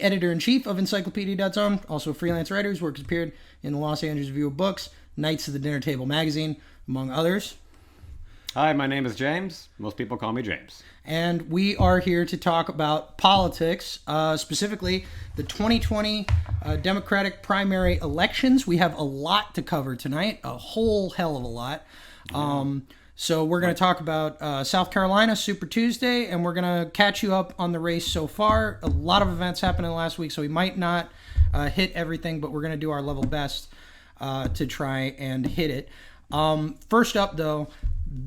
editor-in-chief of Encyclopedia.zone, also a freelance writer whose work has appeared in the Los Angeles Review of Books, Knights of the Dinner Table magazine, among others. Hi, my name is James. Most people call me James. And we are here to talk about politics, specifically the 2020 Democratic primary elections. We have a lot to cover tonight, a whole hell of a lot. So we're going to talk about South Carolina, Super Tuesday, and we're going to catch you up on the race so far. A lot of events happened in the last week, so we might not hit everything, but we're going to do our level best to try and hit it. First up, though,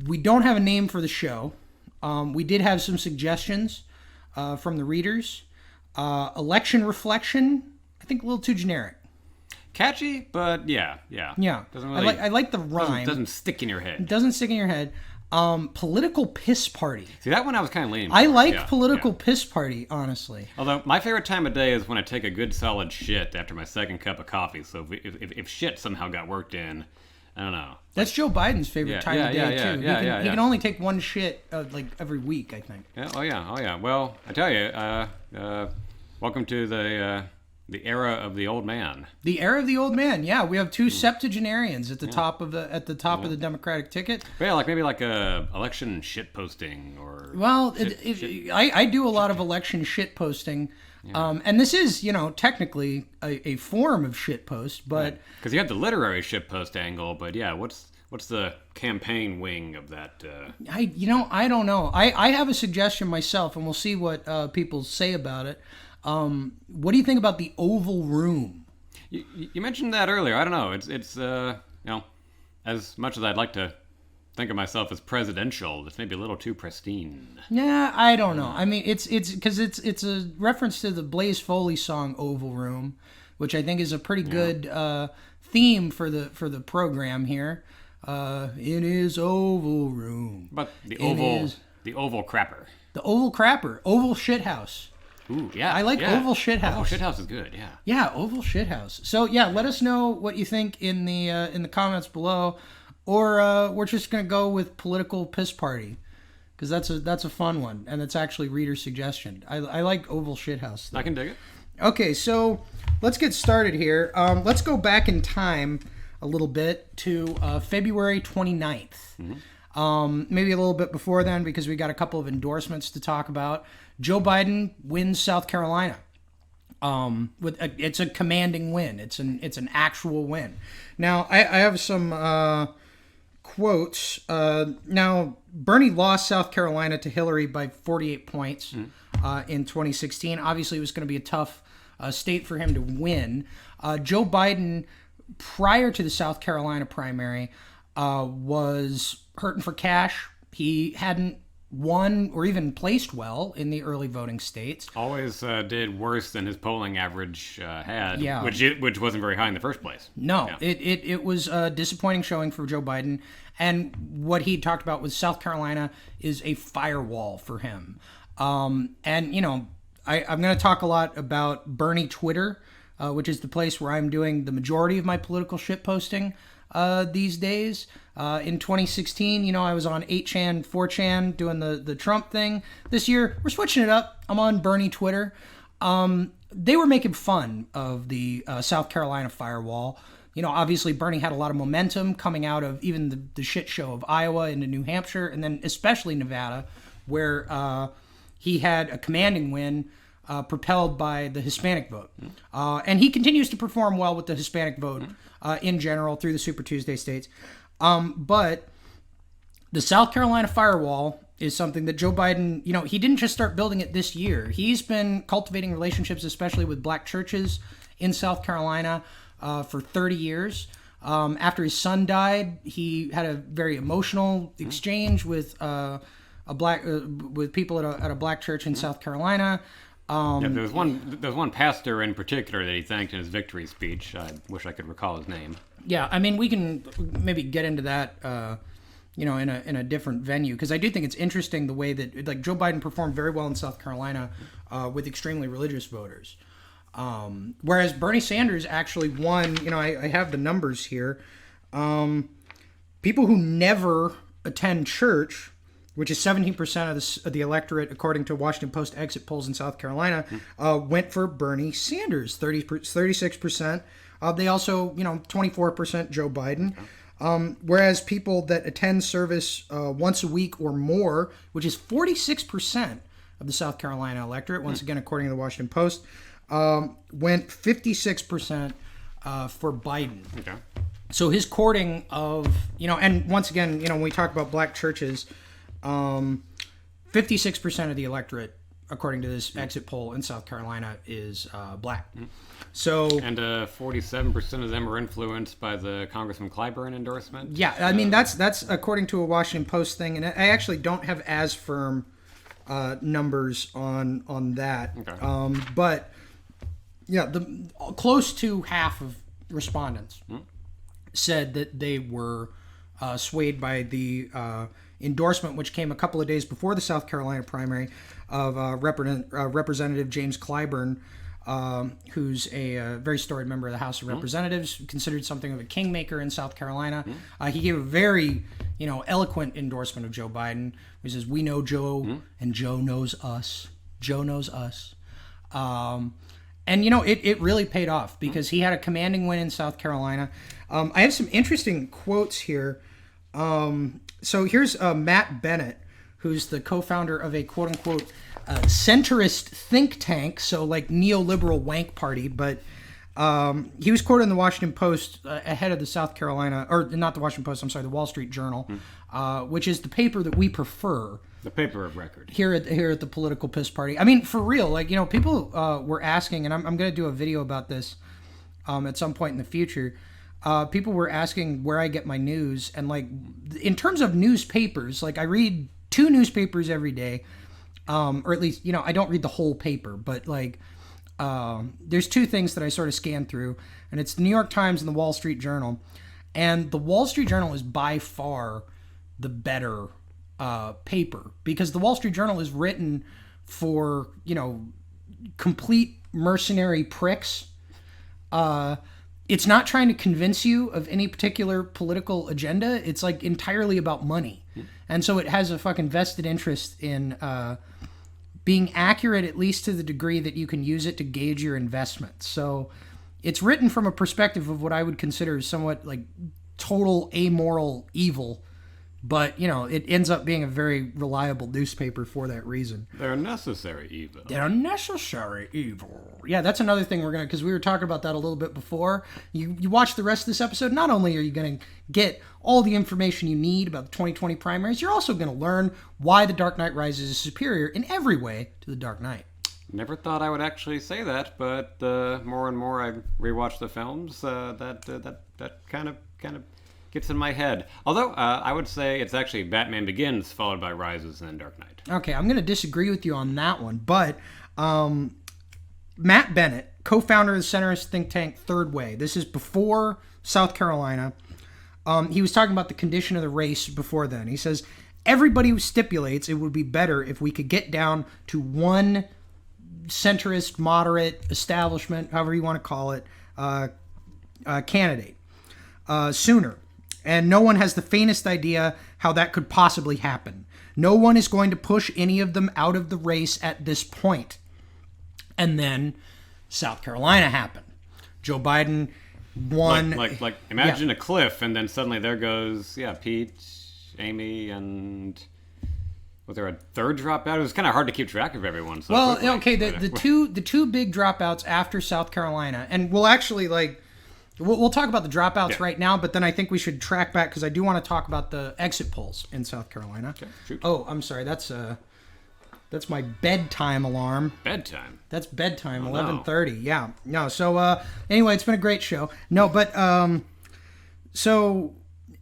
we don't have a name for the show. We did have some suggestions from the readers. Election reflection, I think a little too generic. Catchy, but yeah. Doesn't really, I like the rhyme. Doesn't stick in your head. It doesn't stick in your head. Political piss party. See, that one I was kind of leaning I like political piss party, honestly. Although my favorite time of day is when I take a good solid shit after my second cup of coffee. So if shit somehow got worked in, I don't know. That's Joe Biden's favorite time of day, too. He can only take one shit like every week, I think. Oh, yeah. Well, I tell you, welcome to the era of the old man. The era of the old man. Yeah, we have two septuagenarians at the top of the Democratic ticket. Yeah, maybe a election shit posting or. Well, I do a lot of election shit posting. Yeah. And this is, technically a form of shitpost, but because you have the literary shitpost angle, but yeah, what's the campaign wing of that? I don't know. I have a suggestion myself, and we'll see what people say about it. What do you think about the Oval Room? You mentioned that earlier. I don't know. It's as much as I'd like to think of myself as presidential, it's maybe a little too pristine. Yeah, I don't know. I mean, it's because it's a reference to the Blaze Foley song "Oval Room," which I think is a pretty good theme for the program here. In his Oval Room, but the oval crapper, oval shithouse. Ooh, yeah. I like Oval Shithouse. Oval Shithouse is good, yeah. Yeah, Oval Shithouse. So yeah, let us know what you think in the comments below. Or we're just going to go with political piss party, because that's a fun one, and it's actually reader suggestion. I like Oval Shithouse, though. I can dig it. Okay, so let's get started here. Let's go back in time a little bit to February 29th. Mm-hmm. Maybe a little bit before then, because we got a couple of endorsements to talk about. Joe Biden wins South Carolina. It's a commanding win. It's an actual win. Now, I have some quotes. Now, Bernie lost South Carolina to Hillary by 48 points in 2016. Obviously, it was going to be a tough state for him to win. Joe Biden, prior to the South Carolina primary, was hurting for cash. He hadn't won or even placed well in the early voting states. Always did worse than his polling average had, yeah. which wasn't very high in the first place. No, yeah. It was a disappointing showing for Joe Biden, and what he talked about was South Carolina is a firewall for him. And I'm going to talk a lot about Bernie Twitter, which is the place where I'm doing the majority of my political shitposting these days. In 2016, I was on 8chan, 4chan doing the Trump thing. This year, we're switching it up. I'm on Bernie Twitter. They were making fun of the South Carolina firewall. Obviously Bernie had a lot of momentum coming out of even the shit show of Iowa into New Hampshire, and then especially Nevada, where he had a commanding win propelled by the Hispanic vote. And he continues to perform well with the Hispanic vote in general through the Super Tuesday states. But the South Carolina firewall is something that Joe Biden, he didn't just start building it this year. He's been cultivating relationships, especially with black churches in South Carolina, for 30 years. After his son died, he had a very emotional exchange with with people at a black church in South Carolina. There was one pastor in particular that he thanked in his victory speech. I wish I could recall his name. Yeah, I mean, we can maybe get into that, in a different venue, because I do think it's interesting the way that Joe Biden performed very well in South Carolina with extremely religious voters, whereas Bernie Sanders actually won. I have the numbers here. People who never attend church which is 17% of the electorate, according to Washington Post exit polls in South Carolina, went for Bernie Sanders, 36%. They also, 24% Joe Biden. Whereas people that attend service once a week or more, which is 46% of the South Carolina electorate, once again, according to the Washington Post, went 56% for Biden. Okay. So his courting of, and once again, when we talk about black churches, 56% of the electorate, according to this exit poll in South Carolina, is black. So and 47% of them were influenced by the Congressman Clyburn endorsement. Yeah, I mean that's according to a Washington Post thing, and I actually don't have as firm numbers on that. Okay. But yeah, the close to half of respondents said that they were swayed by the endorsement, which came a couple of days before the South Carolina primary, of Representative James Clyburn, who's a very storied member of the House of Representatives, considered something of a kingmaker in South Carolina. He gave a very, eloquent endorsement of Joe Biden. He says, "We know Joe, and Joe knows us. Joe knows us." And it really paid off because he had a commanding win in South Carolina. I have some interesting quotes here. So here's Matt Bennett, who's the co-founder of a quote-unquote centrist think tank, so like neoliberal wank party, but he was quoted in the Washington Post ahead of the South Carolina, or not the Washington Post, I'm sorry, the Wall Street Journal, which is the paper that we prefer. The paper of record. Here at the Political Piss Party. I mean, for real, people were asking, and I'm going to do a video about this at some point in the future. People were asking where I get my news, and in terms of newspapers, I read 2 newspapers every day, or at least, I don't read the whole paper, but there's 2 things that I sort of scan through, and it's the New York Times and the Wall Street Journal. And the Wall Street Journal is by far the better paper, because the Wall Street Journal is written for, complete mercenary pricks. It's not trying to convince you of any particular political agenda. It's entirely about money. And so it has a fucking vested interest in being accurate, at least to the degree that you can use it to gauge your investments. So it's written from a perspective of what I would consider somewhat total amoral evil. But, it ends up being a very reliable newspaper for that reason. They're necessary evil. They're necessary evil. Yeah, that's another thing we're going to, because we were talking about that a little bit before. You watch the rest of this episode, not only are you going to get all the information you need about the 2020 primaries, you're also going to learn why The Dark Knight Rises is superior in every way to The Dark Knight. Never thought I would actually say that, but the more and more I rewatch the films, that kind of gets in my head. Although, I would say it's actually Batman Begins followed by Rises and then Dark Knight. Okay, I'm going to disagree with you on that one. But Matt Bennett, co-founder of the centrist think tank Third Way. This is before South Carolina. He was talking about the condition of the race before then. He says, everybody stipulates it would be better if we could get down to one centrist, moderate, establishment, however you want to call it, candidate sooner. And no one has the faintest idea how that could possibly happen. No one is going to push any of them out of the race at this point. And then South Carolina happened. Joe Biden won. Imagine a cliff, and then suddenly there goes, Pete, Amy, and was there a third dropout? It was kind of hard to keep track of everyone. So well, okay, the two big dropouts after South Carolina, and we'll actually We'll talk about the dropouts right now, but then I think we should track back because I do want to talk about the exit polls in South Carolina. Okay, shoot. Oh, I'm sorry. That's my bedtime alarm. Bedtime? That's bedtime, 11:30. No. Yeah. No, so anyway, it's been a great show. No, but so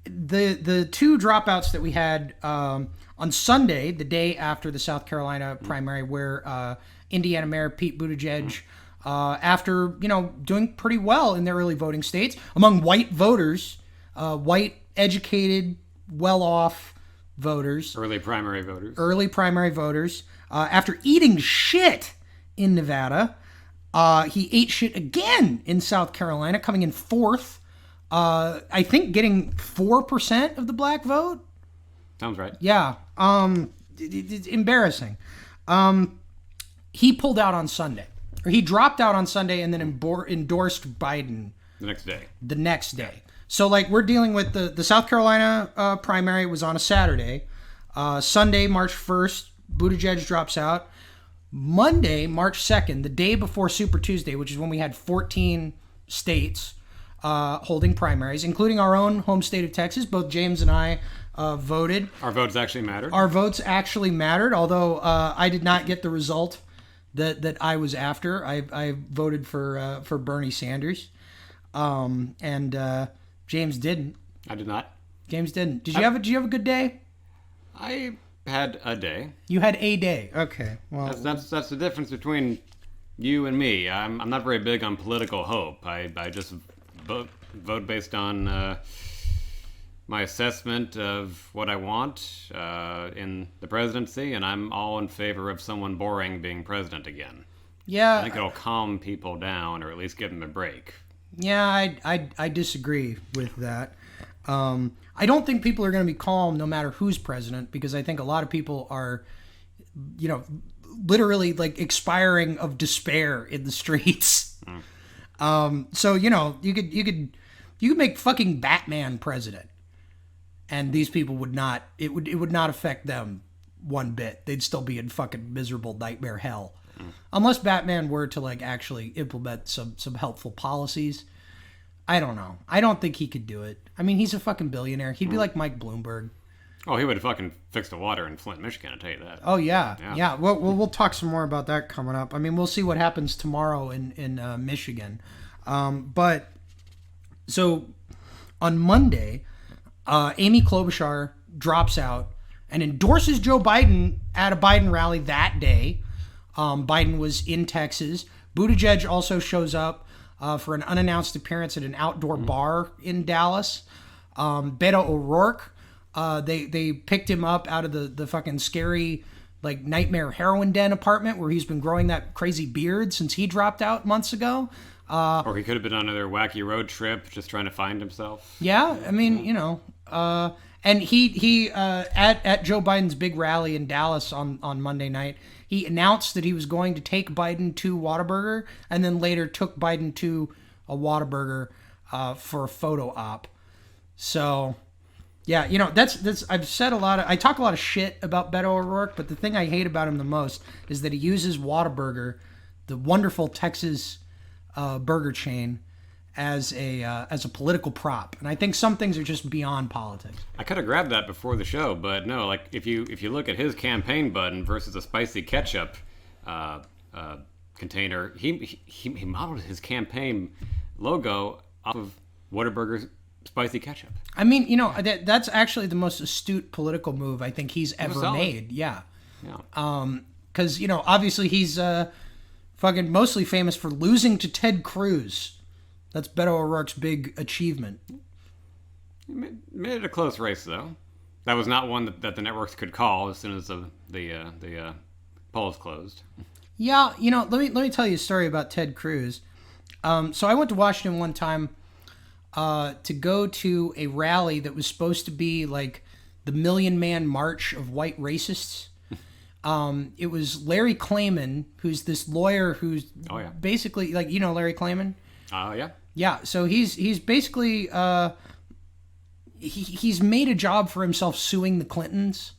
the 2 dropouts that we had on Sunday, the day after the South Carolina primary, where Indiana Mayor Pete Buttigieg, after doing pretty well in their early voting states among white voters, white, educated, well-off voters, early primary voters, after eating shit in Nevada, he ate shit again in South Carolina, coming in 4th. I think getting 4% of the black vote. Sounds right. Yeah. It's embarrassing. He pulled out on Sunday. Or he dropped out on Sunday and then endorsed Biden The next day. the next day. So, like, we're dealing with the South Carolina primary was on a Saturday. Sunday, March 1st, Buttigieg drops out. Monday, March 2nd, the day before Super Tuesday, which is when we had 14 states holding primaries, including our own home state of Texas. Both James and I voted. Our votes actually mattered. Our votes actually mattered, although I did not get the result that I was after. I voted for Bernie Sanders, and James didn't. I did not. James didn't. Did you have a good day? I had a day. You had a day. Okay. Well, That's the difference between you and me. I'm not very big on political hope. I just vote based on my assessment of what I want in the presidency, and I'm all in favor of someone boring being president again. yeah. I think it'll calm people down, or at least give them a break. Yeah, I disagree with that. I don't think people are going to be calm no matter who's president, because I think a lot of people are, literally like expiring of despair in the streets. So you could make fucking Batman president, and these people would not. It would not affect them one bit. They'd still be in fucking miserable nightmare hell. Unless Batman were to like actually implement some helpful policies. I don't know. I don't think he could do it. I mean, he's a fucking billionaire. He'd be like Mike Bloomberg. Oh, he would have fucking fixed the water in Flint, Michigan, I'll tell you that. Oh yeah. We'll talk some more about that coming up. I mean, we'll see what happens tomorrow in Michigan. But so on Monday, Amy Klobuchar drops out and endorses Joe Biden at a Biden rally that day. Biden was in Texas. Buttigieg also shows up for an unannounced appearance at an outdoor bar in Dallas. Beto O'Rourke, they picked him up out of the fucking scary like nightmare heroin den apartment where he's been growing that crazy beard since he dropped out months ago. Or he could have been on another wacky road trip just trying to find himself. Yeah, I mean, and he at Joe Biden's big rally in Dallas on Monday night, he announced that he was going to take Biden to Whataburger, and then later took Biden to a Whataburger for a photo op. So, yeah, that's I talk a lot of shit about Beto O'Rourke, but the thing I hate about him the most is that he uses Whataburger, the wonderful Texas burger chain, as a political prop, and I think some things are just beyond politics. I could have grabbed that before the show, but no. Like if you look at his campaign button versus a spicy ketchup container, he modeled his campaign logo off of Whataburger's spicy ketchup. I mean, that's actually the most astute political move I think he's ever made. Yeah. Because obviously he's fucking mostly famous for losing to Ted Cruz. That's Beto O'Rourke's big achievement. Made it a close race, though. That was not one that the networks could call as soon as the polls closed. Yeah, let me tell you a story about Ted Cruz. So I went to Washington one time to go to a rally that was supposed to be like the Million Man March of white racists. It was Larry Klayman, who's this lawyer who's basically like Larry Klayman. Yeah. Yeah, so he's basically he's made a job for himself suing the Clintons,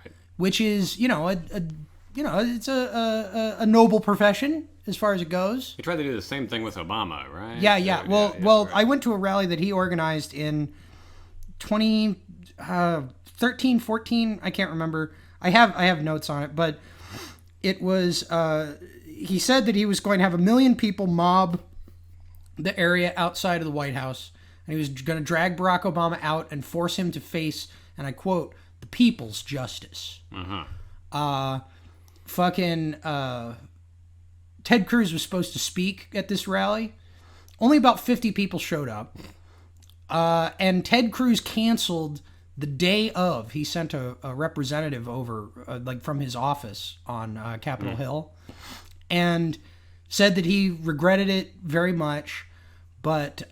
right. Which is it's a noble profession as far as it goes. He tried to do the same thing with Obama, right? Yeah. Well, right. I went to a rally that he organized in 2013, 14. I can't remember. I have notes on it, but it was he said that he was going to have 1 million people mob the area outside of the White House, and he was going to drag Barack Obama out and force him to face, and I quote, the people's justice. Ted Cruz was supposed to speak at this rally. Only about 50 people showed up, and Ted Cruz canceled the day of. He sent a representative over, from his office on Capitol Hill, and said that he regretted it very much, but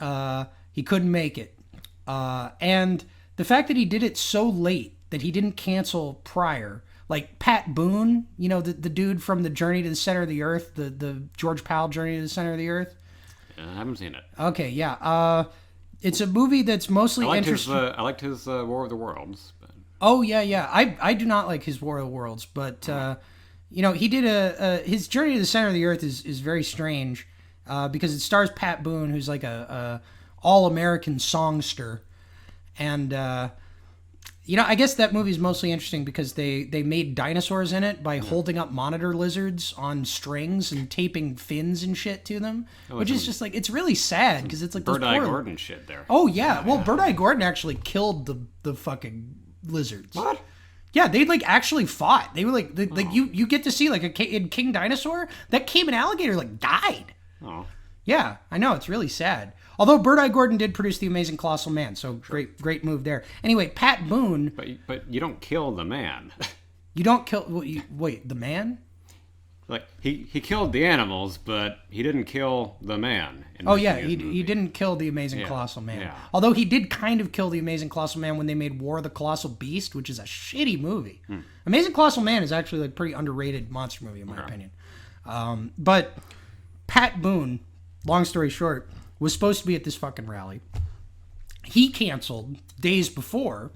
he couldn't make it. And the fact that he did it so late that he didn't cancel prior. Like Pat Boone, the dude from the Journey to the Center of the Earth, the George Powell Journey to the Center of the Earth. I haven't seen it. Okay, yeah. It's a movie that's mostly interesting. I liked his War of the Worlds. But... Oh yeah. I do not like his War of the Worlds, but he did his Journey to the Center of the Earth is very strange because it stars Pat Boone, who's like a all-American songster, and I guess that movie is mostly interesting because they made dinosaurs in it by holding up monitor lizards on strings and taping fins and shit to them, which is just like, it's really sad because it's like those Bird-Eye Gordon shit there. Oh yeah, well, Bird-Eye Gordon actually killed the fucking lizards. What? Yeah, they like actually fought. They were like you get to see like in King Dinosaur, that Cayman alligator like died. Oh. Yeah, I know, it's really sad. Although Bird-Eye Gordon did produce The Amazing Colossal Man, so sure. Great move there. Anyway, Pat Boone. But you don't kill the man. You don't kill. Wait, the man? Like he killed the animals, but he didn't kill the man. Oh yeah, he didn't kill the Amazing Colossal Man. Yeah. Although he did kind of kill the Amazing Colossal Man when they made War of the Colossal Beast, which is a shitty movie. Amazing Colossal Man is actually like a pretty underrated monster movie in my opinion. But Pat Boone, long story short, was supposed to be at this fucking rally. He canceled days before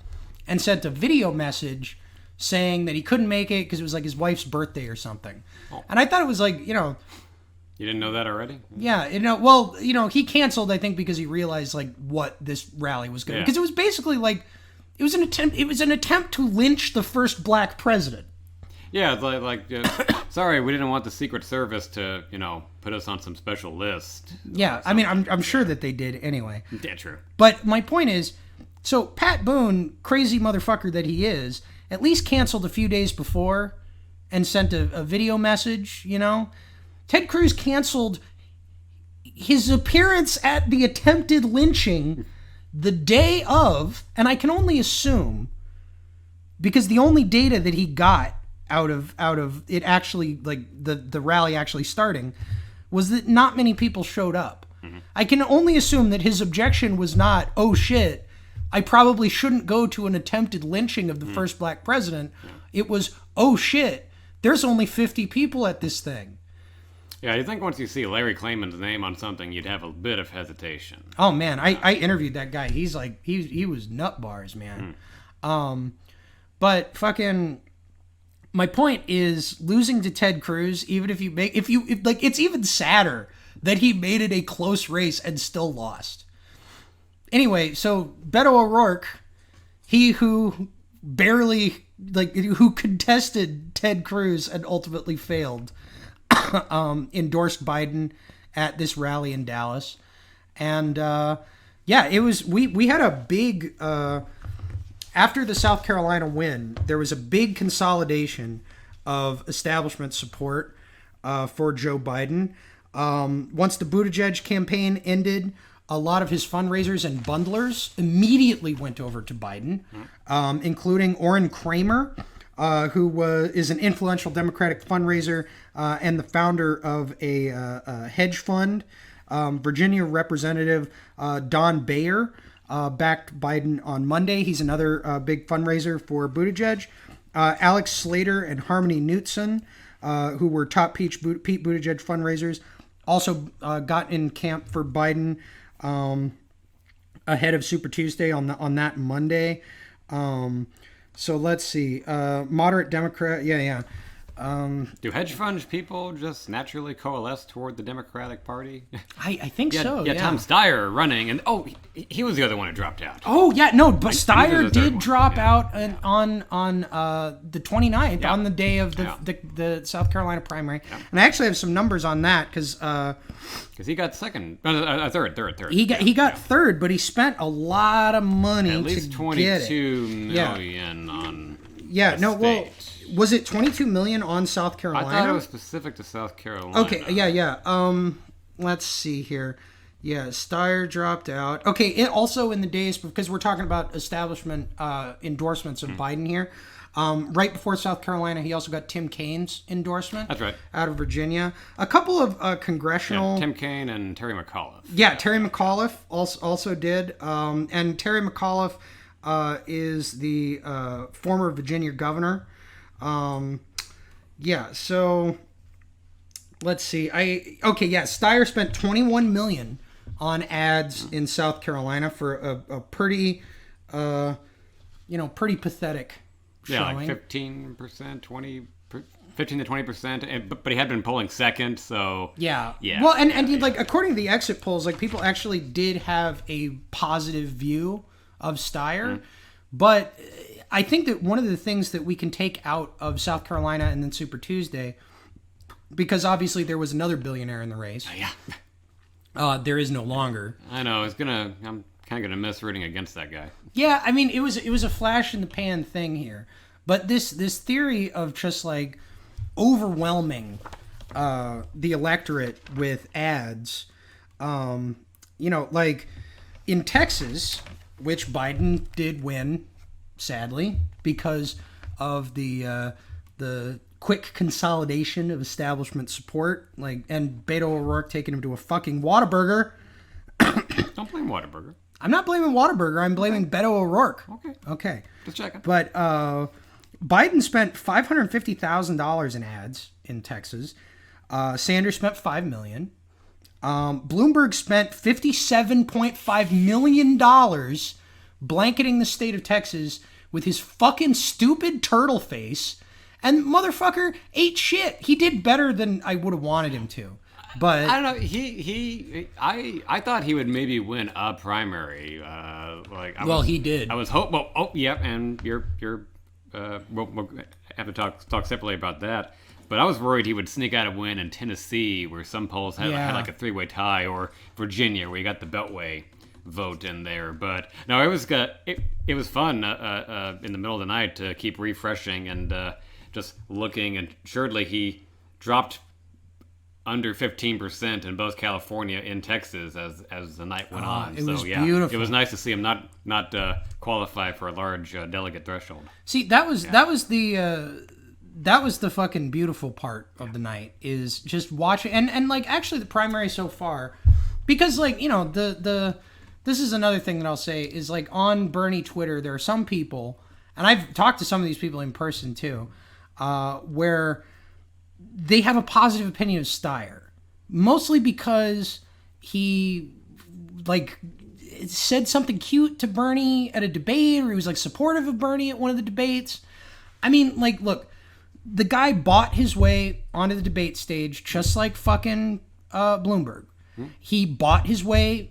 and sent a video message saying that he couldn't make it because it was like his wife's birthday or something. Oh. And I thought it was like, You didn't know that already? Yeah, he canceled, I think, because he realized like what this rally was going to, because it was basically like, it was an attempt to lynch the first black president. Yeah, sorry, we didn't want the Secret Service to, put us on some special list. Yeah, I mean, I'm sure that they did anyway. Yeah, true. But my point is, so Pat Boone, crazy motherfucker that he is, at least canceled a few days before and sent a video message, Ted Cruz canceled his appearance at the attempted lynching the day of, and I can only assume, because the only data that he got out of it actually, like the rally actually starting, was that not many people showed up. Mm-hmm. I can only assume that his objection was not, oh shit, I probably shouldn't go to an attempted lynching of the first black president. Yeah. It was, oh shit, there's only 50 people at this thing. Yeah, you think once you see Larry Klayman's name on something, you'd have a bit of hesitation. Oh man, I interviewed that guy. He's like, he was nut bars, man. But fucking, my point is, losing to Ted Cruz, even if it's even sadder that he made it a close race and still lost. Anyway, so Beto O'Rourke, he who barely, who contested Ted Cruz and ultimately failed, endorsed Biden at this rally in Dallas. And it was, we had a big, after the South Carolina win, there was a big consolidation of establishment support for Joe Biden. Once the Buttigieg campaign ended, a lot of his fundraisers and bundlers immediately went over to Biden, including Orrin Kramer, who is an influential Democratic fundraiser and the founder of a hedge fund. Virginia Representative Don Bayer backed Biden on Monday. He's another big fundraiser for Buttigieg. Alex Slater and Harmony Knutson, who were top Pete Buttigieg fundraisers, also got in camp for Biden ahead of Super Tuesday on that Monday. So let's see. Moderate Democrat. Yeah. Do hedge fund people just naturally coalesce toward the Democratic Party? I think so. Yeah, Tom Steyer running, and he was the other one who dropped out. Oh yeah, no, but Steyer did drop out on the 29th, on the day of the South Carolina primary. Yeah. And I actually have some numbers on that because he got second, third. He got third, but he spent a lot of money at least to 22 million on. Yeah, no, well. Was it 22 million on South Carolina? I thought it was specific to South Carolina. Okay, yeah. Let's see here. Yeah, Steyer dropped out. Okay, it also in the days, because we're talking about establishment endorsements of Biden here. Right before South Carolina, he also got Tim Kaine's endorsement. That's right. Out of Virginia. A couple of congressional... Yeah, Tim Kaine and Terry McAuliffe. Yeah, Terry McAuliffe also did. And Terry McAuliffe is the former Virginia governor. Yeah, so let's see. Steyer spent $21 million on ads in South Carolina for a pretty, pretty pathetic showing. Like 15%, 15 to 20%, but he had been polling second, so yeah. Yeah. Well, and like according to the exit polls, like people actually did have a positive view of Steyer, but I think that one of the things that we can take out of South Carolina and then Super Tuesday, because obviously there was another billionaire in the race. Yeah. There is no longer. I know. I'm kind of gonna miss rooting against that guy. Yeah, I mean it was a flash in the pan thing here, but this theory of just like overwhelming the electorate with ads, like in Texas, which Biden did win, sadly, because of the quick consolidation of establishment support, and Beto O'Rourke taking him to a fucking Whataburger. Don't blame Whataburger. I'm not blaming Whataburger. I'm blaming Beto O'Rourke. Okay. Just checking. But Biden spent $550,000 in ads in Texas. Sanders spent $5 million. Bloomberg spent $57.5 million blanketing the state of Texas with his fucking stupid turtle face. And motherfucker ate shit. He did better than I would have wanted him to. But I don't know. I thought he would maybe win a primary. He did. I was hoping. Well, and you're. We'll have to talk separately about that. But I was worried he would sneak out a win in Tennessee, where some polls had like a three-way tie, or Virginia, where you got the Beltway vote in there. But no, it was fun in the middle of the night to keep refreshing and just looking. And surely he dropped under 15% in both California and Texas as the night went on. It was beautiful. It was nice to see him not qualify for a large delegate threshold. See, that was the fucking beautiful part of the night, is just watching and like actually the primary so far, because like this is another thing that I'll say is like on Bernie Twitter there are some people, and I've talked to some of these people in person too, where they have a positive opinion of Steyer, mostly because he like said something cute to Bernie at a debate, or he was like supportive of Bernie at one of the debates. I mean, like, look, the guy bought his way onto the debate stage just like fucking Bloomberg. He bought his way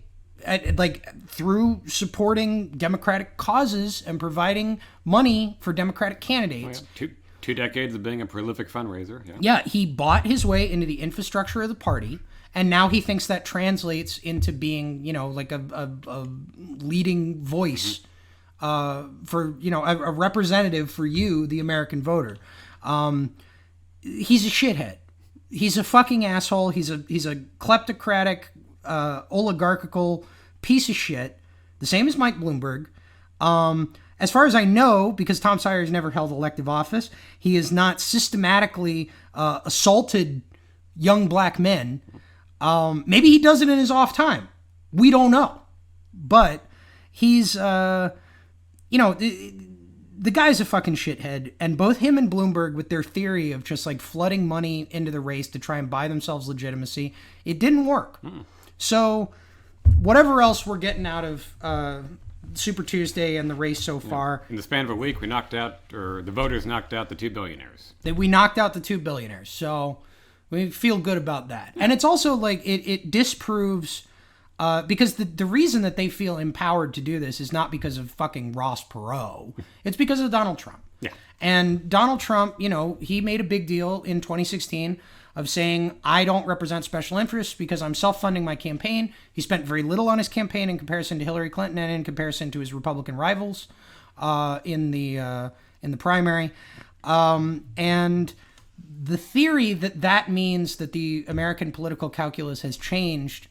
through supporting Democratic causes and providing money for Democratic candidates. Oh, yeah. Two decades of being a prolific fundraiser. Yeah, he bought his way into the infrastructure of the party, and now he thinks that translates into being, like a leading voice for, a representative for you, the American voter. He's a shithead. He's a fucking asshole. He's a kleptocratic, oligarchical piece of shit. The same as Mike Bloomberg. As far as I know, because Tom Steyer has never held elective office, he has not systematically assaulted young black men. Maybe he does it in his off time. We don't know. But he's, the guy's a fucking shithead. And both him and Bloomberg, with their theory of just like flooding money into the race to try and buy themselves legitimacy, it didn't work. So whatever else we're getting out of Super Tuesday and the race so far. In the span of a week, the voters knocked out the two billionaires. We knocked out the two billionaires. So we feel good about that. And it's also like it disproves, because the reason that they feel empowered to do this is not because of fucking Ross Perot. It's because of Donald Trump. Yeah. And Donald Trump, he made a big deal in 2016 of saying, I don't represent special interests because I'm self-funding my campaign. He spent very little on his campaign in comparison to Hillary Clinton and in comparison to his Republican rivals in the primary. And the theory that means that the American political calculus has changed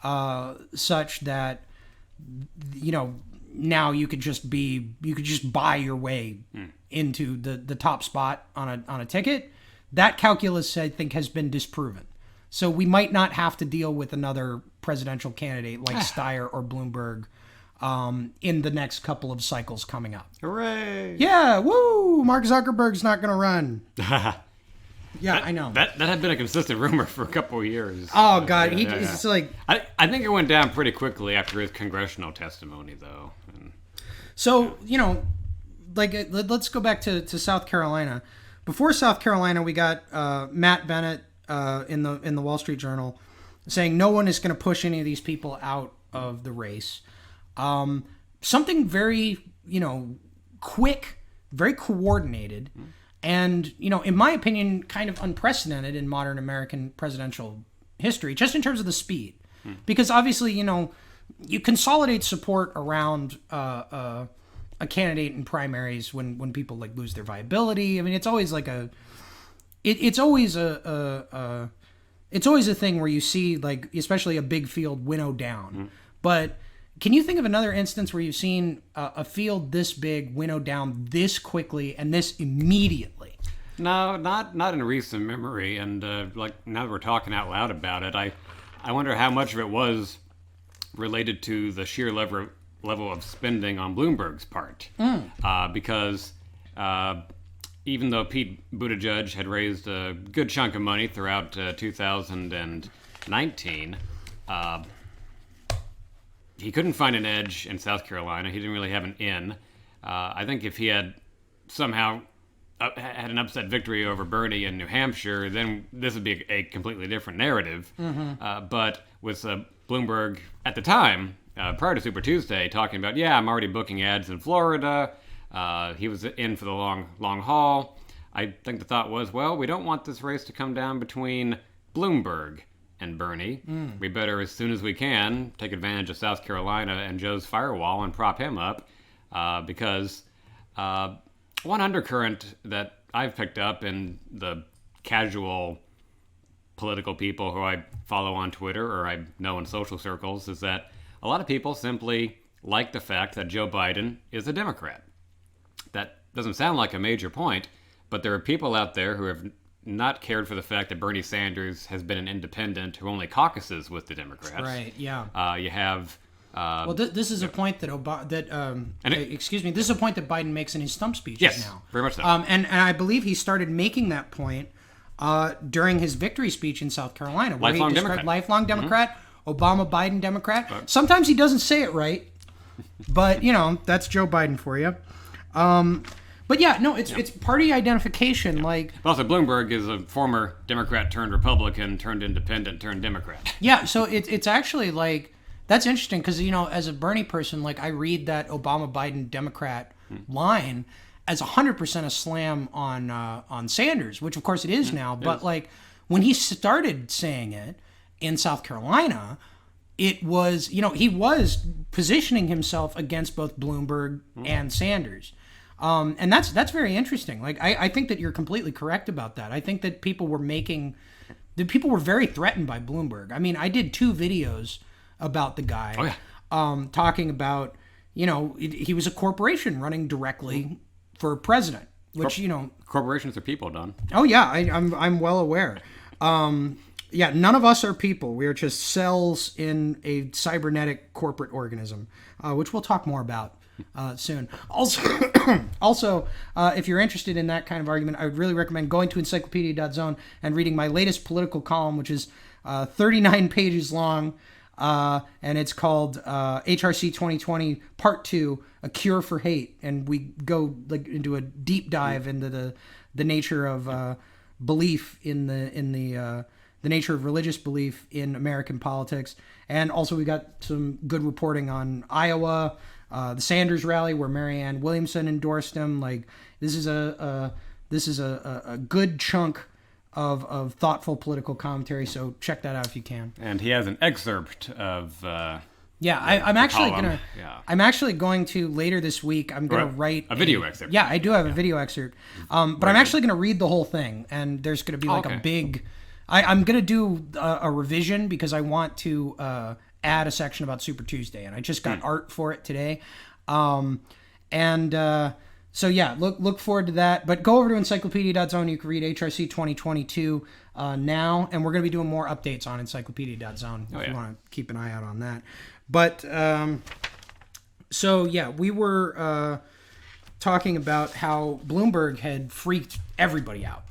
such that, now you could just buy your way into the top spot on a ticket. That calculus, I think, has been disproven. So we might not have to deal with another presidential candidate like Steyer or Bloomberg in the next couple of cycles coming up. Hooray! Yeah, woo! Mark Zuckerberg's not going to run. Yeah, I know. That had been a consistent rumor for a couple of years. Oh God, it's like. I think it went down pretty quickly after his congressional testimony, though. So like let's go back to South Carolina. Before South Carolina, we got Matt Bennett in the Wall Street Journal saying no one is going to push any of these people out of the race. Something very quick, very coordinated. And, in my opinion, kind of unprecedented in modern American presidential history, just in terms of the speed. Because obviously, you consolidate support around a candidate in primaries when people like lose their viability. I mean, it's always like it's always a thing where you see, like, especially a big field winnow down. But can you think of another instance where you've seen a field this big winnow down this quickly and this immediately? No, not in recent memory. And like now that we're talking out loud about it, I wonder how much of it was related to the sheer level of spending on Bloomberg's part. Because even though Pete Buttigieg had raised a good chunk of money throughout 2019, he couldn't find an edge in South Carolina. He didn't really have an in. I think if he had somehow had an upset victory over Bernie in New Hampshire, then this would be a completely different narrative. But with Bloomberg at the time, prior to Super Tuesday, talking about, I'm already booking ads in Florida. He was in for the long haul. I think the thought was, well, we don't want this race to come down between Bloomberg and Bernie. We better, as soon as we can, take advantage of South Carolina and Joe's firewall and prop him up, because one undercurrent that I've picked up in the casual political people who I follow on Twitter or I know in social circles is that a lot of people simply like the fact that Joe Biden is a Democrat. That doesn't sound like a major point, but there are people out there who have not cared for the fact that Bernie Sanders has been an independent who only caucuses with the Democrats. Right, yeah. You have... well, this is a point that this is a point that Biden makes in his stump speeches now. Very much so. And I believe he started making that point during his victory speech in South Carolina, where he described lifelong Democrat, Obama, Biden, Democrat. Right. Sometimes he doesn't say it right, but, that's Joe Biden for you. But it's party identification. Like, also, Bloomberg is a former Democrat turned Republican turned independent turned Democrat. Yeah, so it's actually like that's interesting because as a Bernie person, like I read that Obama Biden Democrat line as 100% a slam on Sanders, which of course it is now. But like when he started saying it in South Carolina, it was he was positioning himself against both Bloomberg and Sanders. And that's very interesting. Like, I think that you're completely correct about that. I think that people were very threatened by Bloomberg. I mean, I did 2 videos about the guy, talking about, he was a corporation running directly for president, which, corporations are people, Don. Oh yeah. I'm well aware. None of us are people. We are just cells in a cybernetic corporate organism, which we'll talk more about soon. Also, if you're interested in that kind of argument, I would really recommend going to encyclopedia.zone and reading my latest political column, which is 39 pages long, and it's called HRC 2020 Part 2, A Cure for Hate. And we go into a deep dive into the nature of belief in the nature of religious belief in American politics. And also we got some good reporting on Iowa, the Sanders rally where Marianne Williamson endorsed him. Like this is a good chunk of thoughtful political commentary. So check that out if you can. And he has an excerpt of. I'm actually going to later this week. I'm going to write a video excerpt. Yeah, I do have a video excerpt. But I'm actually going to read the whole thing, and there's going to be a big. I'm going to do a revision because I want to add a section about Super Tuesday, and I just got art for it today. So look forward to that. But go over to encyclopedia.zone. You can read HRC 2022 now, and we're going to be doing more updates on encyclopedia.zone if you want to keep an eye out on that. But So yeah, we were talking about how Bloomberg had freaked everybody out.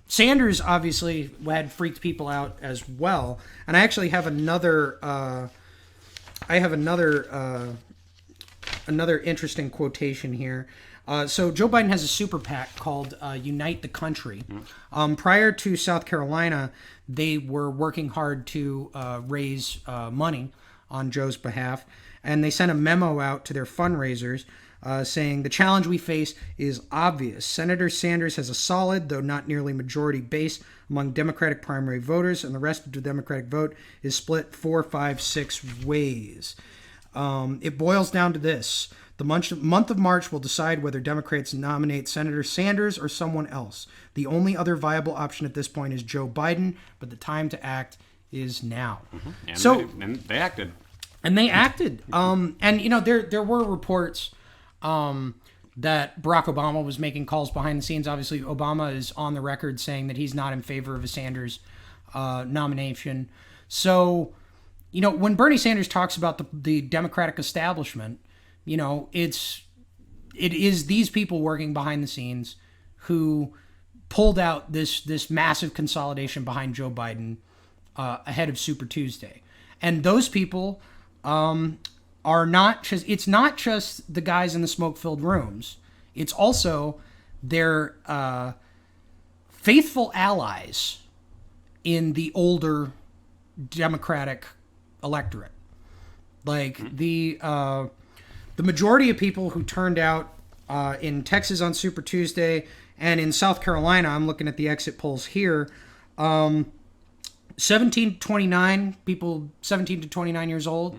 Sanders obviously had freaked people out as well, and I actually have another. Another interesting quotation here. So Joe Biden has a super PAC called Unite the Country. Prior to South Carolina, they were working hard to raise money on Joe's behalf, and they sent a memo out to their fundraisers saying the challenge we face is obvious. Senator Sanders has a solid, though not nearly majority base among Democratic primary voters, and the rest of the Democratic vote is split 4, 5, 6 ways. It boils down to this. The month of March will decide whether Democrats nominate Senator Sanders or someone else. The only other viable option at this point is Joe Biden, but the time to act is now. And they acted. And they acted. And, you know, there were reports that Barack Obama was making calls behind the scenes. Obviously, Obama is on the record saying that he's not in favor of a Sanders nomination. So, you know, when Bernie Sanders talks about the Democratic establishment, you know, it is these people working behind the scenes who pulled out this massive consolidation behind Joe Biden ahead of Super Tuesday. And those people are not just, it's not just the guys in the smoke-filled rooms. It's also their faithful allies in the older Democratic electorate. Like the majority of people who turned out in Texas on Super Tuesday and in South Carolina, I'm looking at the exit polls here, 17 to 29 people, 17 to 29 years old,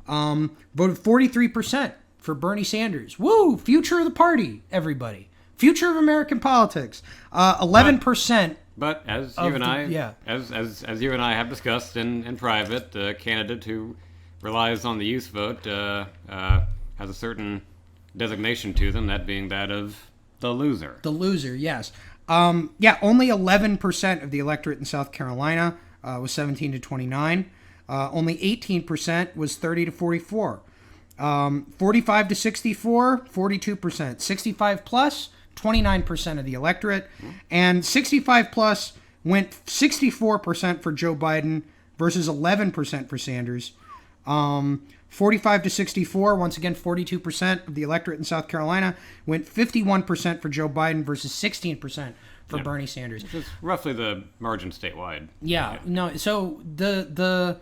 voted 43% for Bernie Sanders. Woo! Future of the party, everybody. Future of American politics. 11%. But as you and I, as you and I have discussed in private, the candidate who relies on the youth vote has a certain designation to them, that being that of the loser. The loser, yes. Only 11% of the electorate in South Carolina was 17 to 29. Only 18% was 30 to 44. 45 to 64, 42%. 65 plus, 29% of the electorate. And 65 plus went 64% for Joe Biden versus 11% for Sanders. 45 to 64, once again, 42% of the electorate in South Carolina went 51% for Joe Biden versus 16% for Bernie Sanders. Which is roughly the margin statewide. Yeah. No. So the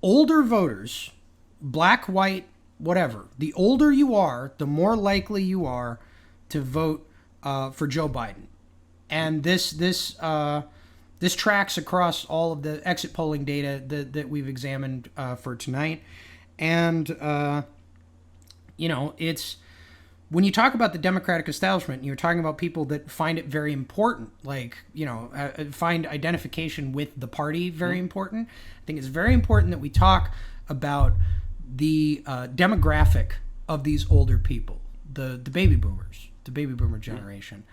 older voters, black, white, whatever, the older you are, the more likely you are to vote for Joe Biden. And this tracks across all of the exit polling data that we've examined for tonight. And, you know, it's when you talk about the Democratic establishment, you're talking about people that find it very important, like, you know, find identification with the party very important. I think it's very important that we talk about the demographic of these older people, the baby boomers, the baby boomer generation.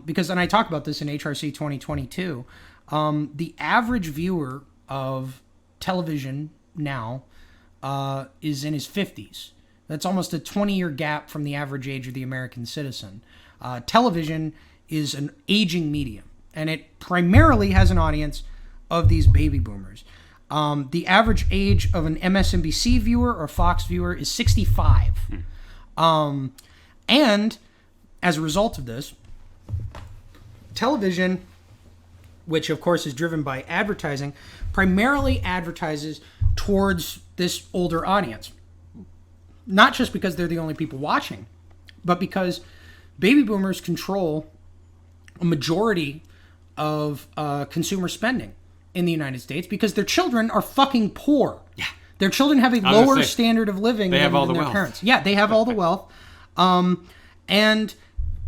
Because, and I talk about this in HRC 2022, the average viewer of television now is in his 50s. That's almost a 20-year gap from the average age of the American citizen. Television is an aging medium, and it primarily has an audience of these baby boomers. The average age of an MSNBC viewer or Fox viewer is 65. And as a result of this, television, which of course is driven by advertising, primarily advertises towards this older audience. Not just because they're the only people watching, but because baby boomers control a majority of consumer spending in the United States because their children are fucking poor. Yeah. Their children have a lower standard of living than their wealth. parents. Yeah, they have all the wealth. And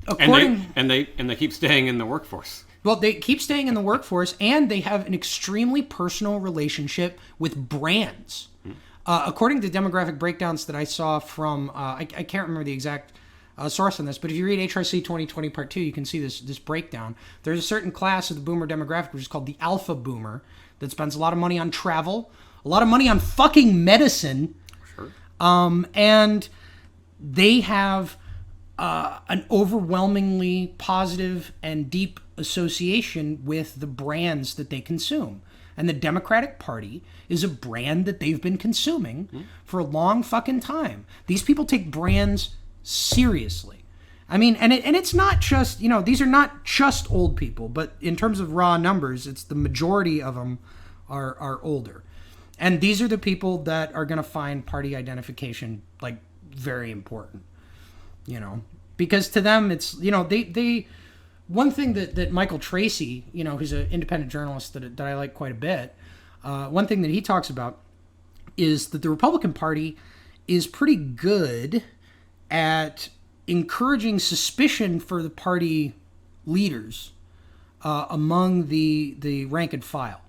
according... And they keep staying in the workforce. Well, they keep staying in the workforce, and they have an extremely personal relationship with brands. According to demographic breakdowns that I saw from, I can't remember the exact source on this, but if you read HRC 2020 Part 2, you can see this breakdown. There's a certain class of the boomer demographic, which is called the alpha boomer, that spends a lot of money on travel, a lot of money on fucking medicine, And they have an overwhelmingly positive and deep association with the brands that they consume. And the Democratic Party is a brand that they've been consuming for a long fucking time. These people take brands seriously. I mean, and it's not just, these are not just old people, but in terms of raw numbers, it's the majority of them are older. And these are the people that are going to find party identification, like, very important, because to them it's, they one thing that Michael Tracy, who's an independent journalist that I like quite a bit, one thing that he talks about is that the Republican Party is pretty good at encouraging suspicion for the party leaders among the rank and file.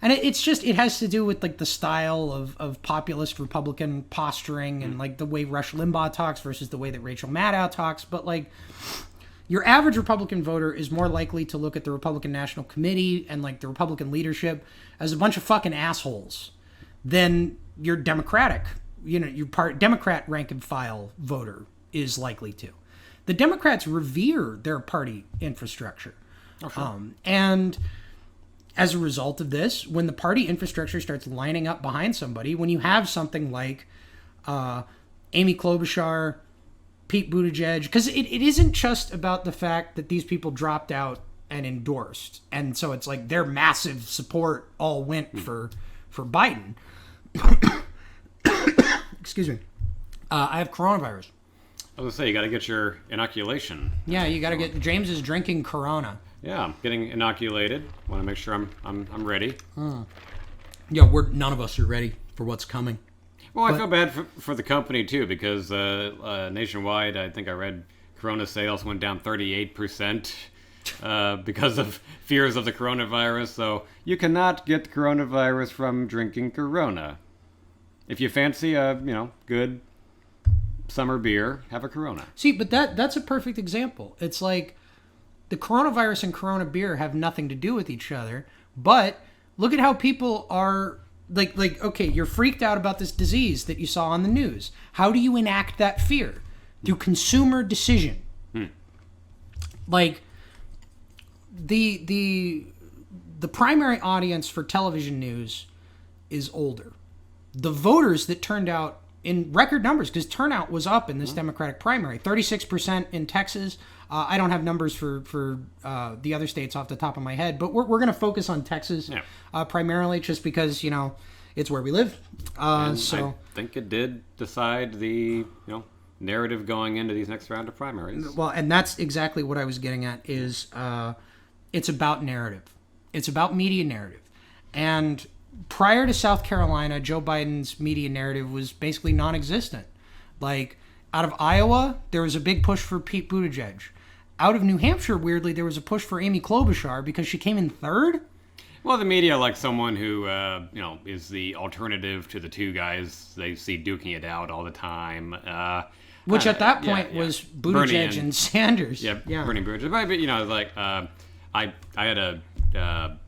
And it has to do with, like, the style of populist Republican posturing and, like, the way Rush Limbaugh talks versus the way that Rachel Maddow talks. But, like, your average Republican voter is more likely to look at the Republican National Committee and, like, the Republican leadership as a bunch of fucking assholes than your Democratic, Democrat rank and file voter is likely to. The Democrats revere their party infrastructure. Oh, sure. And as a result of this, when the party infrastructure starts lining up behind somebody, when you have something like Amy Klobuchar, Pete Buttigieg, because it isn't just about the fact that these people dropped out and endorsed, and so it's like their massive support all went for Biden. Excuse me. I have coronavirus. I was going to say, you got to get your inoculation. Yeah, you got to get... James is drinking Corona. Yeah, I'm getting inoculated. Want to make sure I'm ready. Yeah, none of us are ready for what's coming. Well, I feel bad for the company, too, because nationwide, I think I read Corona sales went down 38% because of fears of the coronavirus. So you cannot get the coronavirus from drinking Corona. If you fancy a, good summer beer, have a Corona. See, but that's a perfect example. It's like the coronavirus and Corona beer have nothing to do with each other, but look at how people are... Like, okay, you're freaked out about this disease that you saw on the news. How do you enact that fear? Through consumer decision. Like, the primary audience for television news is older. The voters that turned out in record numbers, because turnout was up in this Democratic primary, 36% in Texas. I don't have numbers for the other states off the top of my head, but we're going to focus on Texas primarily, just because it's where we live. So I think it did decide the narrative going into these next round of primaries. Well, and that's exactly what I was getting at. Is it's about narrative. It's about media narrative, and prior to South Carolina, Joe Biden's media narrative was basically non-existent. Like, out of Iowa, there was a big push for Pete Buttigieg. Out of New Hampshire, weirdly, there was a push for Amy Klobuchar because she came in third. Well, the media like someone who, is the alternative to the two guys they see duking it out all the time. Which at that point was Buttigieg and Sanders. Yeah, Bernie Buttigieg. But I had a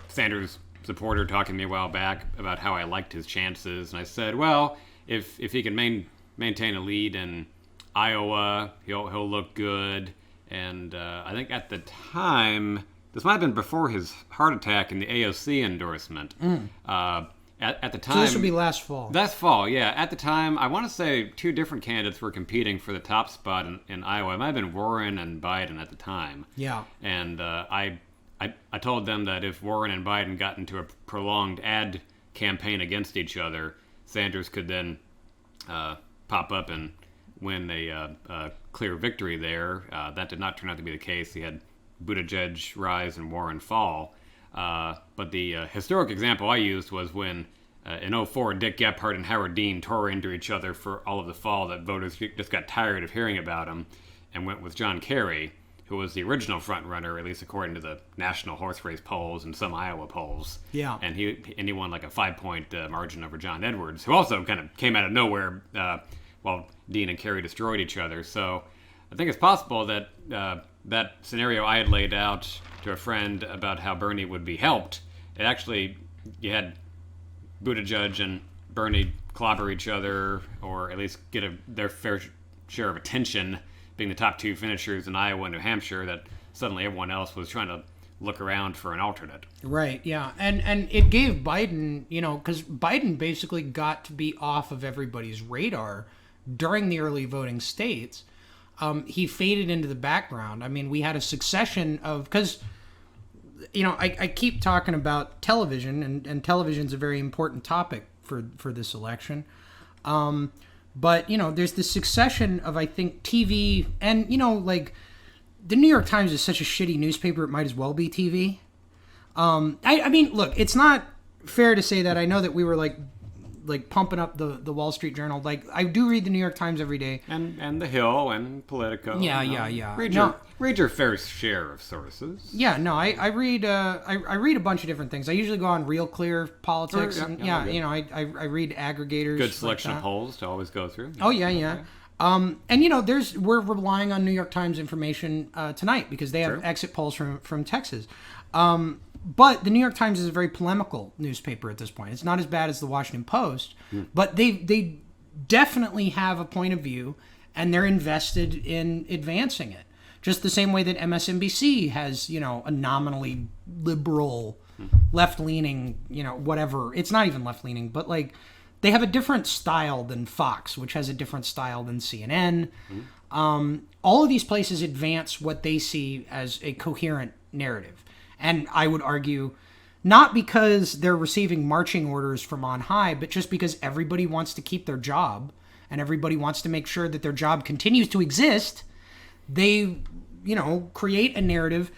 Sanders supporter talking to me a while back about how I liked his chances, and I said, well, if he can maintain a lead in Iowa, he'll look good. And I think at the time, this might have been before his heart attack and the AOC endorsement. At the time, so this would be last fall. Last fall, yeah. At the time, I want to say two different candidates were competing for the top spot in Iowa. It might have been Warren and Biden at the time. Yeah. And I told them that if Warren and Biden got into a prolonged ad campaign against each other, Sanders could then pop up and win a clear victory there. That did not turn out to be the case. He had Buttigieg rise and Warren fall. But the historic example I used was when in 2004, Dick Gephardt and Howard Dean tore into each other for all of the fall, that voters just got tired of hearing about him and went with John Kerry, who was the original front runner, at least according to the national horse race polls and some Iowa polls. Yeah. And he won like a 5-point margin over John Edwards, who also kind of came out of nowhere while Dean and Kerry destroyed each other. So I think it's possible that that scenario I had laid out to a friend about how Bernie would be helped, you had Buttigieg and Bernie clobber each other or at least get their fair share of attention, being the top two finishers in Iowa and New Hampshire, that suddenly everyone else was trying to look around for an alternate. Right, yeah. And it gave Biden, because Biden basically got to be off of everybody's radar during the early voting states. He faded into the background. I mean, we had a succession of, because, I keep talking about television, and television's a very important topic for this election. But, there's this succession of, I think, TV and, the New York Times is such a shitty newspaper, it might as well be TV. I mean, look, it's not fair to say that. I know that we were like pumping up the Wall Street Journal. Like, I do read the New York Times every day. And The Hill and Politico. Yeah. Read your fair share of sources. Yeah, no, I read I read a bunch of different things. I usually go on Real Clear Politics. I read aggregators. Good selection of polls to always go through. Oh, yeah. Okay. And we're relying on New York Times information tonight because they have exit polls from Texas. But the New York Times is a very polemical newspaper at this point. It's not as bad as the Washington Post, but they definitely have a point of view, and they're invested in advancing it. Just the same way that MSNBC has, a nominally liberal, left-leaning, whatever. It's not even left-leaning, but they have a different style than Fox, which has a different style than CNN. All of these places advance what they see as a coherent narrative. And I would argue, not because they're receiving marching orders from on high, but just because everybody wants to keep their job and everybody wants to make sure that their job continues to exist. They, create a narrative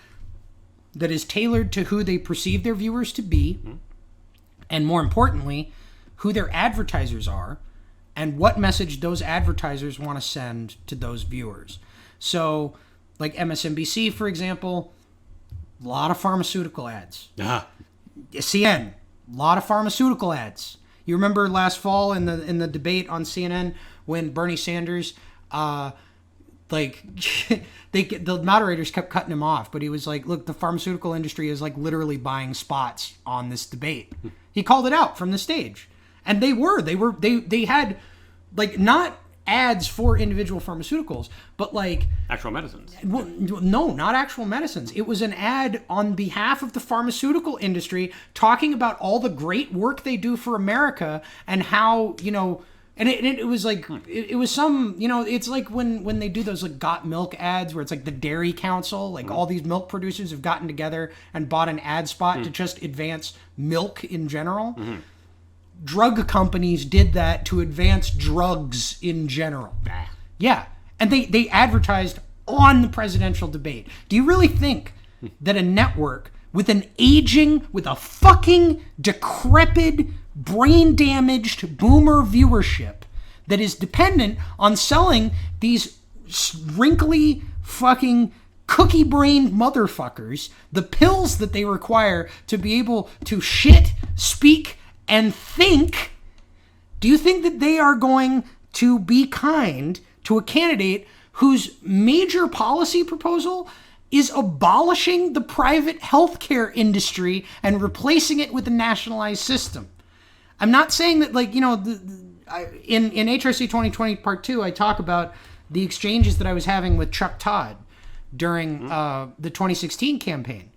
that is tailored to who they perceive their viewers to be. And more importantly, who their advertisers are and what message those advertisers want to send to those viewers. So, like MSNBC, for example, a lot of pharmaceutical ads. CNN, a lot of pharmaceutical ads. You remember last fall in the debate on CNN when Bernie Sanders, the moderators kept cutting him off, but he was like, "Look, the pharmaceutical industry is literally buying spots on this debate." He called it out from the stage, and they had not ads for individual pharmaceuticals, but actual medicines. Well, no, not actual medicines. It was an ad on behalf of the pharmaceutical industry talking about all the great work they do for America and how, and it was it was some, it's like when they do those got milk ads where it's the Dairy Council, all these milk producers have gotten together and bought an ad spot to just advance milk in general. Drug companies did that to advance drugs in general. Yeah. And they advertised on the presidential debate. Do you really think that a network with a fucking decrepit, brain-damaged boomer viewership that is dependent on selling these wrinkly fucking cookie-brained motherfuckers the pills that they require to be able to shit, speak, and think, do you think that they are going to be kind to a candidate whose major policy proposal is abolishing the private healthcare industry and replacing it with a nationalized system? I'm not saying that, in HRC 2020 Part 2, I talk about the exchanges that I was having with Chuck Todd during the 2016 campaign.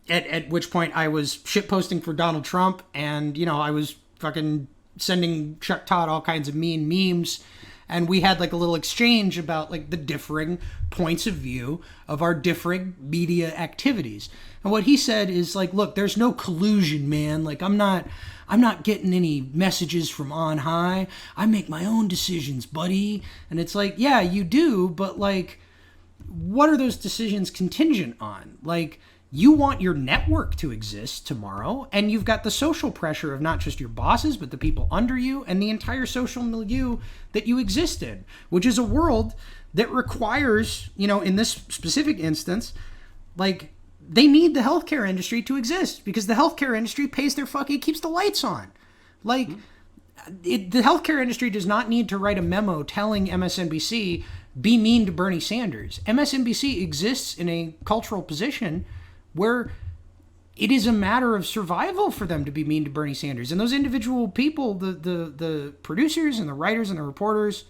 At which point I was shitposting for Donald Trump, and, I was fucking sending Chuck Todd all kinds of mean memes, and we had a little exchange about the differing points of view of our differing media activities. And what he said is look, there's no collusion, man. I'm not getting any messages from on high. I make my own decisions, buddy. And it's yeah, you do, but what are those decisions contingent on? You want your network to exist tomorrow, and you've got the social pressure of not just your bosses, but the people under you and the entire social milieu that you exist in, which is a world that requires, in this specific instance, they need the healthcare industry to exist because the healthcare industry pays their keeps the lights on. The healthcare industry does not need to write a memo telling MSNBC, be mean to Bernie Sanders. MSNBC exists in a cultural position where it is a matter of survival for them to be mean to Bernie Sanders. And those individual people, the producers and the writers and the reporters,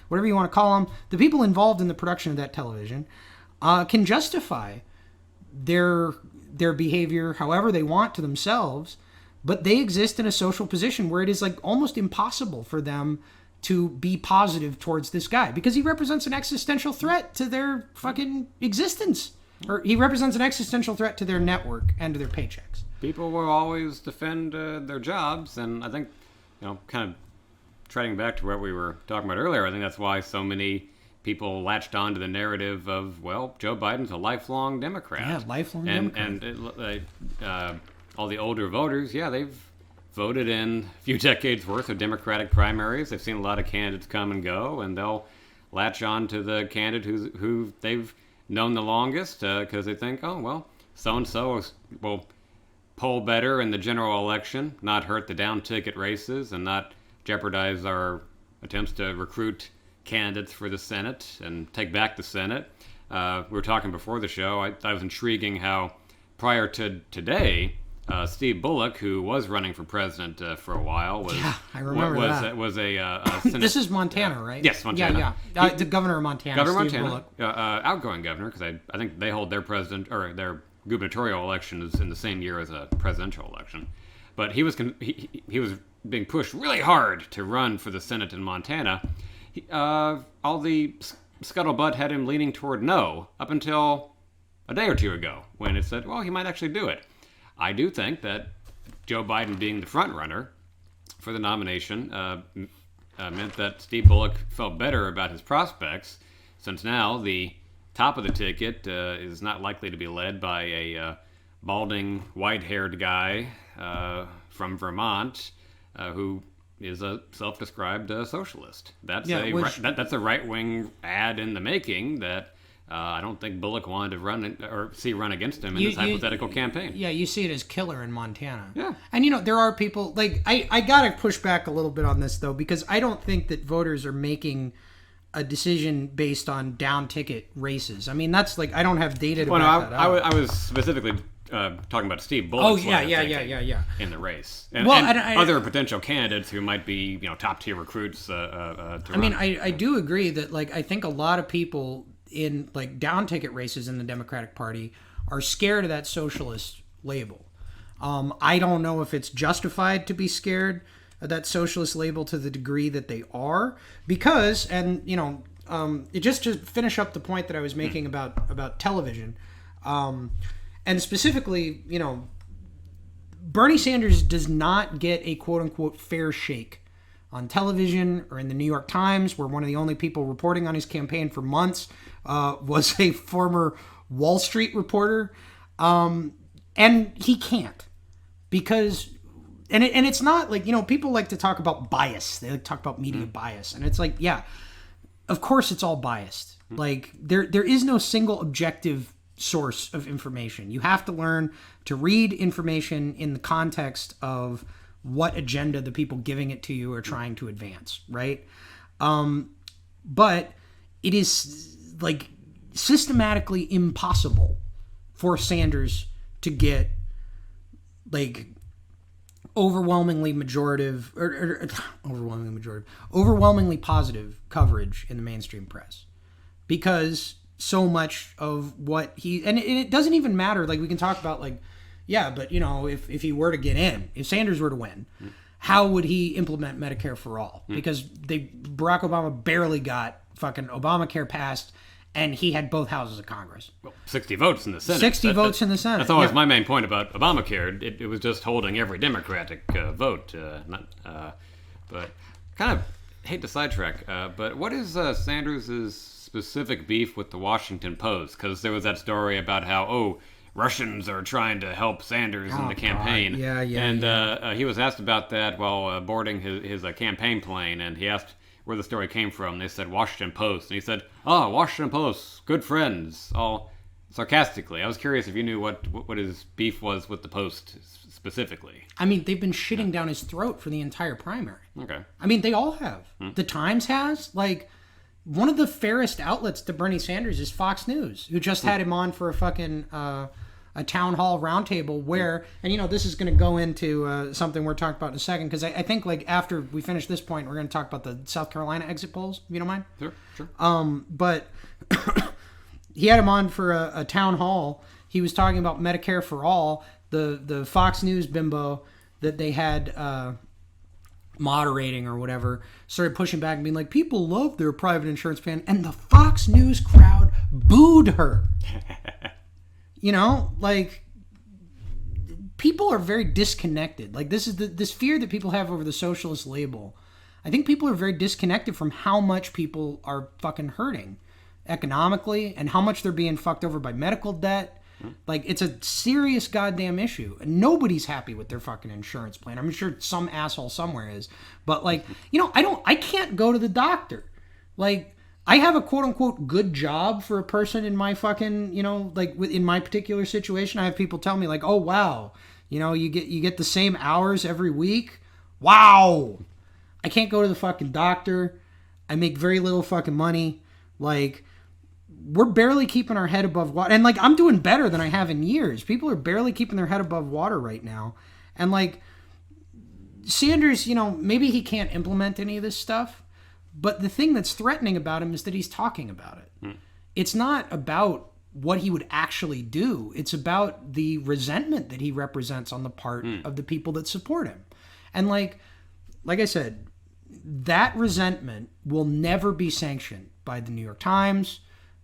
whatever you want to call them, the people involved in the production of that television, can justify their behavior however they want to themselves, but they exist in a social position where it is like almost impossible for them to be positive towards this guy because he represents an existential threat to their fucking existence. Or he represents an existential threat to their network and to their paychecks. People will always defend their jobs, and I think, kind of treading back to what we were talking about earlier, I think that's why so many people latched on to the narrative of, well, Joe Biden's a lifelong Democrat. Yeah, lifelong Democrat. And all the older voters, they've voted in a few decades worth of Democratic primaries. They've seen a lot of candidates come and go, and they'll latch on to the candidate who they've known the longest because they think, oh, well, so-and-so will poll better in the general election, not hurt the down-ticket races, and not jeopardize our attempts to recruit candidates for the Senate and take back the Senate. We were talking before the show. I thought it was intriguing how prior to today, Steve Bullock, who was running for president for a while, was I remember that. Was a Senate, this is Montana, right? Yes, Montana. Yeah. The governor of Montana. Governor Steve Montana, Bullock. outgoing governor, because I think they hold their president or their gubernatorial elections in the same year as a presidential election. But he was being pushed really hard to run for the Senate in Montana. All the scuttlebutt had him leaning toward no up until a day or two ago when it said, well, he might actually do it. I do think that Joe Biden being the front runner for the nomination meant that Steve Bullock felt better about his prospects, since now the top of the ticket is not likely to be led by a balding, white-haired guy from Vermont who is a self-described socialist. That's a right-wing ad in the making that I don't think Bullock wanted to run against him in this hypothetical campaign. Yeah, you see it as killer in Montana. Yeah. And, there are people, like, I got to push back a little bit on this, though, because I don't think that voters are making a decision based on down-ticket races. I mean, that's, like, I don't have data to back that up. I was specifically talking about Steve Bullock. In the race. And other potential candidates who might be, top-tier recruits to run. I do agree that, like, I think a lot of people in like down ticket races in the Democratic Party are scared of that socialist label. I don't know if it's justified to be scared of that socialist label to the degree that they are, because, and it just to finish up the point that I was making about television, and specifically, Bernie Sanders does not get a quote unquote fair shake on television or in the New York Times, where one of the only people reporting on his campaign for months was a former Wall Street reporter. And he can't, because, and it's not like, people like to talk about bias. They like to talk about media bias. And it's like, yeah, of course it's all biased. Like there is no single objective source of information. You have to learn to read information in the context of what agenda the people giving it to you are trying to advance, right? But it is like systematically impossible for Sanders to get like overwhelmingly positive coverage in the mainstream press, because so much of what and it doesn't even matter. Like, we can talk about like, yeah, but if he were to get in, if Sanders were to win, how would he implement Medicare for all? Because Barack Obama barely got fucking Obamacare passed, and he had both houses of Congress. Well, 60 votes in the Senate. 60 votes in the Senate. That's always my main point about Obamacare. It was just holding every Democratic vote. But kind of hate to sidetrack, but what is Sanders' specific beef with the Washington Post? Because there was that story about how, Russians are trying to help Sanders in the campaign. God. Yeah. And he was asked about that while boarding his campaign plane, and he asked where the story came from. They said Washington Post, and he said, Washington Post, good friends, all sarcastically. I was curious if you knew what his beef was with the Post specifically. I mean, they've been shitting down his throat for the entire primary. Okay. I mean, they all have. The Times has. Like, one of the fairest outlets to Bernie Sanders is Fox News, who just had him on for a fucking a town hall roundtable where, and this is going to go into something we're talking about in a second, because I think like after we finish this point, we're going to talk about the South Carolina exit polls, if you don't mind. Sure. But he had him on for a town hall. He was talking about Medicare for all. The Fox News bimbo that they had moderating or whatever started pushing back and being like, people love their private insurance plan, and the Fox News crowd booed her. Like, people are very disconnected. Like, this is this fear that people have over the socialist label. I think people are very disconnected from how much people are fucking hurting economically and how much they're being fucked over by medical debt. Like, it's a serious goddamn issue. And nobody's happy with their fucking insurance plan. I'm sure some asshole somewhere is. But, like, I can't go to the doctor. Like, I have a quote-unquote good job for a person in my fucking, like, in my particular situation. I have people tell me, like, oh, wow, you get the same hours every week. Wow. I can't go to the fucking doctor. I make very little fucking money. Like, we're barely keeping our head above water. And, like, I'm doing better than I have in years. People are barely keeping their head above water right now. And, like, Sanders, maybe he can't implement any of this stuff. But the thing that's threatening about him is that he's talking about it. It's not about what he would actually do. It's about the resentment that he represents on the part of the people that support him. And, like I said, that resentment will never be sanctioned by the New York Times,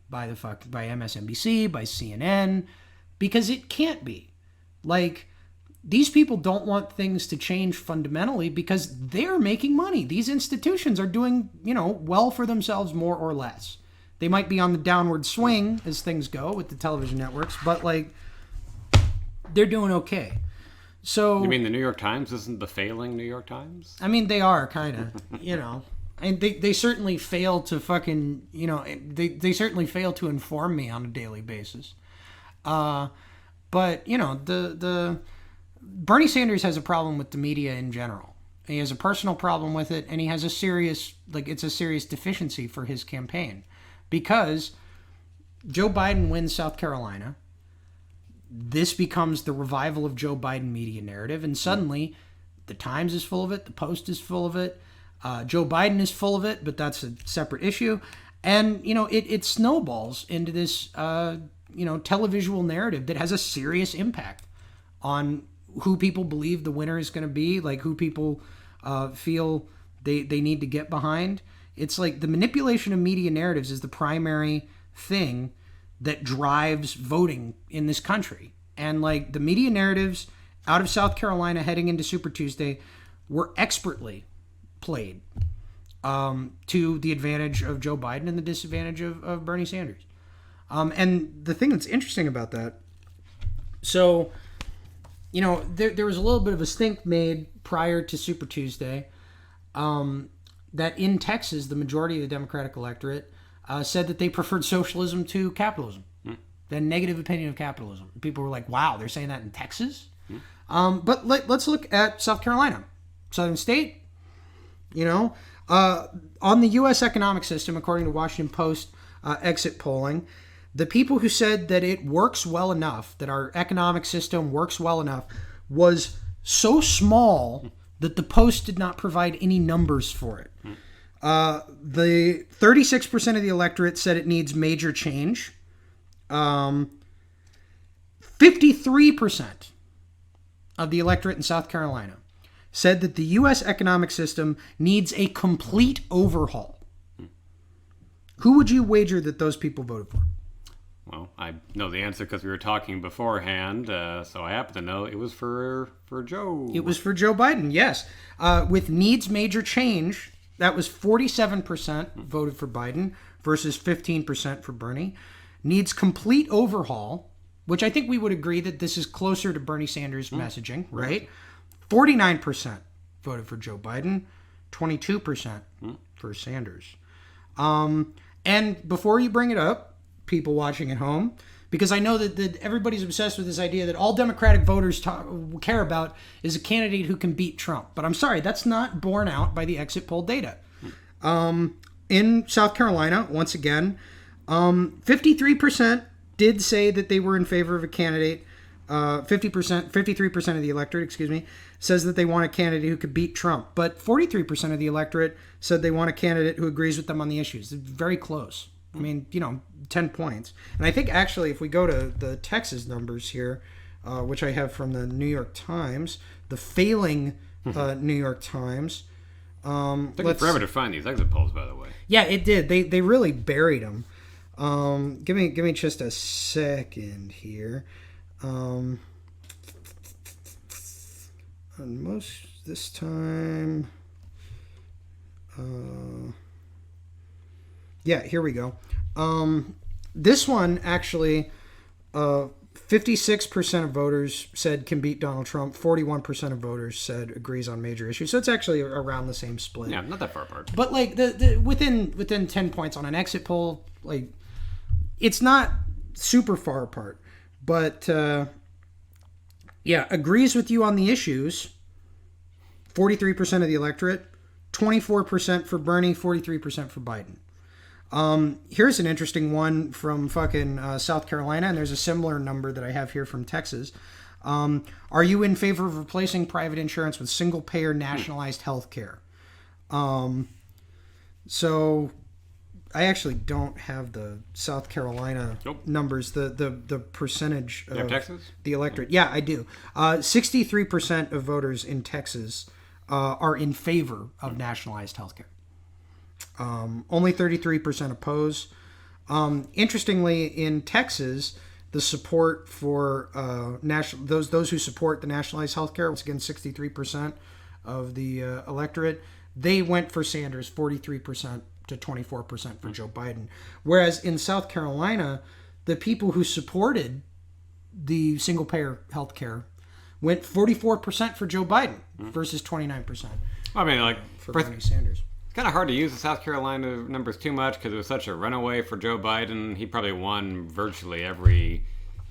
by MSNBC, by CNN, because it can't be. Like, these people don't want things to change fundamentally because they're making money. These institutions are doing, well for themselves more or less. They might be on the downward swing as things go with the television networks, but, like, they're doing okay. So, you mean the New York Times isn't the failing New York Times? I mean, they are, kind of, And they certainly fail to fucking, they certainly fail to inform me on a daily basis. But, the Bernie Sanders has a problem with the media in general. He has a personal problem with it, and he has it's a serious deficiency for his campaign. Because Joe Biden wins South Carolina, this becomes the revival of Joe Biden media narrative, and suddenly the Times is full of it, the Post is full of it, Joe Biden is full of it, but that's a separate issue. And, it snowballs into this, televisual narrative that has a serious impact on who people believe the winner is going to be, like who people feel they need to get behind. It's like the manipulation of media narratives is the primary thing that drives voting in this country. And, like, the media narratives out of South Carolina heading into Super Tuesday were expertly played to the advantage of Joe Biden and the disadvantage of Bernie Sanders. And the thing that's interesting about that, so, there was a little bit of a stink made prior to Super Tuesday that in Texas, the majority of the Democratic electorate said that they preferred socialism to capitalism. The negative opinion of capitalism. People were like, wow, they're saying that in Texas? But let's look at South Carolina. Southern state, on the U.S. economic system, according to Washington Post exit polling, the people who said that it works well enough, that our economic system works well enough, was so small that the Post did not provide any numbers for it. The 36% of the electorate said it needs major change. 53% of the electorate in South Carolina said that the U.S. economic system needs a complete overhaul. Who would you wager that those people voted for? Well, I know the answer because we were talking beforehand, so I happen to know it was for Joe. It was for Joe Biden, yes. With needs major change, that was 47% voted for Biden versus 15% for Bernie. Needs complete overhaul, which I think we would agree that this is closer to Bernie Sanders' messaging, right? 49% voted for Joe Biden, 22% for Sanders. And before you bring it up, people watching at home, because I know that everybody's obsessed with this idea that all Democratic voters care about is a candidate who can beat Trump. But I'm sorry, that's not borne out by the exit poll data. In South Carolina, once again, 53% did say that they were in favor of a candidate 50%, 53% of the electorate, excuse me, says that they want a candidate who could beat Trump. But 43% of the electorate said they want a candidate who agrees with them on the issues. It's very close. I mean, 10 points. And I think actually if we go to the Texas numbers here, which I have from the New York Times, the failing New York Times. It took forever to find these exit polls, by the way. Yeah, it did. They really buried them. Give me just a second here. And most this time. Yeah, here we go. This one actually, 56% of voters said can beat Donald Trump. 41% of voters said agrees on major issues. So it's actually around the same split. Yeah, not that far apart. But like the within 10 points on an exit poll, like it's not super far apart. But agrees with you on the issues. 43% of the electorate, 24% for Bernie, 43% for Biden. Here's an interesting one from fucking South Carolina, and there's a similar number that I have here from Texas. Are you in favor of replacing private insurance with single-payer nationalized health care? So I actually don't have the South Carolina numbers, the percentage of Texas? The electorate. Yeah, I do. 63% of voters in Texas are in favor of nationalized health care. Only 33% oppose. Interestingly, in Texas, the support for those who support the nationalized healthcare, once again 63% of the electorate, they went for Sanders, 43% to 24% for Joe Biden. Whereas in South Carolina, the people who supported the single-payer healthcare went 44% for Joe Biden versus 29%. I mean, like for Bernie Sanders. Kind of hard to use the South Carolina numbers too much because it was such a runaway for Joe Biden. He probably won virtually every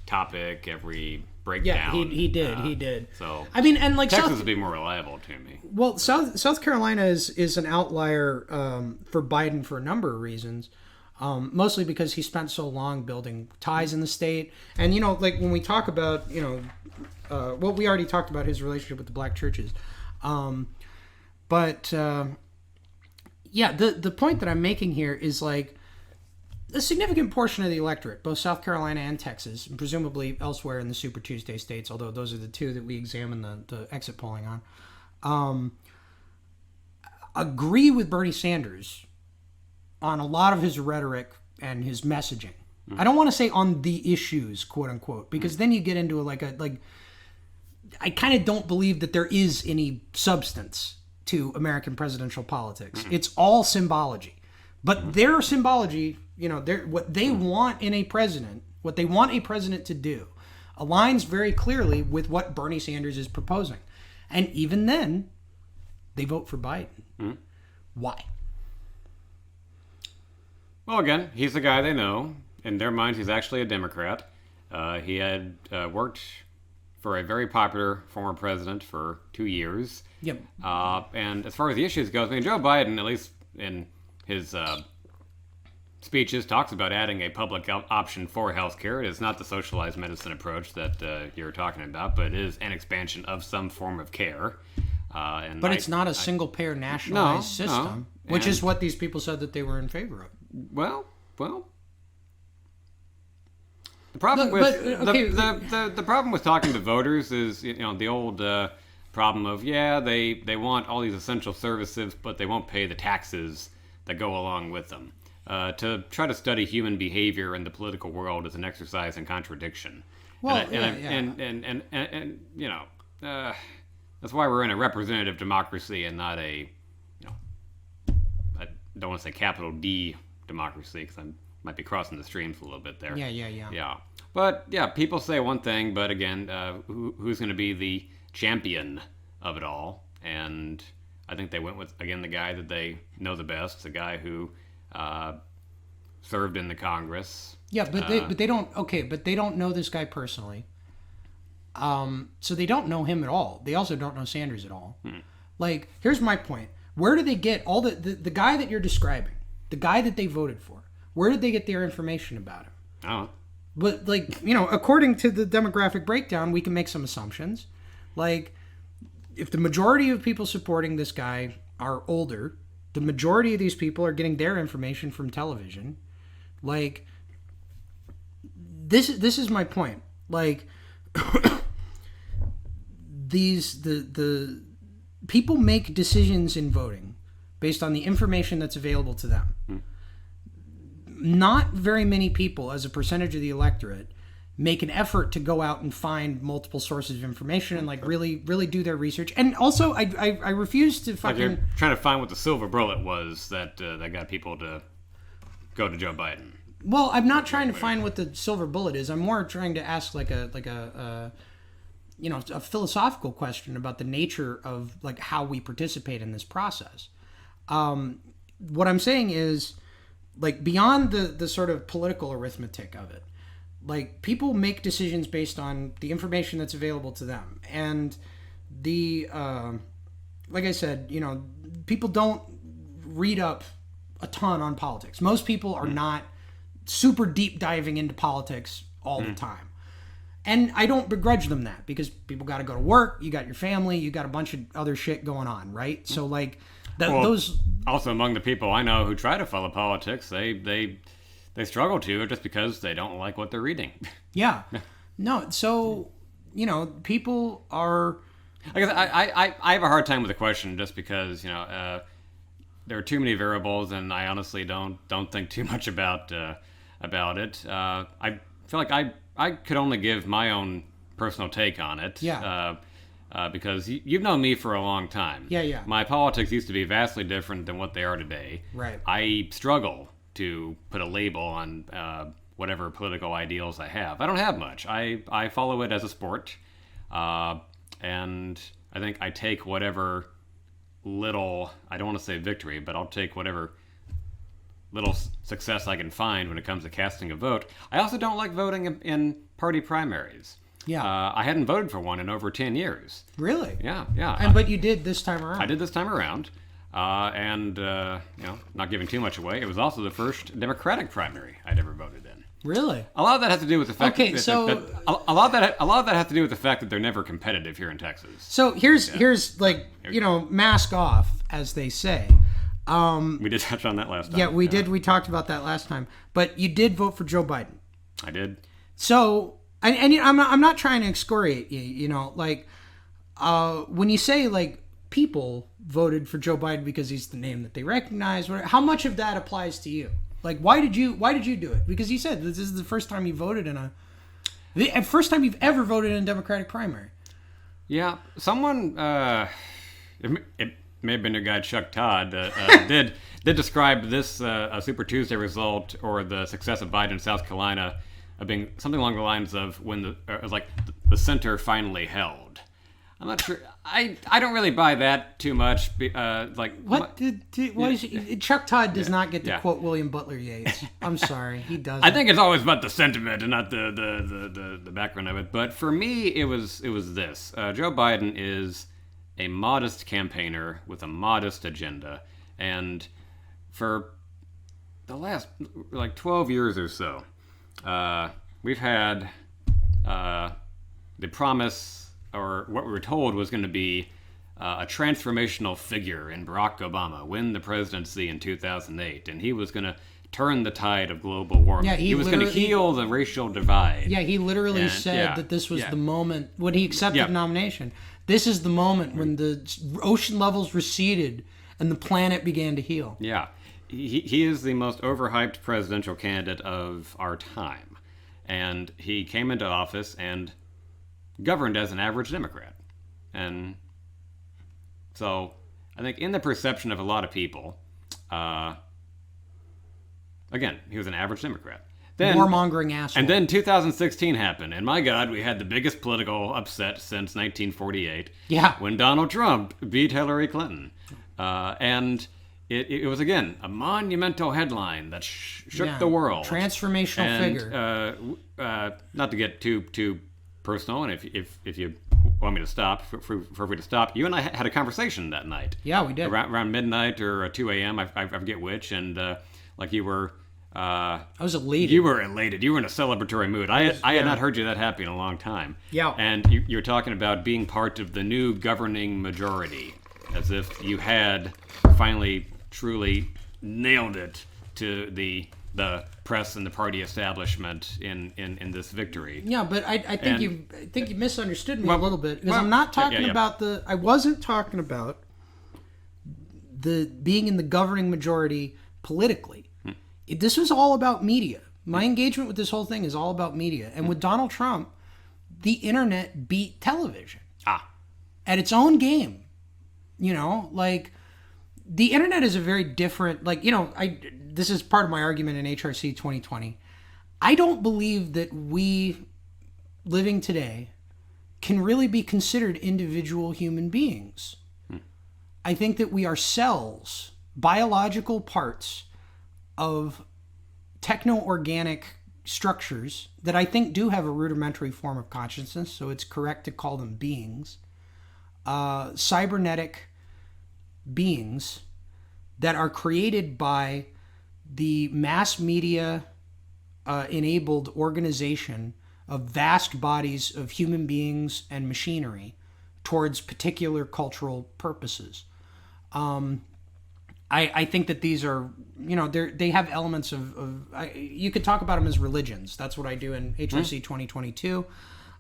topic, every breakdown. Yeah, he did. So I mean, and like Texas would be more reliable to me. Well, South Carolina is an outlier for Biden for a number of reasons. Mostly because he spent so long building ties in the state, and like when we talk about we already talked about his relationship with the black churches, but. Yeah, the point that I'm making here is like a significant portion of the electorate, both South Carolina and Texas, and presumably elsewhere in the Super Tuesday states, although those are the two that we examine the exit polling on, agree with Bernie Sanders on a lot of his rhetoric and his messaging. I don't want to say on the issues, quote unquote, because then you get into I kind of don't believe that there is any substance to American presidential politics. It's all symbology. But their symbology, what they want in a president, what they want a president to do, aligns very clearly with what Bernie Sanders is proposing. And even then, they vote for Biden. Why? Well, again, he's the guy they know. In their minds, he's actually a Democrat. He had worked for a very popular former president for 2 years. Yep. And as far as the issues goes, I mean, Joe Biden, at least in his speeches, talks about adding a public option for healthcare. It is not the socialized medicine approach that you're talking about, but it is an expansion of some form of care. But it's not a single-payer nationalized system, which is what these people said that they were in favor of. Well. The problem the problem with talking to voters is the old problem of they want all these essential services, but they won't pay the taxes that go along with them. To try to study human behavior in the political world is an exercise in contradiction. Well, that's why we're in a representative democracy and not a I don't want to say capital D democracy because I might be crossing the streams a little bit there. Yeah. But people say one thing, but again, who's going to be the champion of it all? And I think they went with, again, the guy that they know the best, the guy who served in the Congress. Yeah, but they don't know this guy personally. So they don't know him at all. They also don't know Sanders at all. Like, here's my point. Where do they get all the guy that you're describing, the guy that they voted for? Where did they get their information about him? Oh. But, like, you know, according to the demographic breakdown, we can make some assumptions. Like, if the majority of people supporting this guy are older, the majority of these people are getting their information from television. Like, this is my point. Like, the people make decisions in voting based on the information that's available to them. Not very many people, as a percentage of the electorate, make an effort to go out and find multiple sources of information and, like, really do their research. And also, I refuse to fucking... Like, you're trying to find what the silver bullet was that got people to go to Joe Biden. Well, I'm not trying to find what the silver bullet is. I'm more trying to ask a philosophical question about the nature of, like, how we participate in this process. What I'm saying is, like, beyond the sort of political arithmetic of it, like, people make decisions based on the information that's available to them. And like I said, you know, people don't read up a ton on politics. Most people are not super deep diving into politics all the time. And I don't begrudge them that, because people got to go to work, you got your family, you got a bunch of other shit going on, right? So, like, those... Also, among the people I know who try to follow politics, they struggle to, just because they don't like what they're reading. Yeah. No, so, you know, people are... I guess I have a hard time with the question, just because, you know, there are too many variables, and I honestly don't think too much about it. I feel like I could only give my own personal take on it. Yeah. Because you've known me for a long time. Yeah. My politics used to be vastly different than what they are today. Right. I struggle to put a label on whatever political ideals I have. I don't have much. I follow it as a sport. And I think I take whatever little, I don't want to say victory, but I'll take whatever little success I can find when it comes to casting a vote. I also don't like voting in party primaries. Yeah. I hadn't voted for one in over 10 years. Really? Yeah. But you did this time around. I did this time around. And, you know, not giving too much away, it was also the first Democratic primary I'd ever voted in. Really? A lot of that has to do with the fact Okay, that, so... a lot of that has to do with the fact that they're never competitive here in Texas. So here's like, you know, mask off, as they say. We did touch on that last time. Yeah, we did. We talked about that last time. But you did vote for Joe Biden. I did. So, and you know, I'm not trying to excoriate you, you know, like, when you say, like, people voted for Joe Biden because he's the name that they recognize, how much of that applies to you? Like, why did you do it? Because you said this is the first time you voted the first time you've ever voted in a Democratic primary. Yeah, someone, it may have been your guy Chuck Todd, did describe this Super Tuesday result, or the success of Biden in South Carolina, being something along the lines of when it was like the center finally held. I'm not sure. I don't really buy that too much. Like, what Chuck Todd does not get to quote William Butler Yeats. I'm sorry, he doesn't. I think it's always about the sentiment and not the background of it. But for me, it was this. Joe Biden is a modest campaigner with a modest agenda, and for the last, like, 12 years or so, we've had the promise, or what we were told was going to be a transformational figure in Barack Obama, win the presidency in 2008, and he was going to turn the tide of global warming. Yeah, he was going to heal the racial divide. Yeah, he literally said that this was the moment when he accepted the nomination. This is the moment when the ocean levels receded and the planet began to heal. Yeah, he is the most overhyped presidential candidate of our time, and he came into office and governed as an average Democrat. And so I think in the perception of a lot of people, again, he was an average Democrat. Then, warmongering asshole. And then 2016 happened, and my God, we had the biggest political upset since 1948. Yeah. When Donald Trump beat Hillary Clinton. And it was, again, a monumental headline that shook the world. Transformational figure. Not to get too personal, and if you want me to stop, feel free to stop. You and I had a conversation that night. Yeah, we did. Around midnight or 2 a.m., I forget which, and like you were I was elated. You were elated. You were in a celebratory mood. I had yeah. not heard you that happy in a long time. Yeah. And you were talking about being part of the new governing majority, as if you had finally, truly nailed it to the press and the party establishment in this victory. Yeah, but I think you misunderstood me a little bit, because I'm not talking about I wasn't talking about the being in the governing majority politically. This was all about media. My engagement with this whole thing is all about media. And with Donald Trump, the internet beat television at its own game. You know, like, the internet is a very different, like, you know, this is part of my argument in HRC 2020. I don't believe that we living today can really be considered individual human beings. I think that we are cells, biological parts of techno-organic structures that I think do have a rudimentary form of consciousness, so it's correct to call them beings, cybernetic beings that are created by the mass media enabled organization of vast bodies of human beings and machinery towards particular cultural purposes. I think that these are, you know, they have elements of you could talk about them as religions. That's what I do in HRC 2022.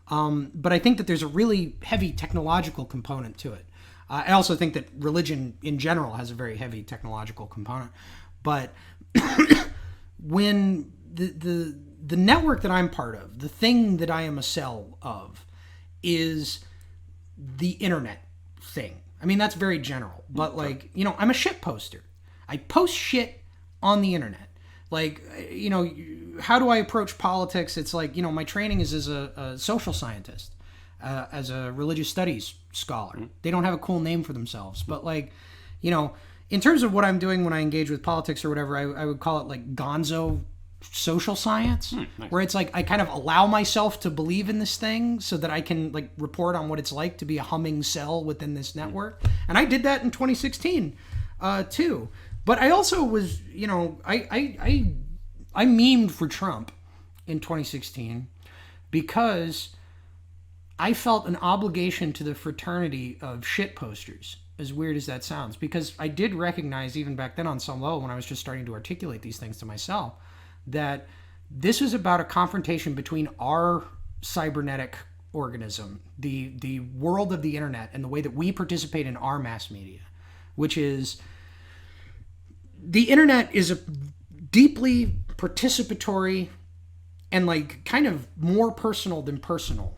But I think that there's a really heavy technological component to it. I also think that religion in general has a very heavy technological component. But when the network that I'm part of, the thing that I am a cell of, is the internet thing. I mean, that's very general, but, like, you know, I'm a shit poster. I post shit on the internet. Like, you know, how do I approach politics? It's like, you know, my training is as a social scientist, as a religious studies scholar. They don't have a cool name for themselves, but, like, you know, in terms of what I'm doing when I engage with politics or whatever, I would call it like gonzo social science, nice. Where it's like I kind of allow myself to believe in this thing so that I can, like, report on what it's like to be a humming cell within this network. And I did that in 2016 too. But I also was, you know, I memed for Trump in 2016 because I felt an obligation to the fraternity of shit posters, as weird as that sounds, because I did recognize even back then on some level when I was just starting to articulate these things to myself that this was about a confrontation between our cybernetic organism, the world of the internet, and the way that we participate in our mass media, which is the internet is a deeply participatory and, like, kind of more personal than personal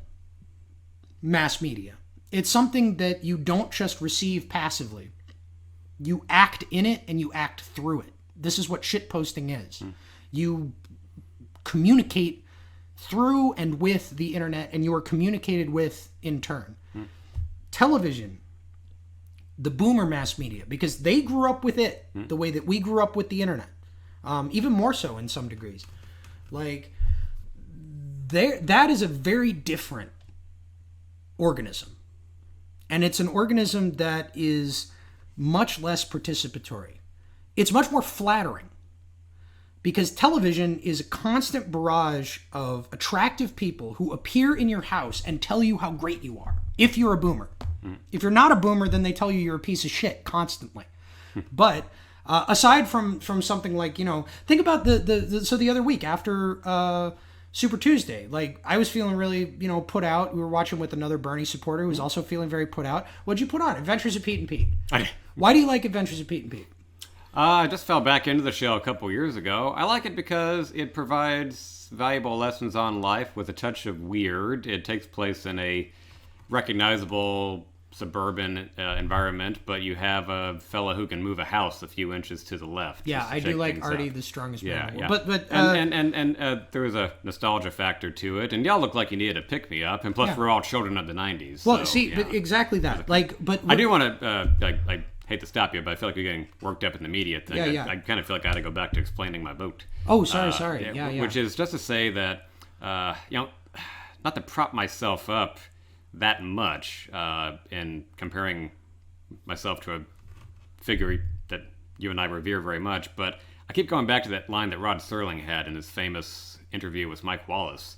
mass media. It's something that you don't just receive passively. You act in it and you act through it. This is what shitposting is. You communicate through and with the internet, and you are communicated with in turn. Television, the boomer mass media, because they grew up with it the way that we grew up with the internet, even more so in some degrees. Like, that is a very different organism. And it's an organism that is much less participatory. It's much more flattering, because television is a constant barrage of attractive people who appear in your house and tell you how great you are, if you're a boomer. If you're not a boomer, then they tell you you're a piece of shit constantly. But aside from something like, you know, think about the other week after Super Tuesday, like, I was feeling really, you know, put out. We were watching with another Bernie supporter who was also feeling very put out. What'd you put on? Adventures of Pete and Pete. Why do you like Adventures of Pete and Pete? I just fell back into the show a couple years ago. I like it because it provides valuable lessons on life with a touch of weird. It takes place in a recognizable suburban environment, but you have a fella who can move a house a few inches to the left. Yeah, I do like Artie, the strongest man. Yeah. But there was a nostalgia factor to it, and y'all look like you needed a pick me up, and plus we're all children of the '90s. Well, so, but exactly that. I do want to. I hate to stop you, but I feel like you're getting worked up in the media thing. I kind of feel like I got to go back to explaining my vote. Oh, sorry. Which is just to say that, you know, not to prop myself up that much in comparing myself to a figure that you and I revere very much, but I keep going back to that line that Rod Serling had in his famous interview with Mike Wallace,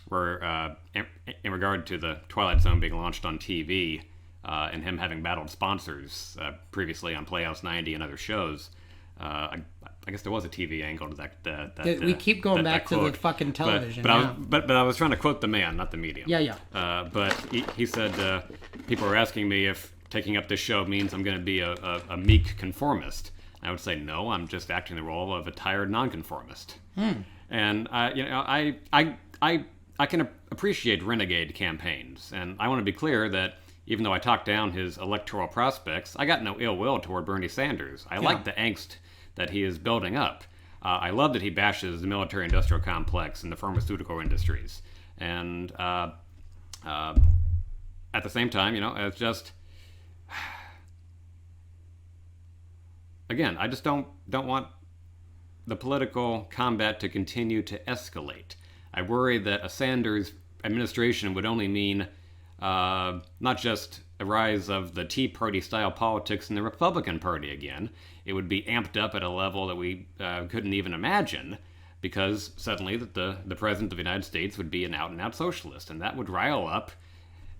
where in regard to the Twilight Zone being launched on TV and him having battled sponsors previously on Playhouse 90 and other shows. I guess there was a TV angle to that. We keep going back to the quote. fucking television. But I was trying to quote the man, not the medium. Yeah. But he said people are asking me if taking up this show means I'm going to be a meek conformist. I would say no. I'm just acting the role of a tired nonconformist. And I can appreciate renegade campaigns, and I want to be clear that even though I talked down his electoral prospects, I got no ill will toward Bernie Sanders. I like the angst that he is building up. I love that he bashes the military-industrial complex and the pharmaceutical industries. And at the same time, it's just... Again, I just don't want the political combat to continue to escalate. I worry that a Sanders administration would only mean not just a rise of the Tea Party-style politics in the Republican Party again. It would be amped up at a level that we couldn't even imagine, because suddenly the President of the United States would be an out-and-out socialist, and that would rile up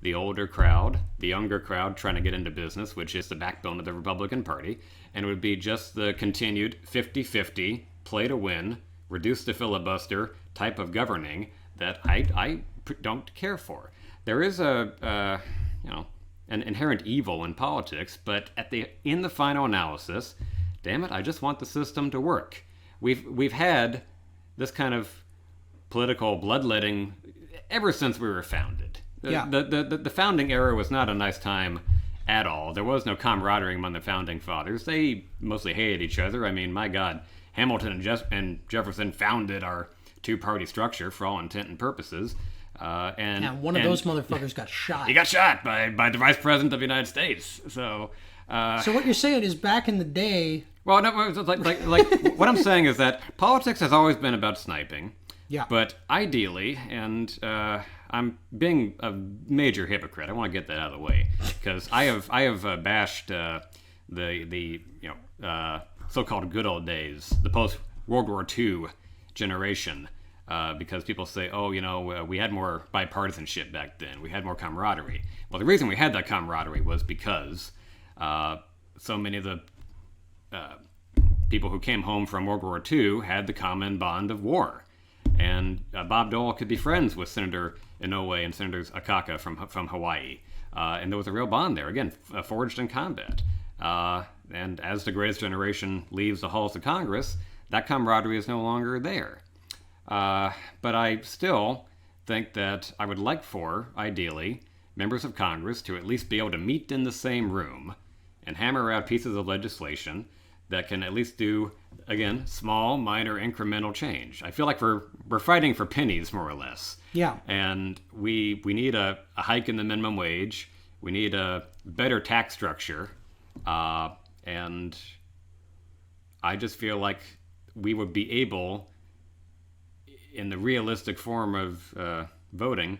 the older crowd, the younger crowd trying to get into business, which is the backbone of the Republican Party, and it would be just the continued 50-50, play to win, reduce the filibuster type of governing that I don't care for. There is an inherent evil in politics, but in the final analysis, damn it, I just want the system to work. We've had this kind of political bloodletting ever since we were founded. The founding era was not a nice time at all. There was no camaraderie among the founding fathers. They mostly hated each other. I mean, my God, Hamilton and Jefferson founded our two-party structure for all intent and purposes. One of those motherfuckers got shot. He got shot by the Vice President of the United States. So what you're saying is back in the day... Well, no, like what I'm saying is that politics has always been about sniping. Yeah. But ideally, and I'm being a major hypocrite. I want to get that out of the way because I have bashed the so-called good old days, the post World War II generation, because people say, we had more bipartisanship back then. We had more camaraderie. Well, the reason we had that camaraderie was because so many of the people who came home from World War II had the common bond of war. And Bob Dole could be friends with Senator Inoue and Senator Akaka from Hawaii. And there was a real bond there, again, forged in combat. And as the greatest generation leaves the halls of Congress, that camaraderie is no longer there. But I still think that I would like for, ideally, members of Congress to at least be able to meet in the same room and hammer out pieces of legislation that can at least do, again, small, minor, incremental change. I feel like we're fighting for pennies, more or less. Yeah. And we need a hike in the minimum wage. We need a better tax structure. And I just feel like we would be able, in the realistic form of voting,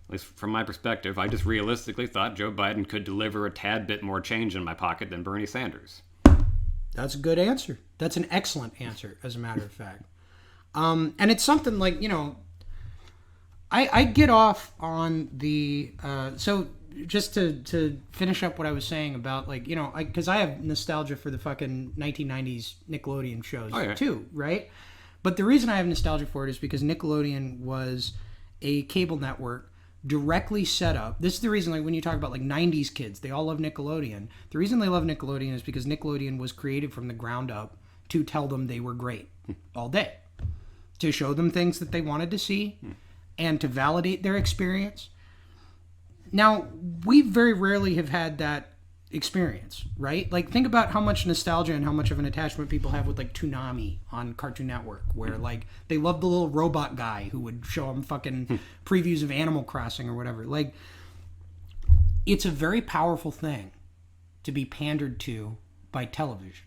at least from my perspective, I just realistically thought Joe Biden could deliver a tad bit more change in my pocket than Bernie Sanders. That's a good answer. That's an excellent answer, as a matter of fact. And it's something like, I get off on the... so just to finish up what I was saying about, because I have nostalgia for the fucking 1990s Nickelodeon shows, too, right? But the reason I have nostalgia for it is because Nickelodeon was a cable network directly set up. This is the reason, when you talk about 90s kids, they all love Nickelodeon. The reason they love Nickelodeon is because Nickelodeon was created from the ground up to tell them they were great all day, to show them things that they wanted to see, and to validate their experience. Now, we very rarely have had that experience, right? Think about how much nostalgia and how much of an attachment people have with Toonami on Cartoon Network, where they love the little robot guy who would show them fucking previews of Animal Crossing or whatever. It's a very powerful thing to be pandered to by television.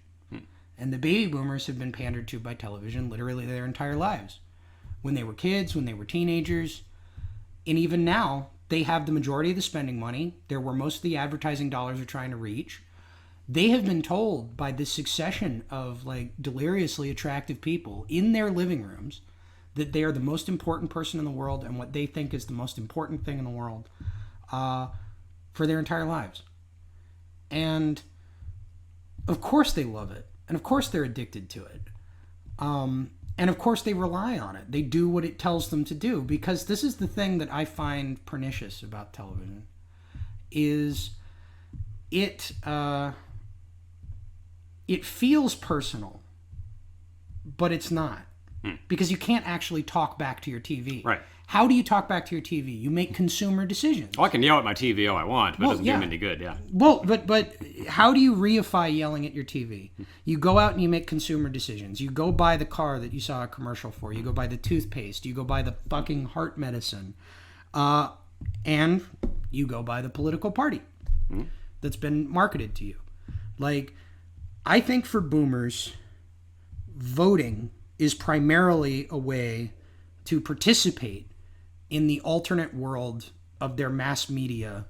And the baby boomers have been pandered to by television literally their entire lives. When they were kids, when they were teenagers, and even now, they have the majority of the spending money. They're where most of the advertising dollars are trying to reach. they have been told by this succession of like deliriously attractive people in their living rooms that they are the most important person in the world and what they think is the most important thing in the world for their entire lives. And of course they love it. And of course they're addicted to it. And of course they rely on it. They do what it tells them to do, because this is the thing that I find pernicious about television is it feels personal, but it's not. Because you can't actually talk back to your TV. Right. How do you talk back to your TV? You make consumer decisions. Well, I can yell at my TV all I want, but it doesn't do me any good, yeah. Well, but how do you reify yelling at your TV? You go out and you make consumer decisions. You go buy the car that you saw a commercial for. You go buy the toothpaste. You go buy the fucking heart medicine. And you go buy the political party that's been marketed to you. Like, I think for boomers, voting is primarily a way to participate in the alternate world of their mass media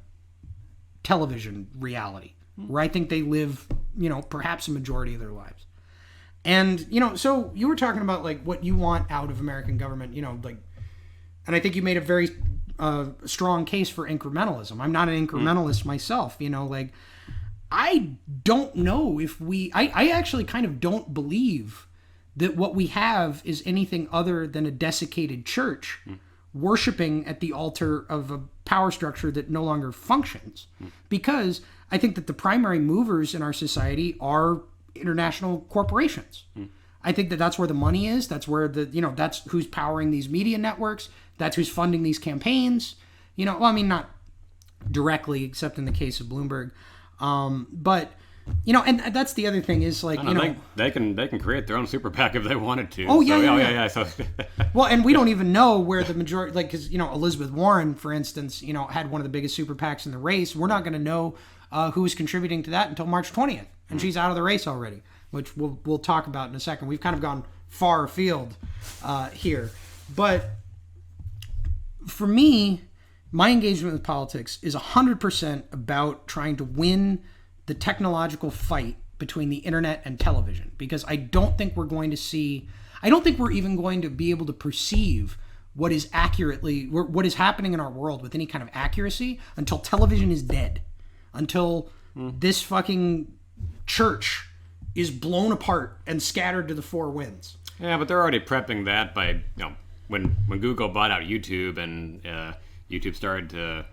television reality, where I think they live, perhaps a majority of their lives. And, so you were talking about like what you want out of American government, and I think you made a very strong case for incrementalism. I'm not an incrementalist myself, I don't know if I actually kind of don't believe that what we have is anything other than a desiccated church worshiping at the altar of a power structure that no longer functions. Because I think that the primary movers in our society are international corporations. I think that that's where the money is. That's where that's who's powering these media networks. That's who's funding these campaigns. Not directly, except in the case of Bloomberg. But and that's the other thing is like, they can create their own super PAC if they wanted to. Oh, yeah, so, yeah. So. Well, and we don't even know where the majority, because, Elizabeth Warren, for instance, had one of the biggest super PACs in the race. We're not going to know who is contributing to that until March 20th. And she's out of the race already, which we'll talk about in a second. We've kind of gone far afield here. But for me, my engagement with politics is 100% about trying to win the technological fight between the internet and television, because I don't think we're even going to be able to perceive what is happening in our world with any kind of accuracy until television is dead, until this fucking church is blown apart and scattered to the four winds. Yeah, but they're already prepping that by, when Google bought out YouTube and YouTube started to,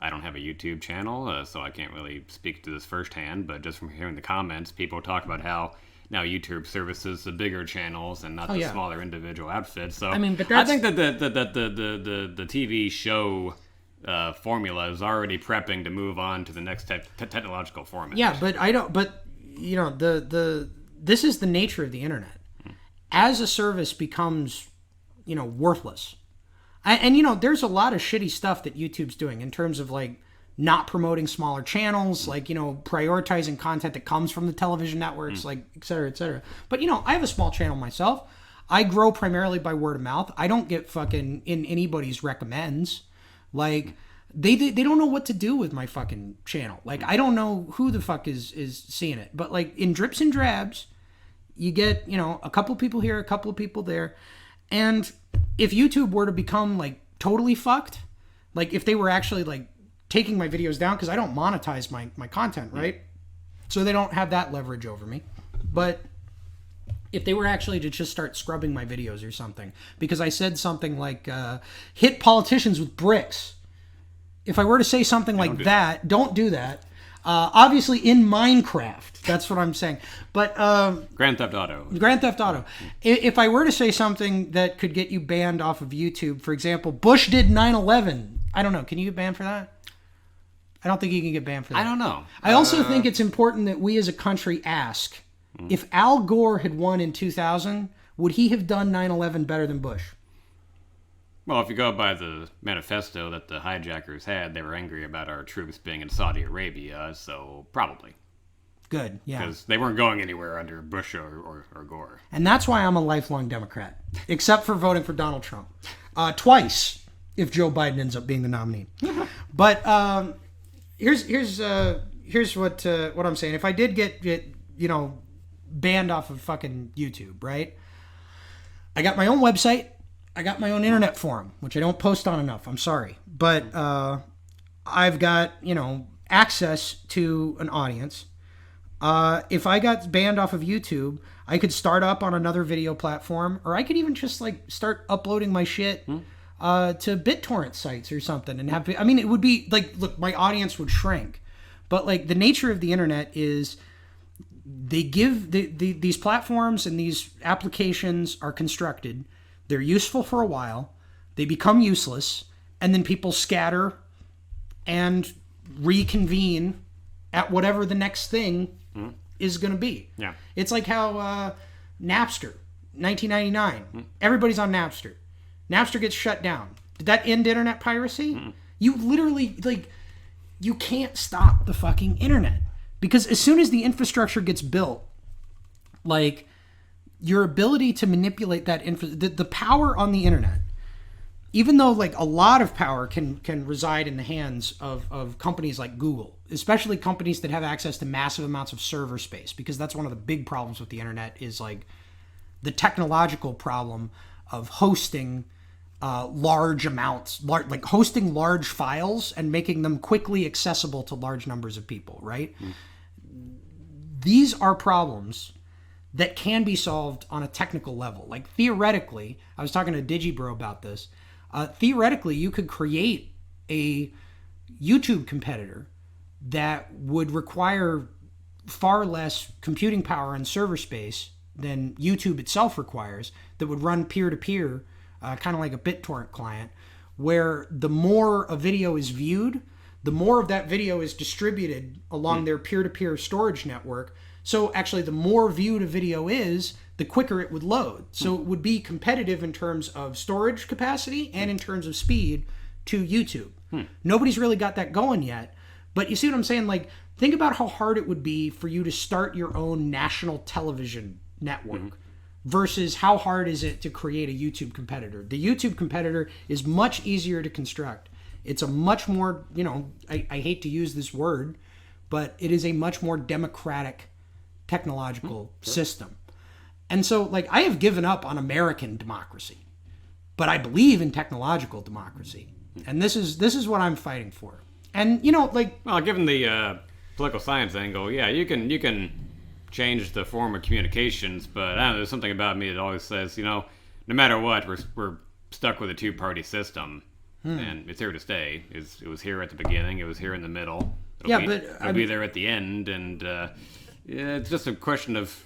I don't have a YouTube channel, so I can't really speak to this firsthand, but just from hearing the comments, people talk about how now YouTube services the bigger channels and not the smaller individual outfits. So I think that the TV show formula is already prepping to move on to the next technological format. Yeah, but this is the nature of the internet. As a service becomes, worthless. And there's a lot of shitty stuff that YouTube's doing in terms of like not promoting smaller channels, like, prioritizing content that comes from the television networks, like et cetera, et cetera. But, I have a small channel myself. I grow primarily by word of mouth. I don't get fucking in anybody's recommends. Like, they don't know what to do with my fucking channel. Like, I don't know who the fuck is seeing it. But like in drips and drabs, you get, a couple people here, a couple of people there. And if YouTube were to become like totally fucked, like if they were actually like taking my videos down, because I don't monetize my content, right? So they don't have that leverage over me. But if they were actually to just start scrubbing my videos or something, because I said something like, hit politicians with bricks. If I were to say something like that, don't do that. Obviously in Minecraft, that's what I'm saying. But Grand Theft Auto. If I were to say something that could get you banned off of YouTube, for example, Bush did 9/11. I don't know. Can you get banned for that? I don't think you can get banned for that. I don't know. I also think it's important that we as a country ask, if Al Gore had won in 2000, would he have done 9/11 better than Bush? Well, if you go by the manifesto that the hijackers had, they were angry about our troops being in Saudi Arabia, so probably. Good, yeah. Because they weren't going anywhere under Bush or Gore. And that's why I'm a lifelong Democrat, except for voting for Donald Trump. Twice, if Joe Biden ends up being the nominee. But here's here's what I'm saying. If I did get banned off of fucking YouTube, right? I got my own website. I got my own internet forum, which I don't post on enough. I'm sorry, but I've got access to an audience. If I got banned off of YouTube, I could start up on another video platform, or I could even just start uploading my shit to BitTorrent sites or something, and have. I mean, it would be look, my audience would shrink, but the nature of the internet is they give these platforms and these applications are constructed. They're useful for a while, they become useless, and then people scatter and reconvene at whatever the next thing is going to be. Yeah. It's like how Napster, 1999, everybody's on Napster. Napster gets shut down. Did that end internet piracy? You literally, you can't stop the fucking internet. Because as soon as the infrastructure gets built, your ability to manipulate that the power on the internet, even though a lot of power can reside in the hands of companies like Google, especially companies that have access to massive amounts of server space, because that's one of the big problems with the internet is the technological problem of hosting large amounts, hosting large files and making them quickly accessible to large numbers of people, right? These are problems that can be solved on a technical level. Theoretically, I was talking to Digibro about this. Theoretically, you could create a YouTube competitor that would require far less computing power and server space than YouTube itself requires, that would run peer-to-peer, kind of like a BitTorrent client, where the more a video is viewed, the more of that video is distributed along their peer-to-peer storage network. So actually, the more viewed a video is, the quicker it would load. So it would be competitive in terms of storage capacity and in terms of speed to YouTube. Nobody's really got that going yet. But you see what I'm saying? Think about how hard it would be for you to start your own national television network versus how hard is it to create a YouTube competitor. The YouTube competitor is much easier to construct. It's a much more, I hate to use this word, but it is a much more democratic technological system. And so, I have given up on American democracy, but I believe in technological democracy. And this is what I'm fighting for. And, well, given the political science angle, yeah, you can change the form of communications, but I don't know, there's something about me that always says, no matter what, we're stuck with a two-party system. And it's here to stay. It was here at the beginning. It was here in the middle. It'll be there at the end. And it's just a question of...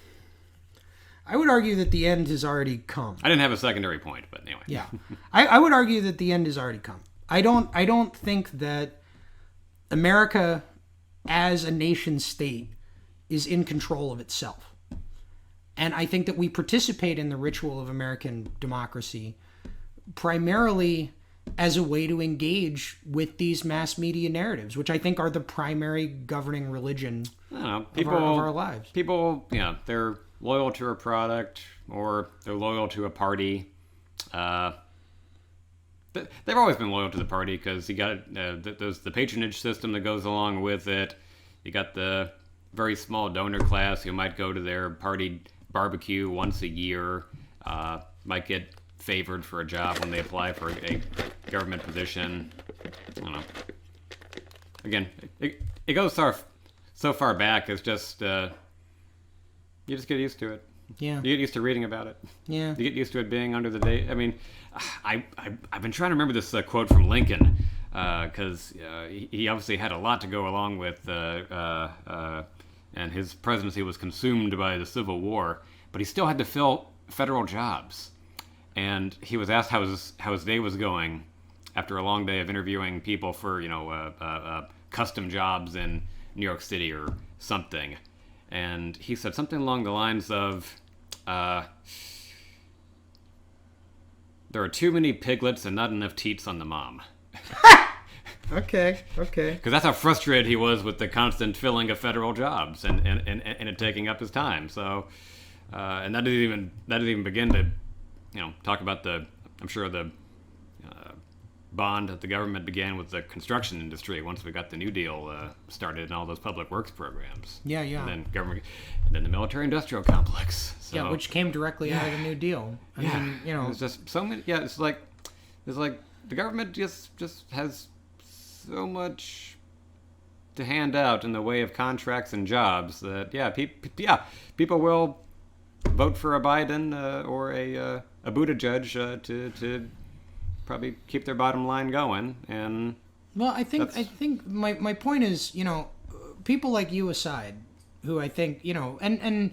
I would argue that the end has already come. I didn't have a secondary point, but anyway. Yeah. I would argue that the end has already come. I don't think that America as a nation state is in control of itself. And I think that we participate in the ritual of American democracy primarily as a way to engage with these mass media narratives, which I think are the primary governing religion of our lives. People, they're loyal to a product or they're loyal to a party. They've always been loyal to the party because you got there's the patronage system that goes along with it. You got the very small donor class who might go to their party barbecue once a year, might get favored for a job when they apply for a government position. I don't know. Again, it goes so far back. It's just you just get used to it. Yeah. You get used to reading about it. Yeah. You get used to it being under the day. I mean, I've been trying to remember this quote from Lincoln because he obviously had a lot to go along with, and his presidency was consumed by the Civil War, but he still had to fill federal jobs. And he was asked how his day was going after a long day of interviewing people for custom jobs in New York City or something. And he said something along the lines of, there are too many piglets and not enough teats on the mom. Okay. Because that's how frustrated he was with the constant filling of federal jobs and it taking up his time. So, and that didn't even begin to, talk about the bond that the government began with the construction industry once we got the New Deal started and all those public works programs. Yeah, yeah. And then the military-industrial complex. So, yeah, which came directly out of the New Deal. I mean, you know, it's just so many. Yeah, it's like the government just has so much to hand out in the way of contracts and jobs that people will vote for a Biden or a Buttigieg to probably keep their bottom line going. And well, I think my point is, you know, people like you aside, who I think, you know, and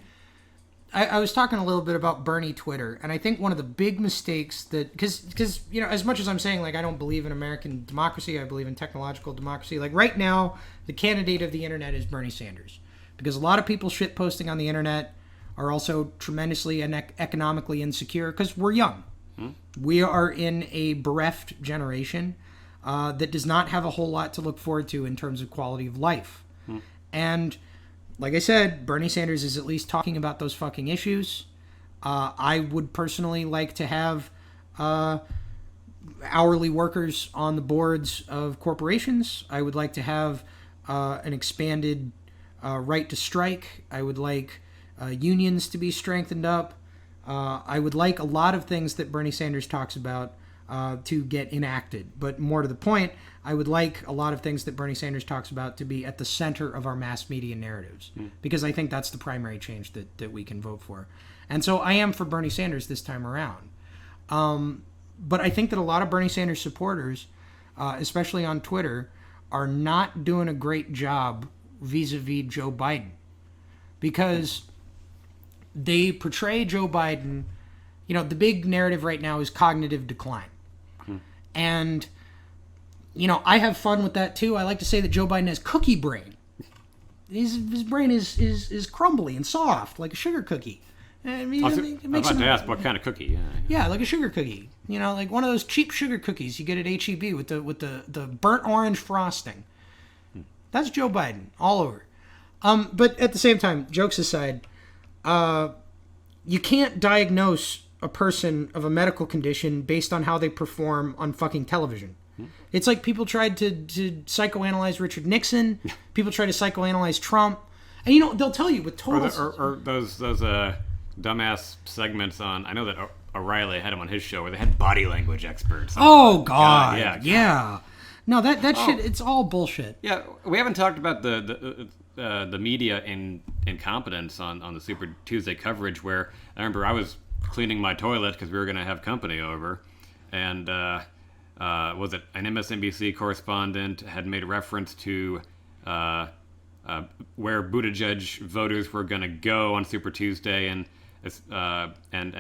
I was talking a little bit about Bernie Twitter, and I think one of the big mistakes that, because you know, as much as I'm saying, like, I don't believe in American democracy, I believe in technological democracy. Like, right now, the candidate of the internet is Bernie Sanders, because a lot of people shit posting on the internet are also tremendously and economically insecure because we're young. We are in a bereft generation that does not have a whole lot to look forward to in terms of quality of life. And like I said, Bernie Sanders is at least talking about those fucking issues. I would personally like to have hourly workers on the boards of corporations. I would like to have an expanded right to strike. I would like unions to be strengthened up. I would like a lot of things that Bernie Sanders talks about to get enacted. But more to the point, I would like a lot of things that Bernie Sanders talks about to be at the center of our mass media narratives, because I think that's the primary change that we can vote for. And so I am for Bernie Sanders this time around. But I think that a lot of Bernie Sanders supporters, especially on Twitter, are not doing a great job vis-a-vis Joe Biden, because they portray Joe Biden, you know, the big narrative right now is cognitive decline. And, you know, I have fun with that too. I like to say that Joe Biden has cookie brain. His brain is crumbly and soft, like a sugar cookie. I mean, it makes I'm about to ask what kind of cookie. Yeah, like a sugar cookie. You know, like one of those cheap sugar cookies you get at H-E-B with the burnt orange frosting. That's Joe Biden all over. But at the same time, jokes aside, you can't diagnose a person of a medical condition based on how they perform on fucking television. It's like people tried to psychoanalyze Richard Nixon. People try to psychoanalyze Trump. And, you know, they'll tell you with total... Or those dumbass segments on... I know that O'Reilly had him on his show where they had body language experts. Oh, God. Yeah. No, that shit, it's all bullshit. Yeah, we haven't talked about the media incompetence on the Super Tuesday coverage, where I remember I was cleaning my toilet because we were going to have company over, and was it an MSNBC correspondent had made reference to where Buttigieg voters were going to go on Super Tuesday, and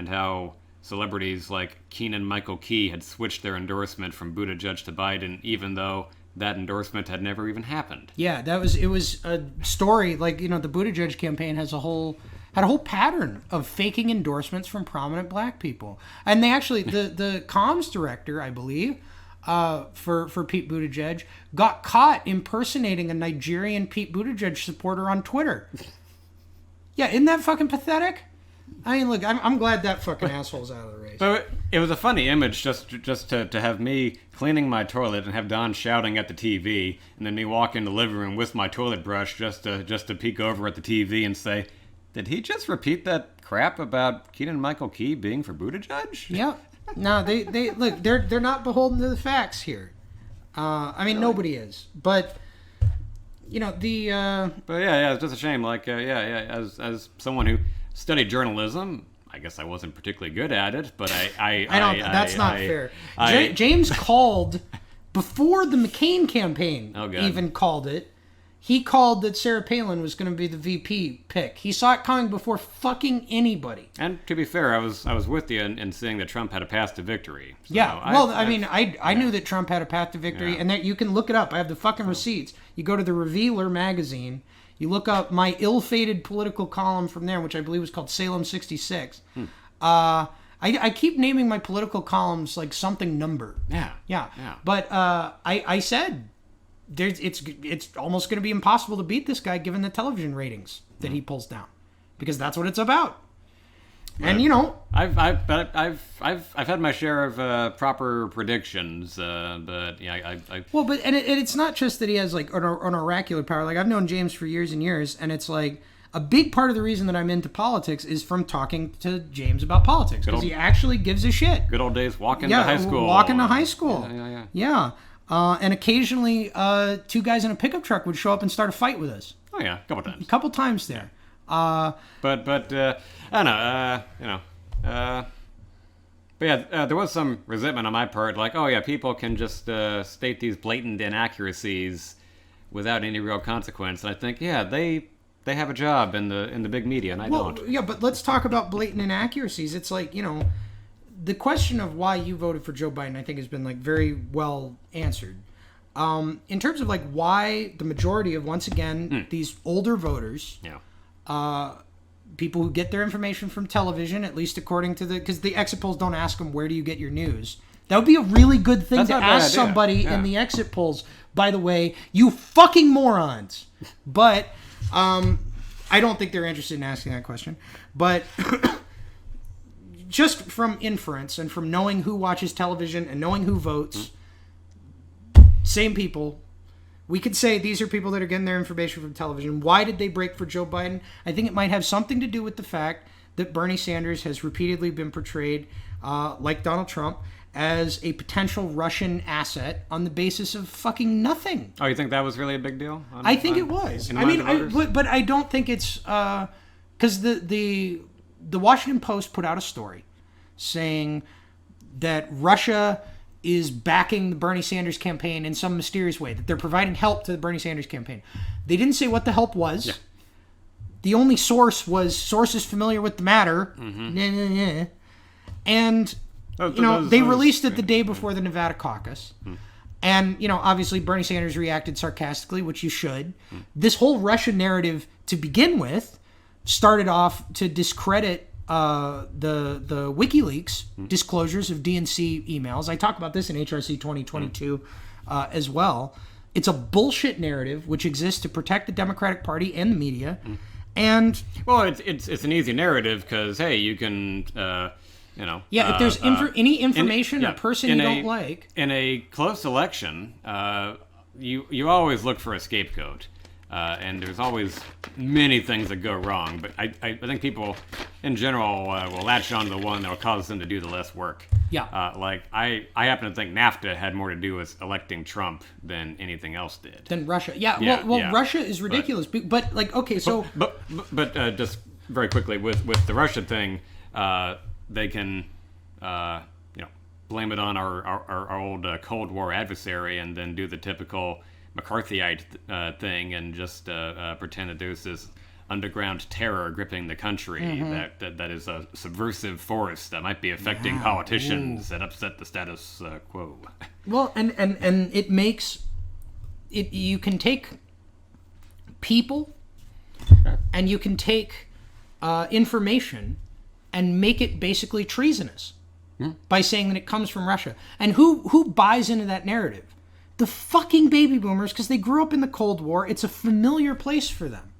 how celebrities like Kenan Michael Key had switched their endorsement from Buttigieg to Biden, even though that endorsement had never even happened. Yeah, it was a story, like, you know, the Buttigieg campaign had a whole pattern of faking endorsements from prominent black people. And they actually, the comms director, I believe, for Pete Buttigieg, got caught impersonating a Nigerian Pete Buttigieg supporter on Twitter. Yeah, isn't that fucking pathetic? I mean, look, I'm glad that fucking asshole's out of the race. But it was a funny image just to have me cleaning my toilet and have Don shouting at the TV, and then me walk in the living room with my toilet brush just to peek over at the TV and say, did he just repeat that crap about Kenan Michael Key being for Buttigieg? Yeah. No, they look, they're not beholden to the facts here. I mean, nobody is. But, you know, But yeah, it's just a shame. Like, as someone who studied journalism, I guess I wasn't particularly good at it, but that's not fair. James called before the McCain campaign even called it. He called that Sarah Palin was going to be the VP pick. He saw it coming before fucking anybody. And to be fair, I was with you in saying that Trump had a path to victory. So yeah, I knew that Trump had a path to victory, and that you can look it up. I have the fucking receipts. You go to the Revealer magazine. You look up my ill-fated political column from there, which I believe was called Salem 66. I keep naming my political columns like something number. Yeah. But I said it's almost going to be impossible to beat this guy given the television ratings that he pulls down, because that's what it's about. And, you know, I've had my share of proper predictions, but yeah, well, but and it's not just that he has like an oracular power. Like I've known James for years and years, and it's like a big part of the reason that I'm into politics is from talking to James about politics because he actually gives a shit. Good old days walking to high school. Walking to high school. Yeah. And occasionally, two guys in a pickup truck would show up and start a fight with us. Oh yeah, a couple times. A couple times there. But I don't know, you know. But yeah, there was some resentment on my part, like, oh yeah, people can just state these blatant inaccuracies without any real consequence, and I think, yeah, they have a job in the big media, and I don't. Yeah, but let's talk about blatant inaccuracies. It's like, you know, the question of why you voted for Joe Biden, I think, has been like very well answered. In terms of like why the majority of, once again, these older voters, people who get their information from television, at least according to because the exit polls don't ask them, where do you get your news? That would be a really good thing to ask somebody in the exit polls. By the way, you fucking morons. But I don't think they're interested in asking that question. But just from inference and from knowing who watches television and knowing who votes, same people, we could say these are people that are getting their information from television. Why did they break for Joe Biden? I think it might have something to do with the fact that Bernie Sanders has repeatedly been portrayed, like Donald Trump, as a potential Russian asset on the basis of fucking nothing. Oh, you think that was really a big deal? I think it was. I mean, but I don't think it's because the Washington Post put out a story saying that Russia is backing the Bernie Sanders campaign in some mysterious way, that they're providing help to the Bernie Sanders campaign. They didn't say what the help was. Yeah. The only source was sources familiar with the matter. And, they released it the day before the Nevada caucus. And, obviously Bernie Sanders reacted sarcastically, which you should. This whole Russia narrative, to begin with, started off to discredit the WikiLeaks disclosures of DNC emails. I talk about this in HRC 2022 as well. It's a bullshit narrative which exists to protect the Democratic Party and the media. And well, it's an easy narrative because hey, you can if there's any information or person you don't like in a close election, you always look for a scapegoat. And there's always many things that go wrong, but I think people in general will latch on to the one that will cause them to do the less work. Yeah. Like I happen to think NAFTA had more to do with electing Trump than anything else did. Than Russia. Yeah. Russia is ridiculous, but like okay, so but just very quickly with the Russia thing, they can blame it on our old Cold War adversary and then do the typical McCarthyite thing and just pretend that there's this underground terror gripping the country that is a subversive force that might be affecting politicians that upset the status quo. Well, and it makes it. You can take people, and you can take information, and make it basically treasonous by saying that it comes from Russia. And who buys into that narrative? The fucking baby boomers, because they grew up in the Cold War. It's a familiar place for them.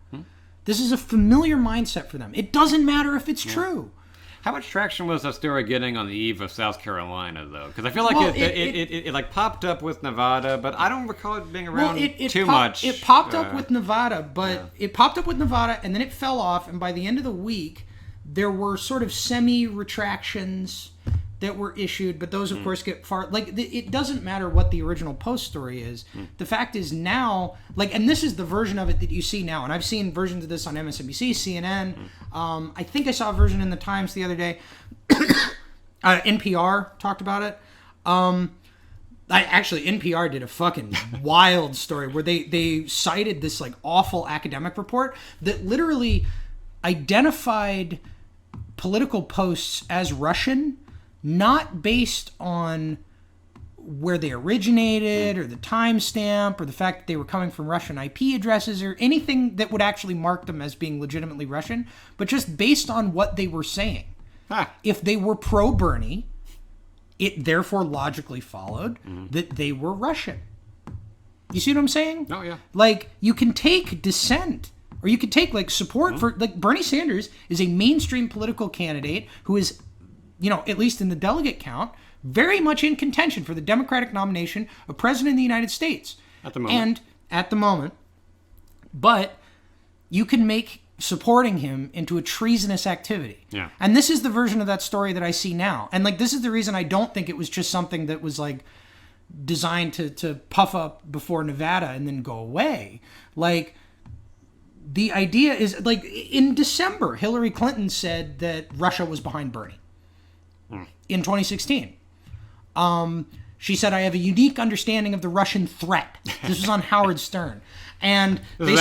This is a familiar mindset for them. It doesn't matter if it's true. How much traction was that story getting on the eve of South Carolina, though? Because I feel like it like popped up with Nevada, but I don't recall it being around too much. It popped up with Nevada, but it popped up with Nevada, and then it fell off. And by the end of the week, there were sort of semi-retractions that were issued, but those of course get far, like it doesn't matter what the original Post story is. The fact is now, like, and this is the version of it that you see now, and I've seen versions of this on MSNBC, CNN, I think I saw a version in the Times the other day. NPR talked about it. NPR did a fucking wild story where they cited this like awful academic report that literally identified political posts as Russian, not based on where they originated or the timestamp or the fact that they were coming from Russian IP addresses or anything that would actually mark them as being legitimately Russian, but just based on what they were saying. If they were pro-Bernie, it therefore logically followed that they were Russian. You see what I'm saying? Oh, yeah. Like, you can take dissent Or you could take like support for like Bernie Sanders is a mainstream political candidate who is, at least in the delegate count, very much in contention for the Democratic nomination of President of the United States. At the moment. And at the moment. But you can make supporting him into a treasonous activity. Yeah. And this is the version of that story that I see now. And like this is the reason I don't think it was just something that was like designed to puff up before Nevada and then go away. Like the idea is like in December, Hillary Clinton said that Russia was behind Bernie. In 2016. She said, I have a unique understanding of the Russian threat. This was on Howard Stern. And they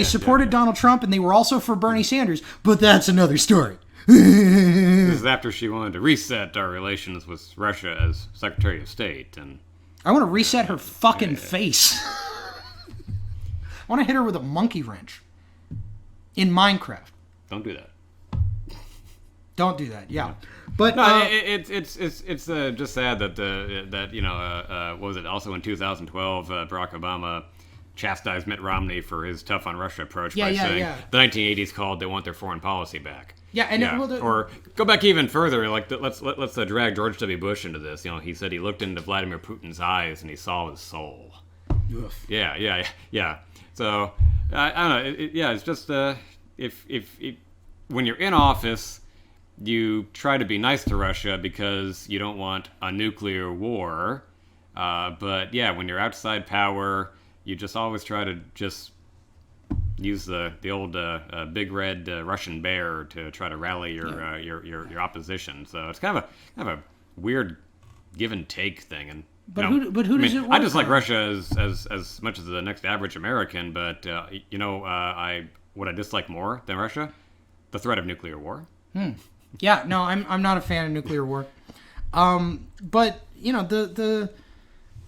supported Donald Trump, and they were also for Bernie Sanders. But that's another story. This is after she wanted to reset our relations with Russia as Secretary of State. And I want to reset her fucking face. I want to hit her with a monkey wrench. In Minecraft. Don't do that. Don't do that, yeah. But no, it's just sad that what was it? Also in 2012, Barack Obama chastised Mitt Romney for his tough on Russia approach by saying the 1980s called they want their foreign policy back. Yeah, and or go back even further. Like let's drag George W. Bush into this. He said he looked into Vladimir Putin's eyes and he saw his soul. Oof. Yeah. So I don't know. It's just if when you're in office, you try to be nice to Russia because you don't want a nuclear war. But yeah, when you're outside power, you just always try to just use the old big red Russian bear to try to rally your opposition. So it's kind of a weird give and take thing. And who does it work I just like on? Russia as much as the next average American, but what I dislike more than Russia, the threat of nuclear war. Yeah, no, I'm not a fan of nuclear war. But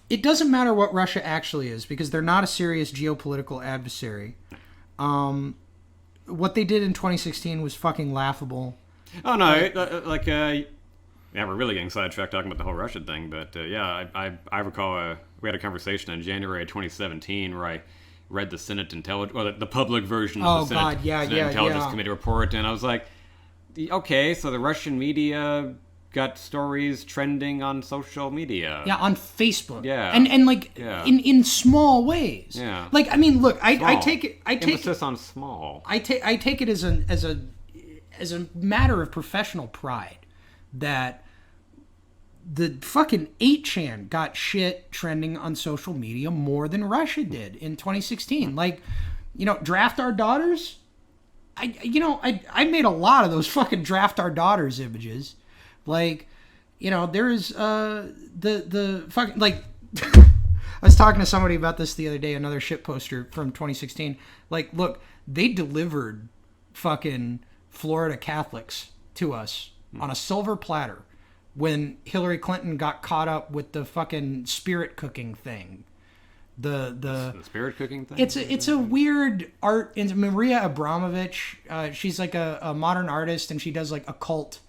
it doesn't matter what Russia actually is because they're not a serious geopolitical adversary. What they did in 2016 was fucking laughable. Oh no, we're really getting sidetracked talking about the whole Russia thing, but I recall we had a conversation in January of 2017 where I read the Senate the public version of the Senate Intelligence Committee report, and I was like, okay, so the Russian media got stories trending on social media. Yeah, on Facebook. Yeah. And in small ways. Yeah. Like, I mean, look, I take it emphasis on small. I take it as a matter of professional pride that the fucking 8chan got shit trending on social media more than Russia did in 2016. Like, draft our daughters. I made a lot of those fucking draft our daughters images. Like, there's the fucking like I was talking to somebody about this the other day, another shit poster from 2016. Like, look, they delivered fucking Florida Catholics to us on a silver platter when Hillary Clinton got caught up with the fucking spirit cooking thing. The spirit cooking thing? It's a weird art. And Maria Abramovich, she's like a modern artist, and she does like occult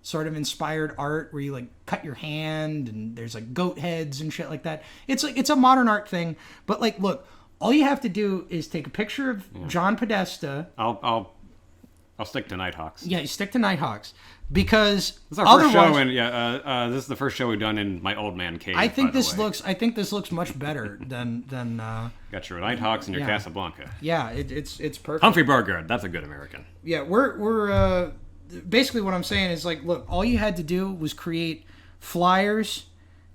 sort of inspired art where you like cut your hand and there's like goat heads and shit like that. It's a modern art thing. But like, look, all you have to do is take a picture of John Podesta. I'll stick to Nighthawks. Yeah, you stick to Nighthawks. Because this is our first show, and this is the first show we've done in my old man cave. I think this looks much better than. Got your Nighthawks and your Casablanca. Yeah, it's perfect. Humphrey Bogart, that's a good American. Yeah, we're basically what I'm saying is like, look, all you had to do was create flyers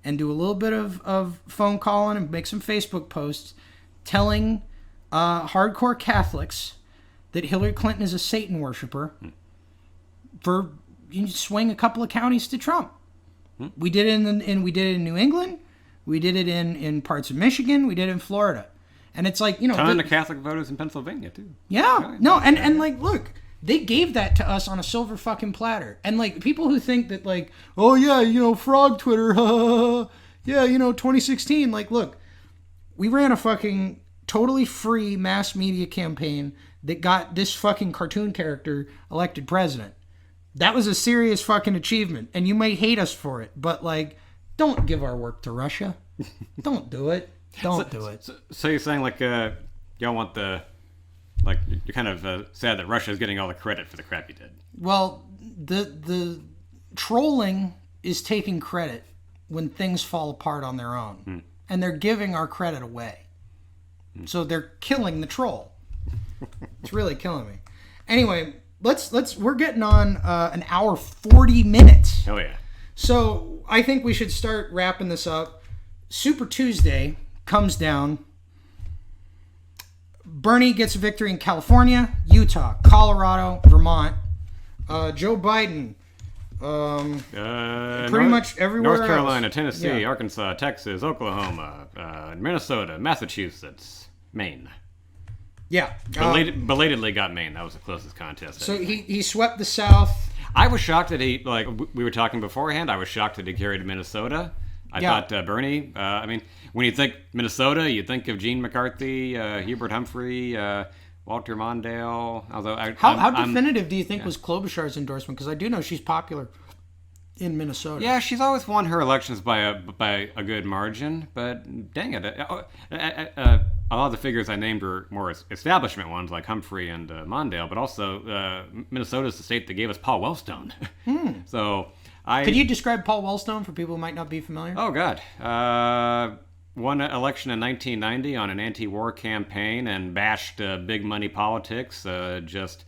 and do a little bit of phone calling and make some Facebook posts telling hardcore Catholics that Hillary Clinton is a Satan worshiper. For you swing a couple of counties to Trump. We did it we did it in New England. We did it in parts of Michigan. We did it in Florida. And it's like, ton of Catholic voters in Pennsylvania too. Yeah. No, and like, look, they gave that to us on a silver fucking platter. And like, people who think that like, oh yeah, frog Twitter, yeah, 2016. Like, look, we ran a fucking totally free mass media campaign that got this fucking cartoon character elected president. That was a serious fucking achievement, and you may hate us for it, but like, don't give our work to Russia. Don't do it. Don't do it. So you're saying like y'all want the like you're kind of sad that Russia is getting all the credit for the crap he did. Well, the trolling is taking credit when things fall apart on their own, and they're giving our credit away. So they're killing the troll. It's really killing me. Anyway, we're getting on an hour 40 minutes. Oh yeah. So I think we should start wrapping this up. Super Tuesday comes down. Bernie gets a victory in California, Utah, Colorado, Vermont. Joe Biden, pretty much everywhere North Carolina, else. Tennessee, Yeah. Arkansas, Texas, Oklahoma, Minnesota, Massachusetts, Maine. Yeah. Belatedly got Maine. That was the closest contest. So he swept the South. I was shocked that he, like we were talking beforehand, I was shocked that he carried Minnesota. I thought Bernie, I mean, when you think Minnesota, you think of Gene McCarthy, Hubert Humphrey, Walter Mondale. Although How definitive do you think was Klobuchar's endorsement? Because I do know she's popular in Minnesota. Yeah, she's always won her elections by a good margin, but dang it. A lot of the figures I named were more establishment ones like Humphrey and Mondale, but also Minnesota's the state that gave us Paul Wellstone. So Could you describe Paul Wellstone for people who might not be familiar? Oh, God. Won an election in 1990 on an anti-war campaign and bashed big money politics, just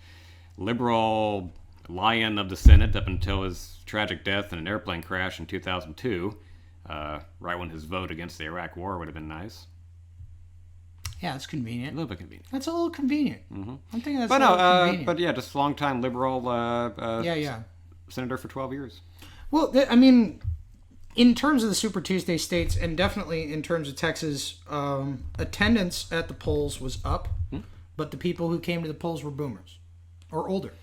liberal lion of the Senate up until his tragic death in an airplane crash in 2002, right when his vote against the Iraq War would have been nice. Yeah, it's convenient. A little bit convenient. That's a little convenient. I'm thinking that's But a little no, convenient. but yeah, just long-time liberal Yeah. senator for 12 years. Well, I mean, in terms of the Super Tuesday states, and definitely in terms of Texas, attendance at the polls was up, but the people who came to the polls were boomers or older.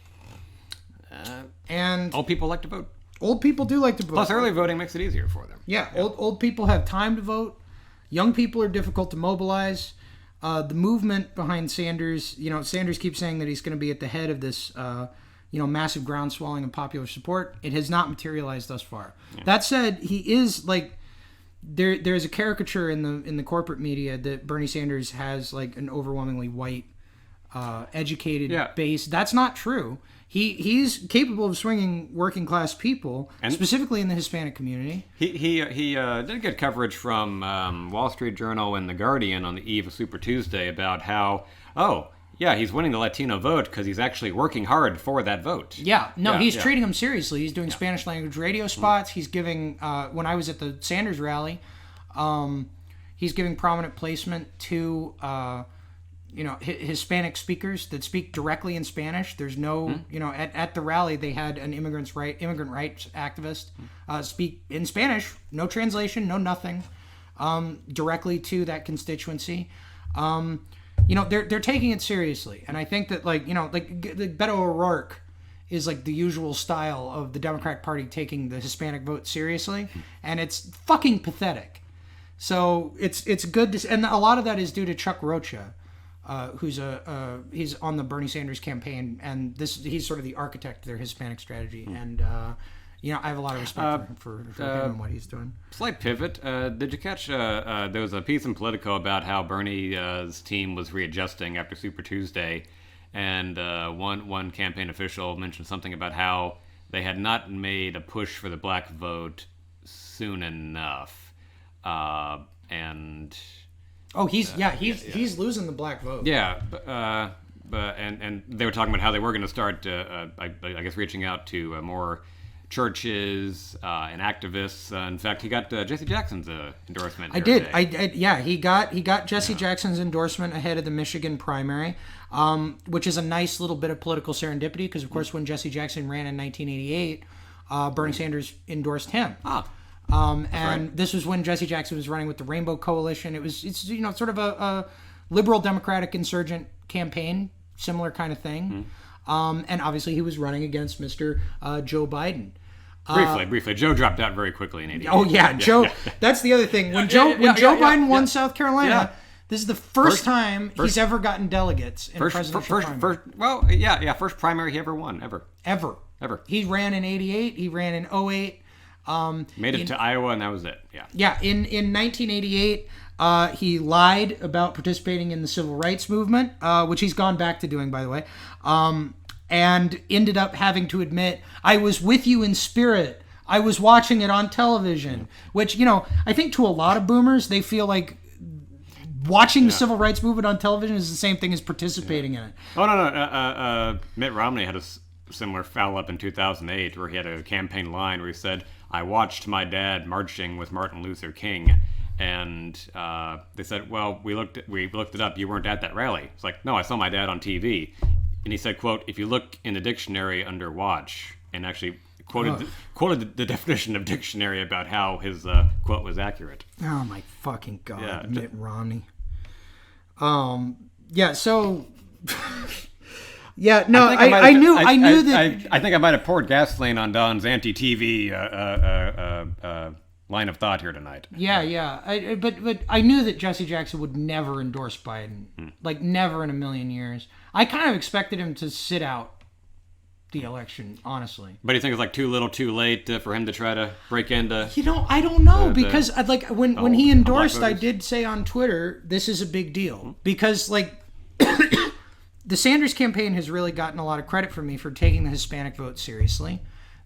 And Old people like to vote. old people do like to vote. Plus, early voting makes it easier for them. Yeah, old people have time to vote. Young people are difficult to mobilize. The movement behind Sanders, Sanders keeps saying that he's going to be at the head of this, massive groundswelling of popular support. It has not materialized thus far. Yeah. That said, he is like there's a caricature in the corporate media that Bernie Sanders has like an overwhelmingly white, educated base. That's not true. He's capable of swinging working class people, and specifically in the Hispanic community. He did get coverage from Wall Street Journal and The Guardian on the eve of Super Tuesday about how, he's winning the Latino vote because he's actually working hard for that vote. He's treating them seriously. He's doing Spanish language radio spots. He's giving, when I was at the Sanders rally, he's giving prominent placement to Hispanic speakers that speak directly in Spanish. There's no, at the rally they had an immigrant rights activist speak in Spanish, no translation, no nothing, directly to that constituency. They're taking it seriously, and I think that Beto O'Rourke is like the usual style of the Democratic Party taking the Hispanic vote seriously, and it's fucking pathetic. So it's good to, and a lot of that is due to Chuck Rocha. Who's he's on the Bernie Sanders campaign, and he's sort of the architect of their Hispanic strategy, and I have a lot of respect for him and what he's doing. Slight pivot. Did you catch? There was a piece in Politico about how Bernie's team was readjusting after Super Tuesday, and one campaign official mentioned something about how they had not made a push for the black vote soon enough, and. Oh, he's losing the black vote. Yeah, and they were talking about how they were going to start, I guess, reaching out to more churches and activists. In fact, he got Jesse Jackson's endorsement. He got Jesse Jackson's endorsement ahead of the Michigan primary, which is a nice little bit of political serendipity because, of course, when Jesse Jackson ran in 1988, Bernie Sanders endorsed him. And this was when Jesse Jackson was running with the Rainbow Coalition. It's sort of a liberal Democratic insurgent campaign, similar kind of thing. And obviously he was running against Mr. Joe Biden. Briefly, Joe dropped out very quickly in 88. Oh yeah, Joe. That's the other thing. When Joe Biden won South Carolina, this is the first time he's ever gotten delegates in presidential primary. First primary he ever won, ever. He ran in 88. He ran in 08. Made it to Iowa, and that was it. Yeah. Yeah, in 1988, he lied about participating in the civil rights movement, which he's gone back to doing, by the way, and ended up having to admit, I was with you in spirit. I was watching it on television, which, I think to a lot of boomers, they feel like watching the civil rights movement on television is the same thing as participating in it. Oh, no. Mitt Romney had a similar foul up in 2008 where he had a campaign line where he said, I watched my dad marching with Martin Luther King. And they said, well, we looked it up. You weren't at that rally. It's like, no, I saw my dad on TV. And he said, quote, if you look in the dictionary under watch, and actually quoted the definition of dictionary about how his quote was accurate. Oh, my fucking God. Yeah. Mitt Romney. Yeah, so... Yeah, no, I knew that... I think I might have poured gasoline on Don's anti-TV line of thought here tonight. Yeah. But I knew that Jesse Jackson would never endorse Biden. Like, never in a million years. I kind of expected him to sit out the election, honestly. But you think it's like too little too late for him to try to break into... I don't know, because when he endorsed, I did say on Twitter, this is a big deal. Because, the Sanders campaign has really gotten a lot of credit from me for taking the Hispanic vote seriously.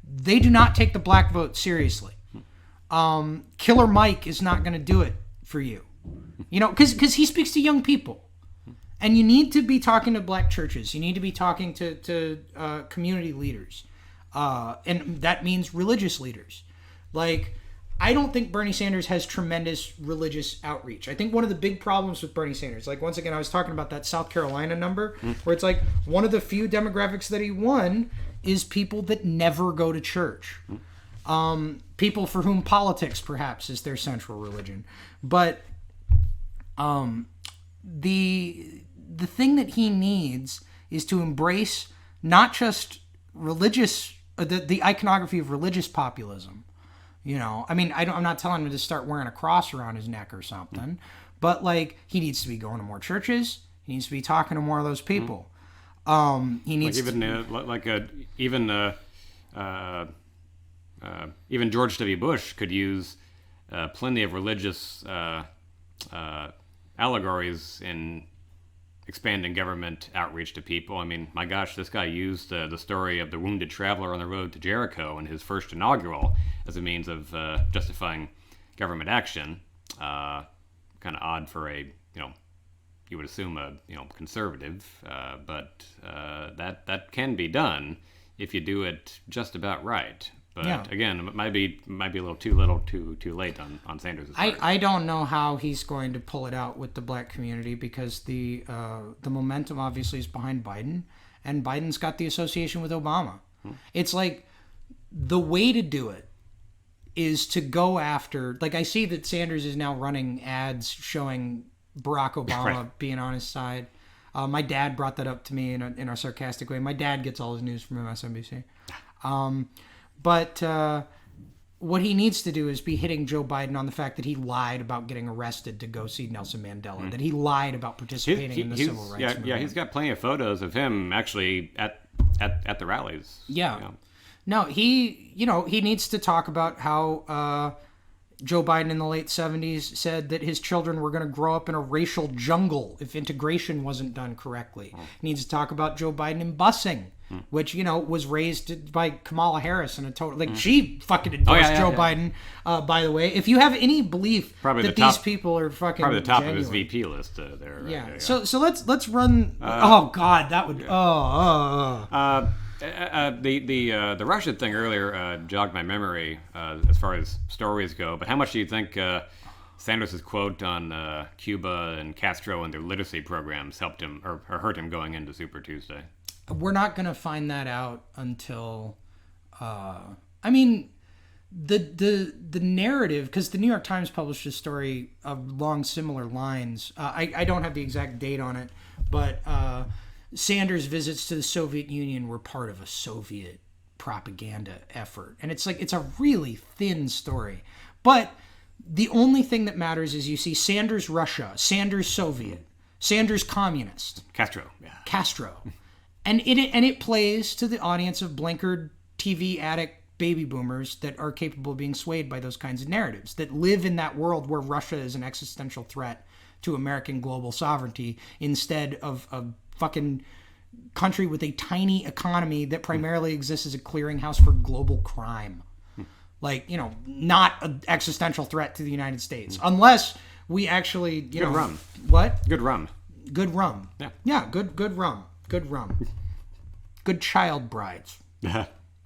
They do not take the black vote seriously. Killer Mike is not going to do it for you. Because he speaks to young people. And you need to be talking to black churches. You need to be talking to community leaders. And that means religious leaders. I don't think Bernie Sanders has tremendous religious outreach. I think one of the big problems with Bernie Sanders, once again, I was talking about that South Carolina number, where it's one of the few demographics that he won is people that never go to church. People for whom politics, perhaps, is their central religion. But the thing that he needs is to embrace not just religious, the iconography of religious populism. I'm not telling him to start wearing a cross around his neck or something, but he needs to be going to more churches. He needs to be talking to more of those people. He needs even George W. Bush could use plenty of religious allegories in expanding government outreach to people. I mean, my gosh, this guy used the story of the wounded traveler on the road to Jericho in his first inaugural as a means of justifying government action. Kind of odd for a, you would assume a, conservative, but that can be done if you do it just about right. But again, it might be a little too late on Sanders' part. I don't know how he's going to pull it out with the black community because the momentum obviously is behind Biden, and Biden's got the association with Obama. It's the way to do it is to go after. I see that Sanders is now running ads showing Barack Obama being on his side. My dad brought that up to me in a sarcastic way. My dad gets all his news from MSNBC. But what he needs to do is be hitting Joe Biden on the fact that he lied about getting arrested to go see Nelson Mandela, that he lied about participating in the civil rights movement. Yeah, he's got plenty of photos of him actually at the rallies. Yeah. No, he needs to talk about how Joe Biden in the late 70s said that his children were going to grow up in a racial jungle if integration wasn't done correctly. He needs to talk about Joe Biden in busing, which, was raised by Kamala Harris in a total... she fucking endorsed Joe Biden, by the way. If you have any belief that these people are fucking probably the top genuine. of his VP list there. Yeah. So let's run... oh, God, that would... The Russian thing earlier jogged my memory as far as stories go, but how much do you think Sanders' quote on Cuba and Castro and their literacy programs helped him or hurt him going into Super Tuesday? We're not going to find that out until... the narrative, because the New York Times published a story along similar lines. I don't have the exact date on it, but... Sanders' visits to the Soviet Union were part of a Soviet propaganda effort. And it's a really thin story. But the only thing that matters is you see Sanders Russia, Sanders Soviet, Sanders Communist. Castro. And it plays to the audience of blinkered TV addict baby boomers that are capable of being swayed by those kinds of narratives, that live in that world where Russia is an existential threat to American global sovereignty instead of a fucking country with a tiny economy that primarily exists as a clearinghouse for global crime. Like, not an existential threat to the United States. Unless we actually, Good rum. What? Good rum. Good rum. Yeah. Yeah, good rum. Good rum. Good child brides.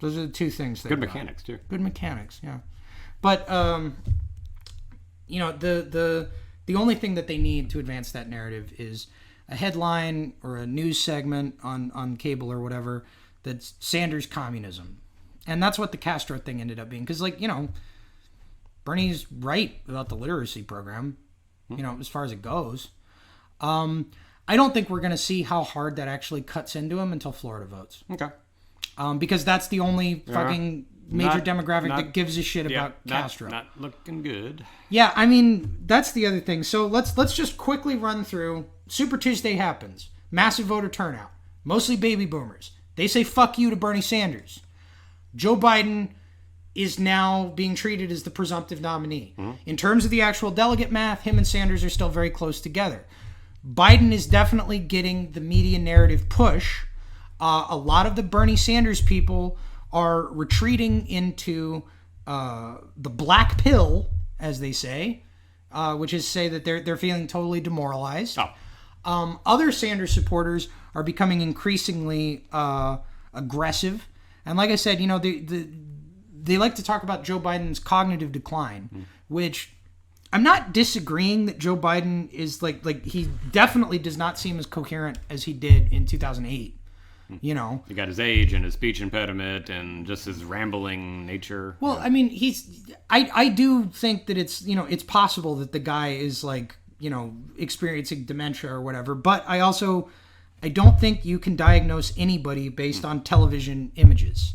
Those are the two things. Good mechanics, too. Good mechanics, yeah. But, the only thing that they need to advance that narrative is a headline or a news segment on cable or whatever that's Sanders communism. And that's what the Castro thing ended up being. Because, Bernie's right about the literacy program, as far as it goes. I don't think we're going to see how hard that actually cuts into him until Florida votes. Okay. Because that's the only fucking major demographic that gives a shit about Castro. Not looking good. Yeah, that's the other thing. So let's just quickly run through. Super Tuesday happens. Massive voter turnout. Mostly baby boomers. They say fuck you to Bernie Sanders. Joe Biden is now being treated as the presumptive nominee. In terms of the actual delegate math, him and Sanders are still very close together. Biden is definitely getting the media narrative push. A lot of the Bernie Sanders people are retreating into the black pill, as they say, which is say that they're feeling totally demoralized. Other Sanders supporters are becoming increasingly aggressive. And like I said, they like to talk about Joe Biden's cognitive decline, which I'm not disagreeing that Joe Biden is like he definitely does not seem as coherent as he did in 2008. He got his age and his speech impediment and just his rambling nature. Well, I do think that it's possible that the guy is experiencing dementia or whatever, but I don't think you can diagnose anybody based on television images,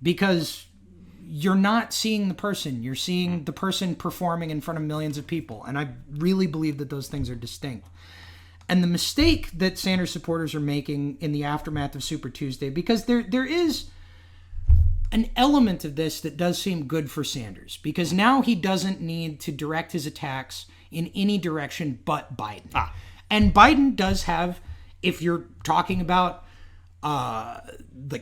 because you're not seeing the person. You're seeing the person performing in front of millions of people, and I really believe that those things are distinct. And the mistake that Sanders supporters are making in the aftermath of Super Tuesday, because there is an element of this that does seem good for Sanders, because now he doesn't need to direct his attacks in any direction but Biden. And Biden does have, if you're talking about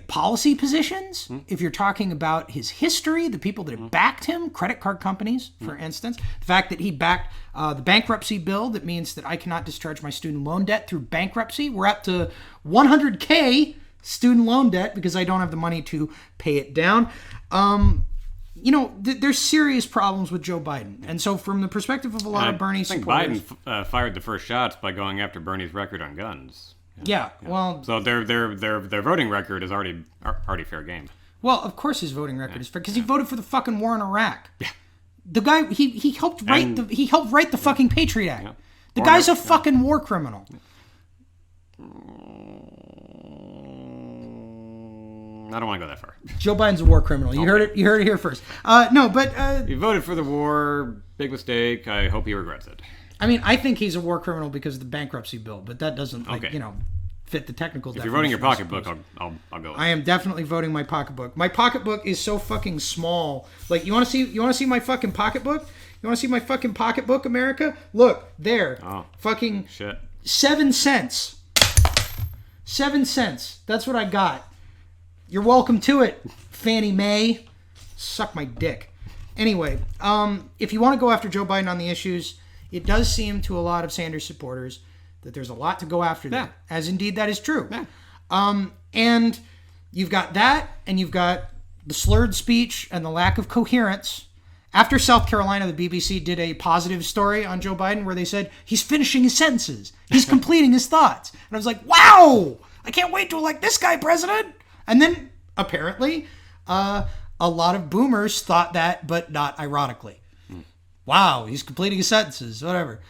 policy positions, if you're talking about his history, the people that have backed him, credit card companies, for instance, the fact that he backed the bankruptcy bill that means that I cannot discharge my student loan debt through bankruptcy. We're up to $100K student loan debt because I don't have the money to pay it down. There's serious problems with Joe Biden. And so from the perspective of a lot of Bernie supporters... Biden fired the first shots by going after Bernie's record on guns. Yeah, well... So their voting record is already fair game. Well, of course his voting record is fair, because he voted for the fucking war in Iraq. Yeah. The guy, he helped write the fucking Patriot Act. Yeah. The guy's a fucking war criminal. I don't want to go that far. Joe Biden's a war criminal. You heard it here first. He voted for the war. Big mistake. I hope he regrets it. I think he's a war criminal because of the bankruptcy bill, but that doesn't fit the technical definition. If you're voting your pocketbook, I'll go with it. I am definitely voting my pocketbook. My pocketbook is so fucking small. You want to see my fucking pocketbook? You want to see my fucking pocketbook, America? Look, there. Oh. Fucking shit. 7 cents. 7 cents. That's what I got. You're welcome to it, Fannie Mae. Suck my dick. Anyway, if you want to go after Joe Biden on the issues, it does seem to a lot of Sanders supporters that there's a lot to go after there, as indeed that is true. Yeah. And you've got that, and you've got the slurred speech and the lack of coherence. After South Carolina, the BBC did a positive story on Joe Biden where they said, he's finishing his sentences. He's completing his thoughts. And I was like, wow, I can't wait to elect this guy president. And then, apparently, a lot of boomers thought that, but not ironically. Wow, he's completing his sentences, whatever.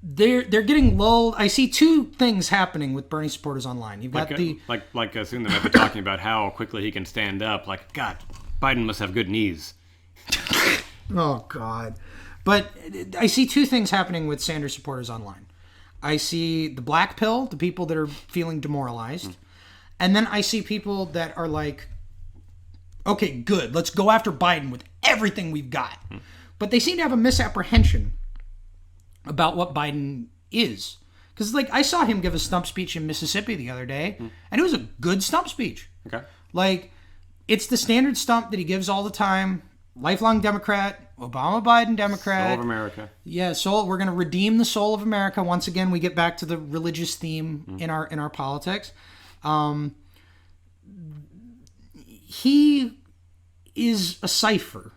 They're getting lulled. I see two things happening with Bernie supporters online. You've got soon they might be talking about how quickly he can stand up. Like, God, Biden must have good knees. Oh, God. But I see two things happening with Sanders supporters online. I see the black pill, the people that are feeling demoralized. And then I see people that are like, Okay, good. Let's go after Biden with everything we've got. But they seem to have a misapprehension about what Biden is. Because, like, I saw him give a stump speech in Mississippi the other day, and it was a good stump speech. Okay. Like, it's the standard stump that he gives all the time. Lifelong Democrat, Obama, Biden, Democrat. Soul of America. Yeah, soul. We're going to redeem the soul of America. Once again, we get back to the religious theme in our politics. He is a cipher,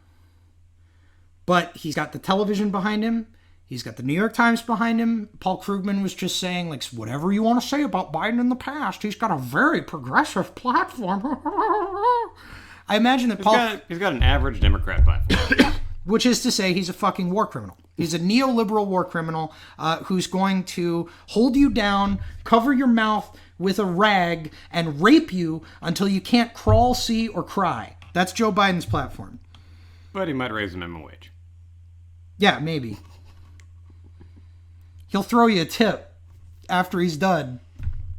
but he's got the television behind him. He's got the New York Times behind him. Paul Krugman was just saying, like, whatever you want to say about Biden in the past, he's got a very progressive platform. I imagine that He's got an average Democrat platform. which is to say he's a fucking war criminal. He's a neoliberal war criminal who's going to hold you down, cover your mouth with a rag, and rape you until you can't crawl, see, or cry. That's Joe Biden's platform. But he might raise the minimum wage. Yeah, maybe. He'll throw you a tip after he's done.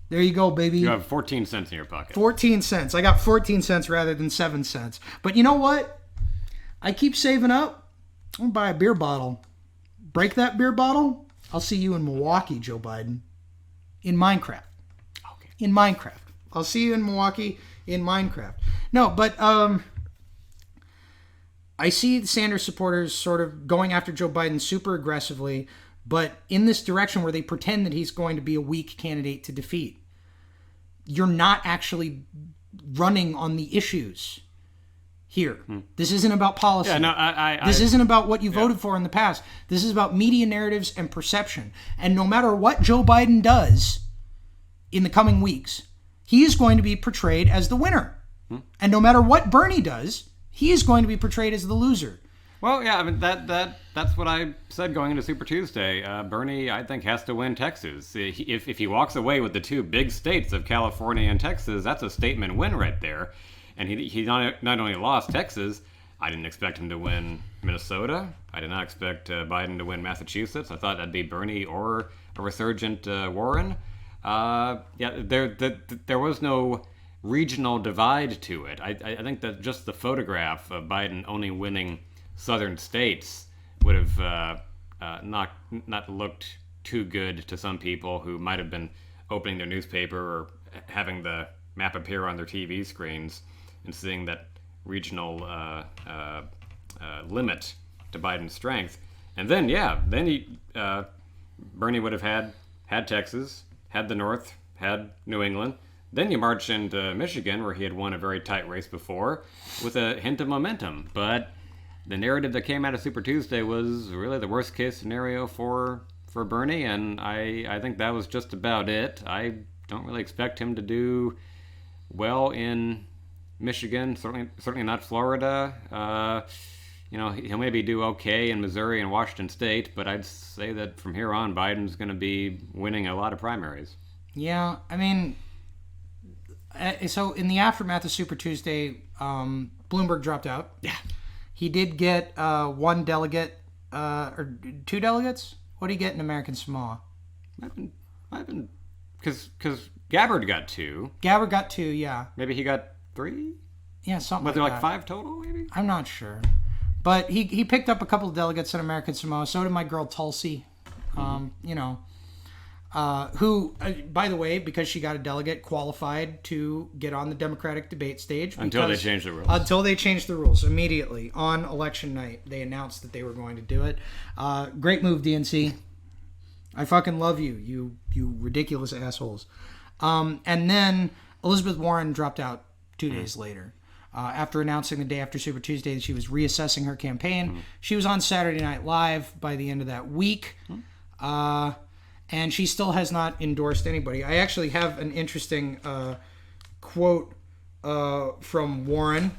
There you go, baby. You have 14 cents in your pocket. 14 cents. I got 14 cents rather than 7 cents. But you know what? I keep saving up. I'm going to buy a beer bottle. Break that beer bottle. I'll see you in Milwaukee, Joe Biden. In Minecraft. Okay. In Minecraft. I'll see you in Milwaukee in Minecraft. No, but I see the Sanders supporters sort of going after Joe Biden super aggressively, but in this direction where they pretend that he's going to be a weak candidate to defeat. You're not actually running on the issues here. This isn't about policy. Yeah, no, This isn't about what you voted for in the past. This is about media narratives and perception. And no matter what Joe Biden does in the coming weeks, he is going to be portrayed as the winner. And no matter what Bernie does, he is going to be portrayed as the loser. Well, yeah, I mean that's what I said going into Super Tuesday. Bernie, I think, has to win Texas. If he walks away with the two big states of California and Texas, that's a statement win right there. And he not only lost Texas, I didn't expect him to win Minnesota. I did not expect Biden to win Massachusetts. I thought that'd be Bernie or a resurgent Warren. There was no regional divide to it. I think that just the photograph of Biden only winning southern states would have not looked too good to some people who might have been opening their newspaper or having the map appear on their TV screens and seeing that regional limit to Biden's strength. And then, Bernie would have had Texas, had the North, had New England. Then you march into Michigan, where he had won a very tight race before, with a hint of momentum. But the narrative that came out of Super Tuesday was really the worst case scenario for Bernie, and I think that was just about it. I don't really expect him to do well in Michigan, certainly not Florida. He'll maybe do okay in Missouri and Washington State, but I'd say that from here on, Biden's going to be winning a lot of primaries. Yeah, I mean, so in the aftermath of Super Tuesday, Bloomberg dropped out. Yeah. He did get one delegate, or two delegates. What did he get in American Samoa? I've been, because Gabbard got two. Gabbard got two, yeah. Maybe he got three? Yeah, something Was like there that. like 5 total, maybe? I'm not sure. But he picked up a couple of delegates in American Samoa. So did my girl Tulsi. Who, by the way, because she got a delegate, qualified to get on the Democratic debate stage. Until they changed the rules. Until they changed the rules. Immediately, on election night, they announced that they were going to do it. Great move, DNC. I fucking love you, you ridiculous assholes. And then Elizabeth Warren dropped out 2 days later. After announcing the day after Super Tuesday that she was reassessing her campaign. She was on Saturday Night Live by the end of that week. And she still has not endorsed anybody. I actually have an interesting quote from Warren.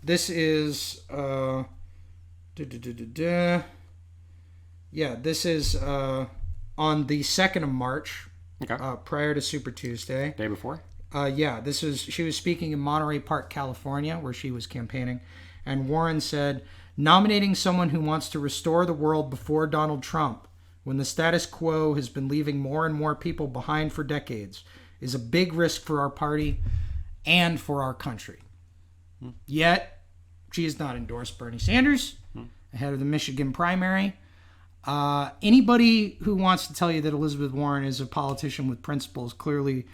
This is this is on the 2nd of March, prior to Super Tuesday. Day before? She was speaking in Monterey Park, California, where she was campaigning. And Warren said, nominating someone who wants to restore the world before Donald Trump, when the status quo has been leaving more and more people behind for decades, is a big risk for our party and for our country. Yet, she has not endorsed Bernie Sanders ahead of the Michigan primary. Anybody who wants to tell you that Elizabeth Warren is a politician with principles clearly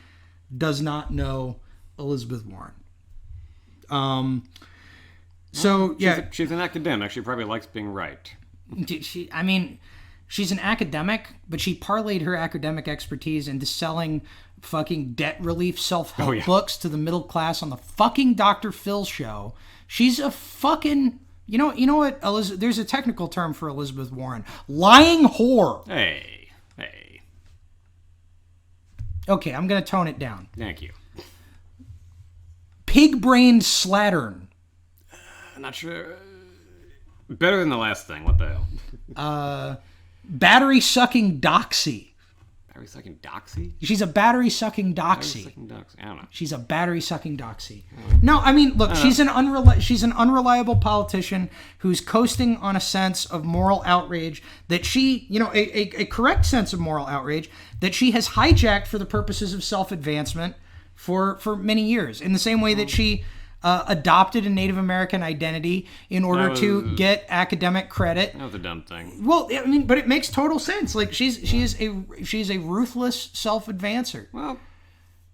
does not know Elizabeth Warren. She's an academic. She probably likes being right. She's an academic, but she parlayed her academic expertise into selling fucking debt relief self-help books to the middle class on the fucking Dr. Phil show. She's a fucking... You know what? There's a technical term for Elizabeth Warren. Lying whore. Hey. Okay, I'm going to tone it down. Thank you. Pig-brained slattern. I'm not sure. Better than the last thing. What the hell? Battery-sucking doxy. Battery-sucking doxy? She's a battery-sucking doxy. Battery-sucking doxy. I don't know. She's a battery-sucking doxy. No, I mean, look, she's an unreliable politician who's coasting on a sense of moral outrage that she, a correct sense of moral outrage that she has hijacked for the purposes of self-advancement for many years. In the same way that she adopted a Native American identity in order to get academic credit. That was a dumb thing. Well, I mean, but it makes total sense. Like she's a ruthless self-advancer. Well,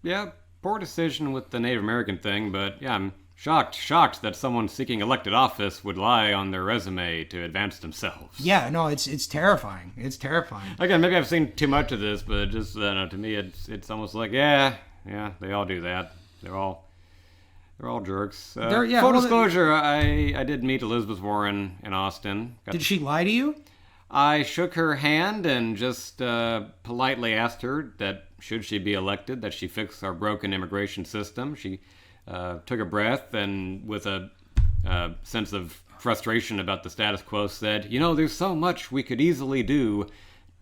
yeah, poor decision with the Native American thing, but yeah, I'm shocked that someone seeking elected office would lie on their resume to advance themselves. Yeah, no, it's terrifying. It's terrifying. Again, maybe I've seen too much of this, but just to me, it's almost like yeah, they all do that. They're all jerks. Full disclosure, I did meet Elizabeth Warren in Austin. Did she lie to you? I shook her hand and just politely asked her that should she be elected, that she fix our broken immigration system. She took a breath and with a sense of frustration about the status quo said, there's so much we could easily do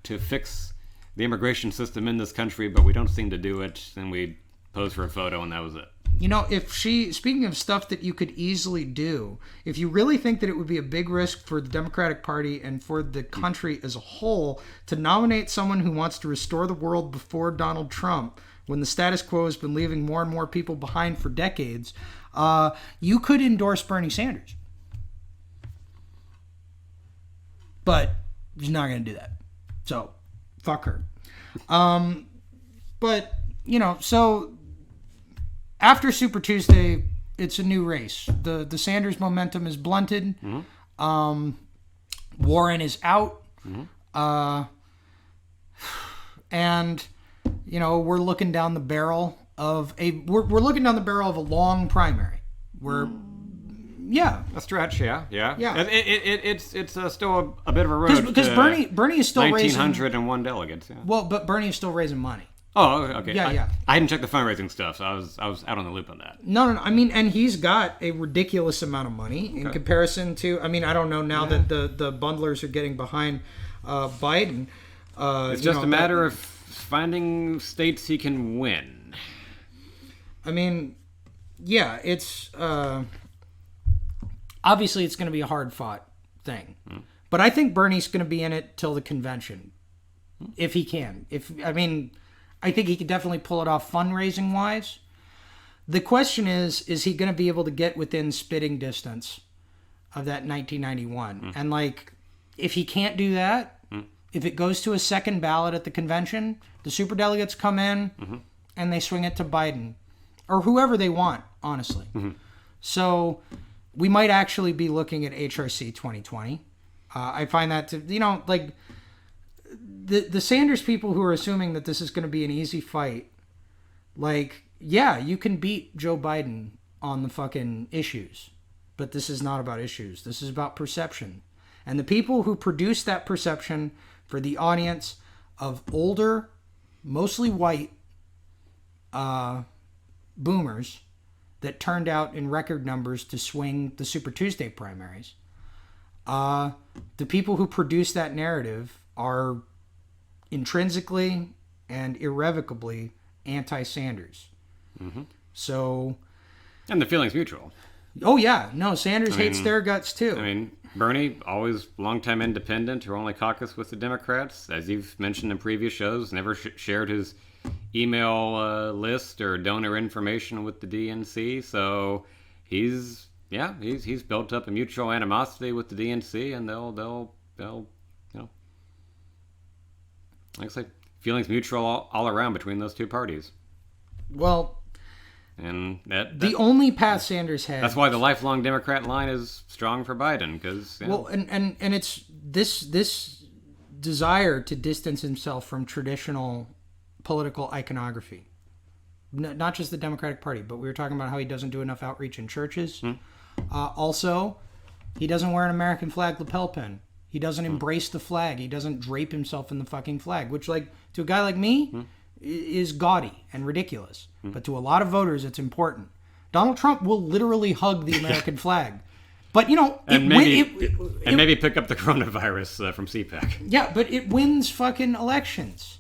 to fix the immigration system in this country, but we don't seem to do it. And we posed for a photo and that was it. Speaking of stuff that you could easily do, if you really think that it would be a big risk for the Democratic Party and for the country as a whole to nominate someone who wants to restore the world before Donald Trump, when the status quo has been leaving more and more people behind for decades, you could endorse Bernie Sanders. But she's not going to do that. So, fuck her. So... After Super Tuesday, it's a new race. The Sanders momentum is blunted. Mm-hmm. Warren is out. Mm-hmm. And we're looking down the barrel of a long primary. A stretch, yeah. It's still a bit of a road because Bernie is still 1,901 delegates. Yeah. Well, but Bernie is still raising money. Oh, okay. Yeah. I hadn't checked the fundraising stuff, so I was out on the loop on that. No. I mean, and he's got a ridiculous amount of money in comparison to. I mean, I don't know now that the bundlers are getting behind Biden. It's just a matter of finding states he can win. I mean, yeah, it's obviously it's going to be a hard fought thing, but I think Bernie's going to be in it till the convention, if he can. I think he could definitely pull it off fundraising wise. The question is he going to be able to get within spitting distance of that 1991? And if he can't do that, if it goes to a second ballot at the convention, the superdelegates come in and they swing it to Biden or whoever they want, honestly. So we might actually be looking at HRC 2020. I find that to, the Sanders people who are assuming that this is going to be an easy fight, you can beat Joe Biden on the fucking issues, but this is not about issues. This is about perception. And the people who produce that perception for the audience of older, mostly white boomers that turned out in record numbers to swing the Super Tuesday primaries, the people who produce that narrative are intrinsically and irrevocably anti-Sanders. So... And the feeling's mutual. Oh, yeah. No, Sanders hates their guts, too. I mean, Bernie, always longtime independent who only caucused with the Democrats, as you've mentioned in previous shows, never shared his email list or donor information with the DNC, so he's built up a mutual animosity with the DNC, and they'll like I say, feelings mutual all around between those two parties. Well, and that the only path Sanders had. That's why the lifelong Democrat line is strong for Biden, because well, and it's this desire to distance himself from traditional political iconography. Not just the Democratic Party, but we were talking about how he doesn't do enough outreach in churches. Also, he doesn't wear an American flag lapel pin. He doesn't embrace the flag. He doesn't drape himself in the fucking flag, which, like, to a guy like me, is gaudy and ridiculous. But to a lot of voters, it's important. Donald Trump will literally hug the American flag. But, you know... maybe pick up the coronavirus from CPAC. Yeah, but it wins fucking elections.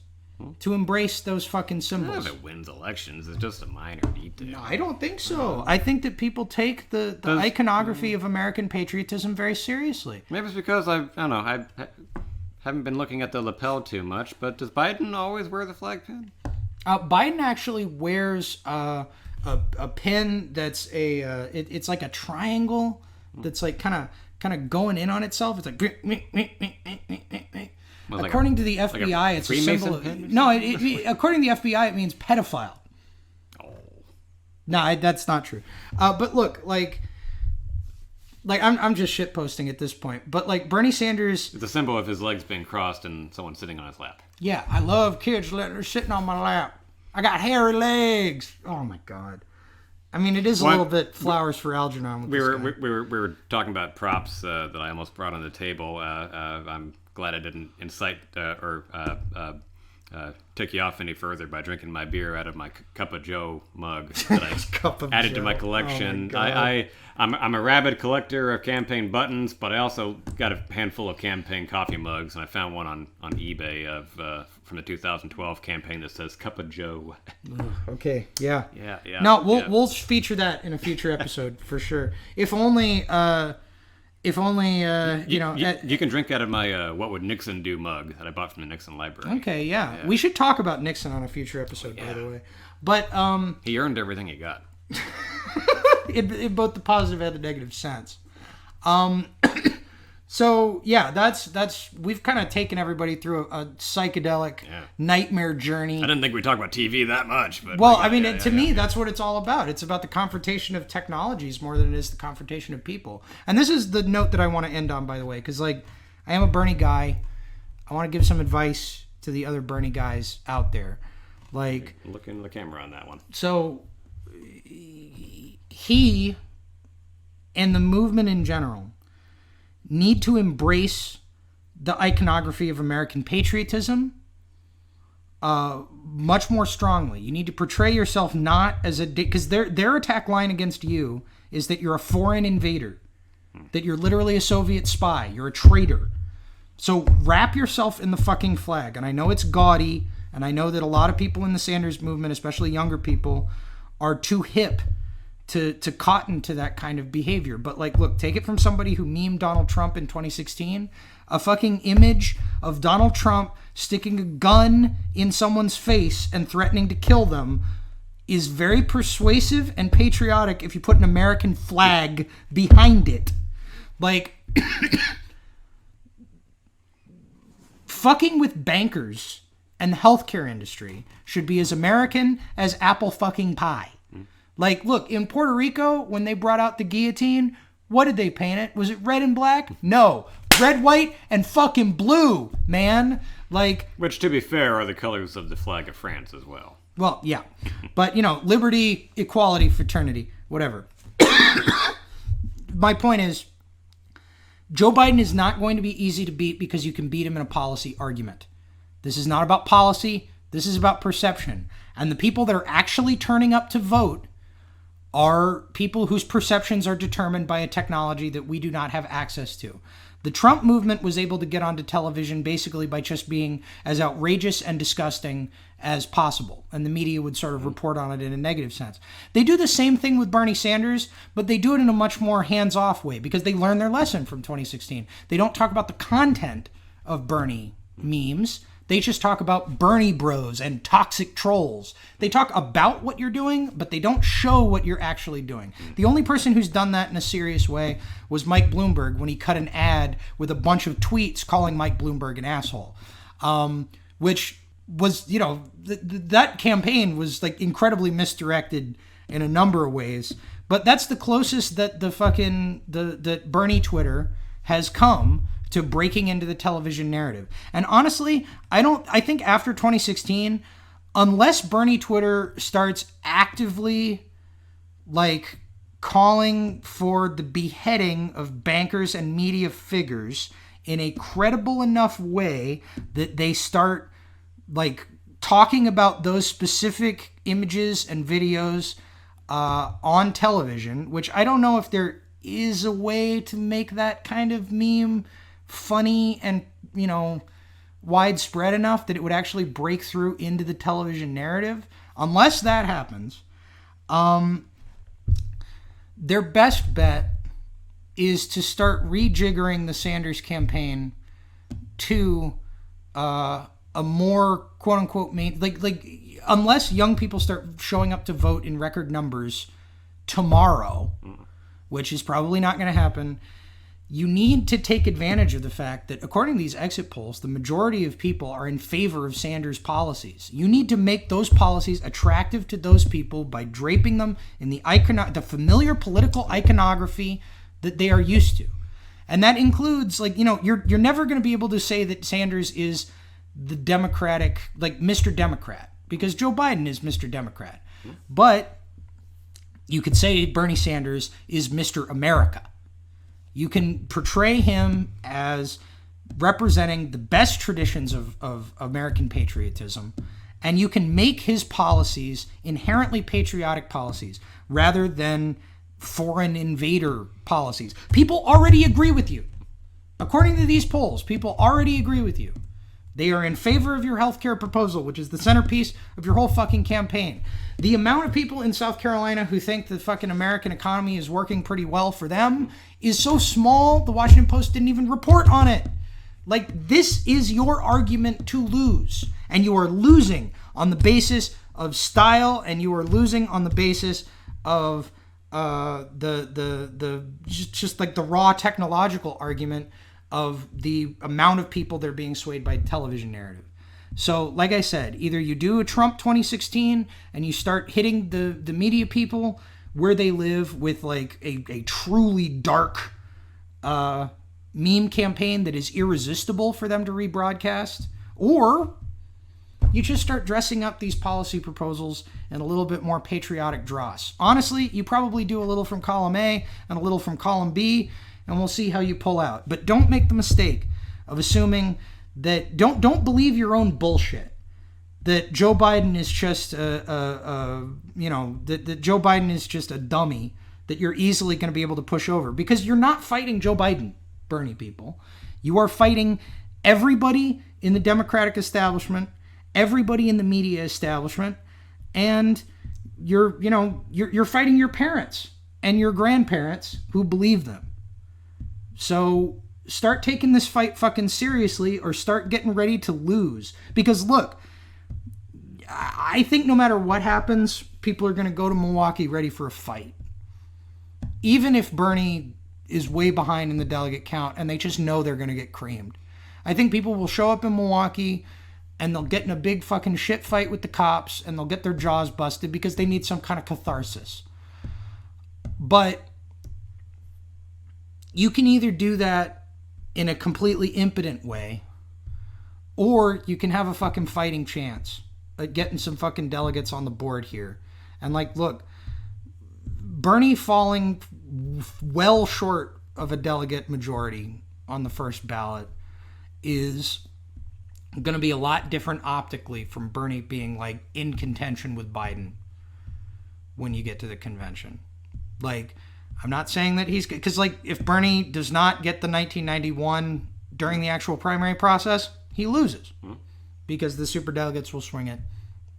To embrace those fucking symbols. If it wins elections, it's just a minor detail. No, I don't think so. I think that people take the iconography of American patriotism very seriously. Maybe it's because I don't know. I haven't been looking at the lapel too much. But does Biden always wear the flag pin? Biden actually wears a pin that's it's like a triangle that's like kind of going in on itself. It's like. According to the FBI, it's a symbol of... No, according to the FBI, it means pedophile. Oh. No, that's not true. But look, like I'm just shitposting at this point. But like Bernie Sanders... It's a symbol of his legs being crossed and someone sitting on his lap. Yeah, I love kids sitting on my lap. I got hairy legs. Oh my God. I mean, it is a little bit flowers for Algernon. With we were talking about props that I almost brought on the table. I'm glad I didn't incite or took you off any further by drinking my beer out of my Cup of Joe mug that I added to my collection. Oh I'm a rabid collector of campaign buttons, but I also got a handful of campaign coffee mugs, and I found one on eBay from the 2012 campaign that says Cup of Joe. Okay, yeah. Yeah. No, we'll feature that in a future episode for sure. If only you know... You can drink out of my What Would Nixon Do mug that I bought from the Nixon Library. Okay, yeah. We should talk about Nixon on a future episode, by the way. But... he earned everything he got. in both the positive and the negative sense. So, yeah, that's we've kind of taken everybody through a psychedelic nightmare journey. I didn't think we'd talk about TV that much. But well, I mean, to me, that's what it's all about. It's about the confrontation of technologies more than it is the confrontation of people. And this is the note that I want to end on, by the way, because, like, I am a Bernie guy. I want to give some advice to the other Bernie guys out there. Like, look into the camera on that one. So, he and the movement in general need to embrace the iconography of American patriotism much more strongly. You need to portray yourself not as because their attack line against you is that you're a foreign invader, that you're literally a Soviet spy, you're a traitor. So wrap yourself in the fucking flag. And I know it's gaudy, and I know that a lot of people in the Sanders movement, especially younger people, are too hip to cotton to that kind of behavior. But, like, look, take it from somebody who memed Donald Trump in 2016. A fucking image of Donald Trump sticking a gun in someone's face and threatening to kill them is very persuasive and patriotic if you put an American flag behind it. Like, fucking with bankers and the healthcare industry should be as American as apple fucking pie. Like, look, in Puerto Rico, when they brought out the guillotine, what did they paint it? Was it red and black? No. Red, white, and fucking blue, man. Like... Which, to be fair, are the colors of the flag of France as well. Well, yeah. But, you know, liberty, equality, fraternity, whatever. My point is, Joe Biden is not going to be easy to beat because you can beat him in a policy argument. This is not about policy. This is about perception. And the people that are actually turning up to vote are people whose perceptions are determined by a technology that we do not have access to. The Trump movement was able to get onto television basically by just being as outrageous and disgusting as possible, and the media would sort of report on it in a negative sense. They do the same thing with Bernie Sanders, but they do it in a much more hands-off way because they learned their lesson from 2016. They don't talk about the content of Bernie memes. They just talk about Bernie bros and toxic trolls. They talk about what you're doing, but they don't show what you're actually doing. The only person who's done that in a serious way was Mike Bloomberg when he cut an ad with a bunch of tweets calling Mike Bloomberg an asshole. Which was, that campaign was like incredibly misdirected in a number of ways. But that's the closest that that Bernie Twitter has come to breaking into the television narrative. And honestly, I think after 2016, unless Bernie Twitter starts actively like calling for the beheading of bankers and media figures in a credible enough way that they start like talking about those specific images and videos on television, which I don't know if there is a way to make that kind of meme funny and, widespread enough that it would actually break through into the television narrative. Unless that happens, their best bet is to start rejiggering the Sanders campaign to a more quote-unquote unless young people start showing up to vote in record numbers tomorrow, which is probably not going to happen, you need to take advantage of the fact that, according to these exit polls, the majority of people are in favor of Sanders' policies. You need to make those policies attractive to those people by draping them in the familiar political iconography that they are used to. And that includes, you're never going to be able to say that Sanders is the Democratic, Mr. Democrat, because Joe Biden is Mr. Democrat. But you could say Bernie Sanders is Mr. America. You can portray him as representing the best traditions of American patriotism, and you can make his policies inherently patriotic policies rather than foreign invader policies. People already agree with you. According to these polls, people already agree with you. They are in favor of your healthcare proposal, which is the centerpiece of your whole fucking campaign. The amount of people in South Carolina who think the fucking American economy is working pretty well for them is so small, the Washington Post didn't even report on it. This is your argument to lose. And you are losing on the basis of style, and you are losing on the basis of the raw technological argument of the amount of people that are being swayed by television narrative. So, like I said, either you do a Trump 2016 and you start hitting the media people where they live with a truly dark meme campaign that is irresistible for them to rebroadcast, or you just start dressing up these policy proposals in a little bit more patriotic dross. Honestly, you probably do a little from column A and a little from column B, and we'll see how you pull out. But don't make the mistake of assuming that, don't believe your own bullshit. That Joe Biden is just that Joe Biden is just a dummy that you're easily going to be able to push over, because you're not fighting Joe Biden, Bernie people. You are fighting everybody in the Democratic establishment, everybody in the media establishment, and you're fighting your parents and your grandparents who believe them. So start taking this fight fucking seriously, or start getting ready to lose. Because look, I think no matter what happens, people are going to go to Milwaukee ready for a fight. Even if Bernie is way behind in the delegate count and they just know they're going to get creamed. I think people will show up in Milwaukee and they'll get in a big fucking shit fight with the cops and they'll get their jaws busted because they need some kind of catharsis. But you can either do that in a completely impotent way, or you can have a fucking fighting chance at getting some fucking delegates on the board here. And look, Bernie falling well short of a delegate majority on the first ballot is going to be a lot different optically from Bernie being in contention with Biden when you get to the convention. I'm not saying that he's... Because, if Bernie does not get the 1991 during the actual primary process, he loses. Because the superdelegates will swing it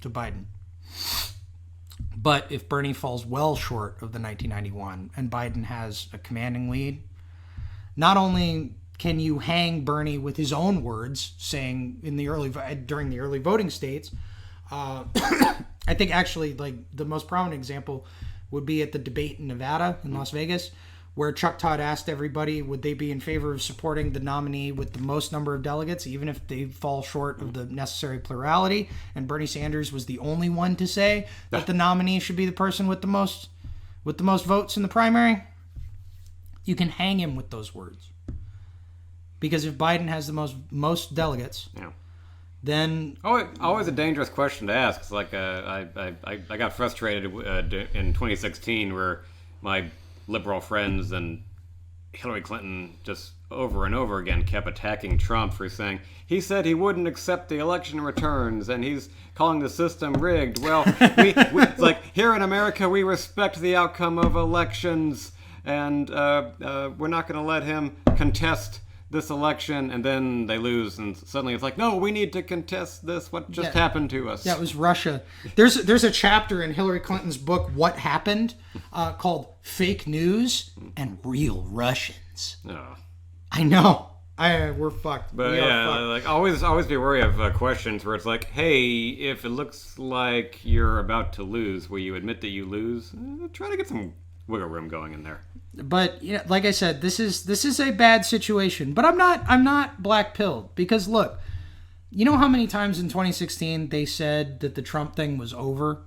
to Biden. But if Bernie falls well short of the 1991 and Biden has a commanding lead, not only can you hang Bernie with his own words, saying during the early voting states? I think actually, like, the most prominent example would be at the debate in Nevada, in Las Vegas, where Chuck Todd asked everybody would they be in favor of supporting the nominee with the most number of delegates, even if they fall short of the necessary plurality. And Bernie Sanders was the only one to say that the nominee should be the person with the most votes in the primary. You can hang him with those words, because if Biden has the most delegates, then always a dangerous question to ask. It's like I got frustrated in 2016 where my liberal friends and Hillary Clinton just over and over again kept attacking Trump for saying he said he wouldn't accept the election returns and he's calling the system rigged. Well, it's like here in America we respect the outcome of elections and we're not going to let him contest this election, and then they lose, and suddenly it's like, no, we need to contest this. What just happened to us? Yeah, it was Russia. There's a chapter in Hillary Clinton's book, What Happened, called Fake News and Real Russians. Oh. I know. We're fucked. But like always be wary of questions where it's like, hey, if it looks like you're about to lose, will you admit that you lose? Try to get some wiggle room going in there. But like I said, this is a bad situation. But I'm not black-pilled, because look, you know how many times in 2016 they said that the Trump thing was over?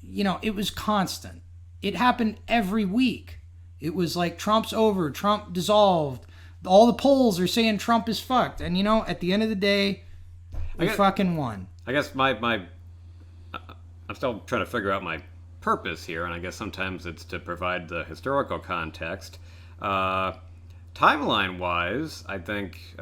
It was constant. It happened every week. It was like Trump's over, Trump dissolved. All the polls are saying Trump is fucked, and at the end of the day, we fucking won. I guess I'm still trying to figure out my purpose here, and I guess sometimes it's to provide the historical context. Timeline-wise, I think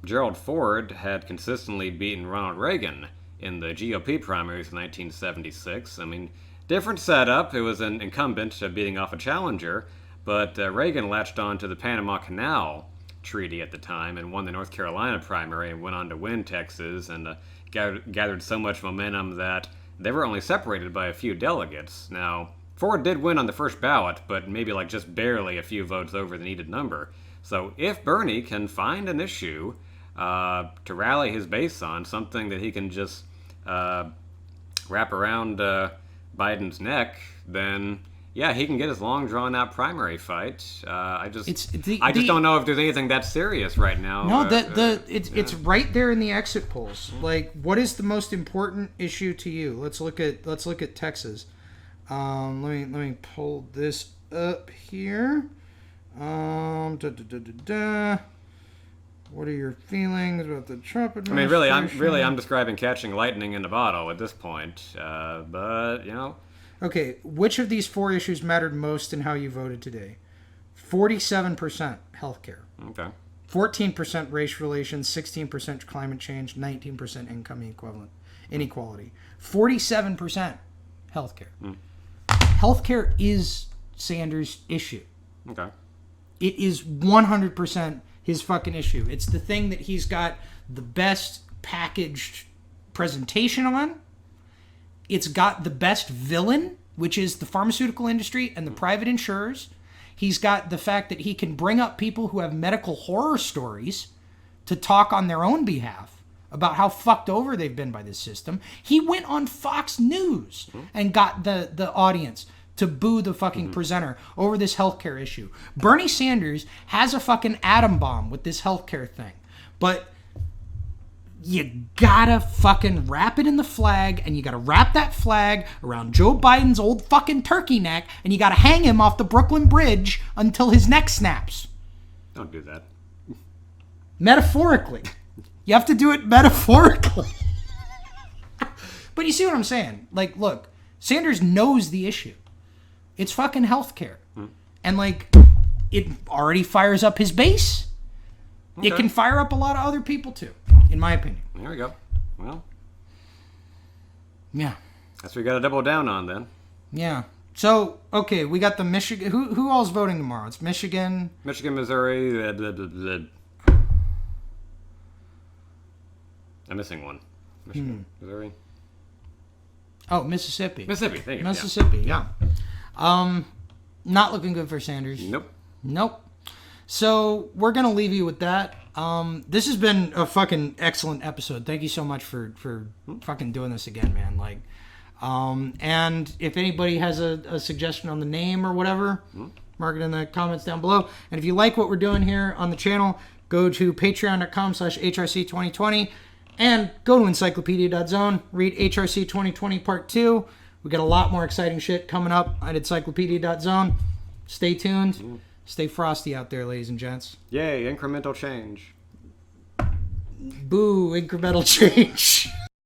Gerald Ford had consistently beaten Ronald Reagan in the GOP primaries in 1976. I mean, different setup. It was an incumbent beating off a challenger, but Reagan latched on to the Panama Canal Treaty at the time and won the North Carolina primary and went on to win Texas and gathered so much momentum that they were only separated by a few delegates. Now, Ford did win on the first ballot, but maybe like just barely a few votes over the needed number. So if Bernie can find an issue to rally his base on, something that he can just wrap around Biden's neck, then he can get his long drawn out primary fight. I just don't know if there's anything that serious right now. No, it's right there in the exit polls. Like, what is the most important issue to you? Let's look at Texas. Let me pull this up here. What are your feelings about the Trump administration? I mean, I'm describing catching lightning in a bottle at this point. But Okay, which of these four issues mattered most in how you voted today? 47% healthcare. Okay. 14% race relations, 16% climate change, 19% income inequality. 47% healthcare. Healthcare is Sanders' issue. Okay. It is 100% his fucking issue. It's the thing that he's got the best packaged presentation on. It's got the best villain, which is the pharmaceutical industry and the private insurers. He's got the fact that he can bring up people who have medical horror stories to talk on their own behalf about how fucked over they've been by this system. He went on Fox News and got the audience to boo the fucking presenter over this healthcare issue. Bernie Sanders has a fucking atom bomb with this healthcare thing. But you gotta fucking wrap it in the flag, and you gotta wrap that flag around Joe Biden's old fucking turkey neck, and you gotta hang him off the Brooklyn Bridge until his neck snaps. Don't do that. Metaphorically. You have to do it metaphorically. But you see what I'm saying? Like, look, Sanders knows the issue. It's fucking healthcare. And, like, it already fires up his base. Okay. It can fire up a lot of other people, too, in my opinion. There we go. Well. Yeah. That's what we got to double down on, then. Yeah. So, okay, we got the Michigan. Who all's voting tomorrow? It's Michigan. Michigan, Missouri. I'm missing one. Michigan, Missouri. Oh, Mississippi. Mississippi, thank you. Mississippi, yeah. Not looking good for Sanders. Nope. So we're gonna leave you with that. This has been a fucking excellent episode. Thank you so much for fucking doing this again, man. Like, and if anybody has a suggestion on the name or whatever, mark it in the comments down below. And if you like what we're doing here on the channel, go to patreon.com/HRC2020 and go to encyclopedia.zone. Read HRC 2020 Part 2. We got a lot more exciting shit coming up at encyclopedia.zone. Stay tuned. Stay frosty out there, ladies and gents. Yay, incremental change. Boo, incremental change.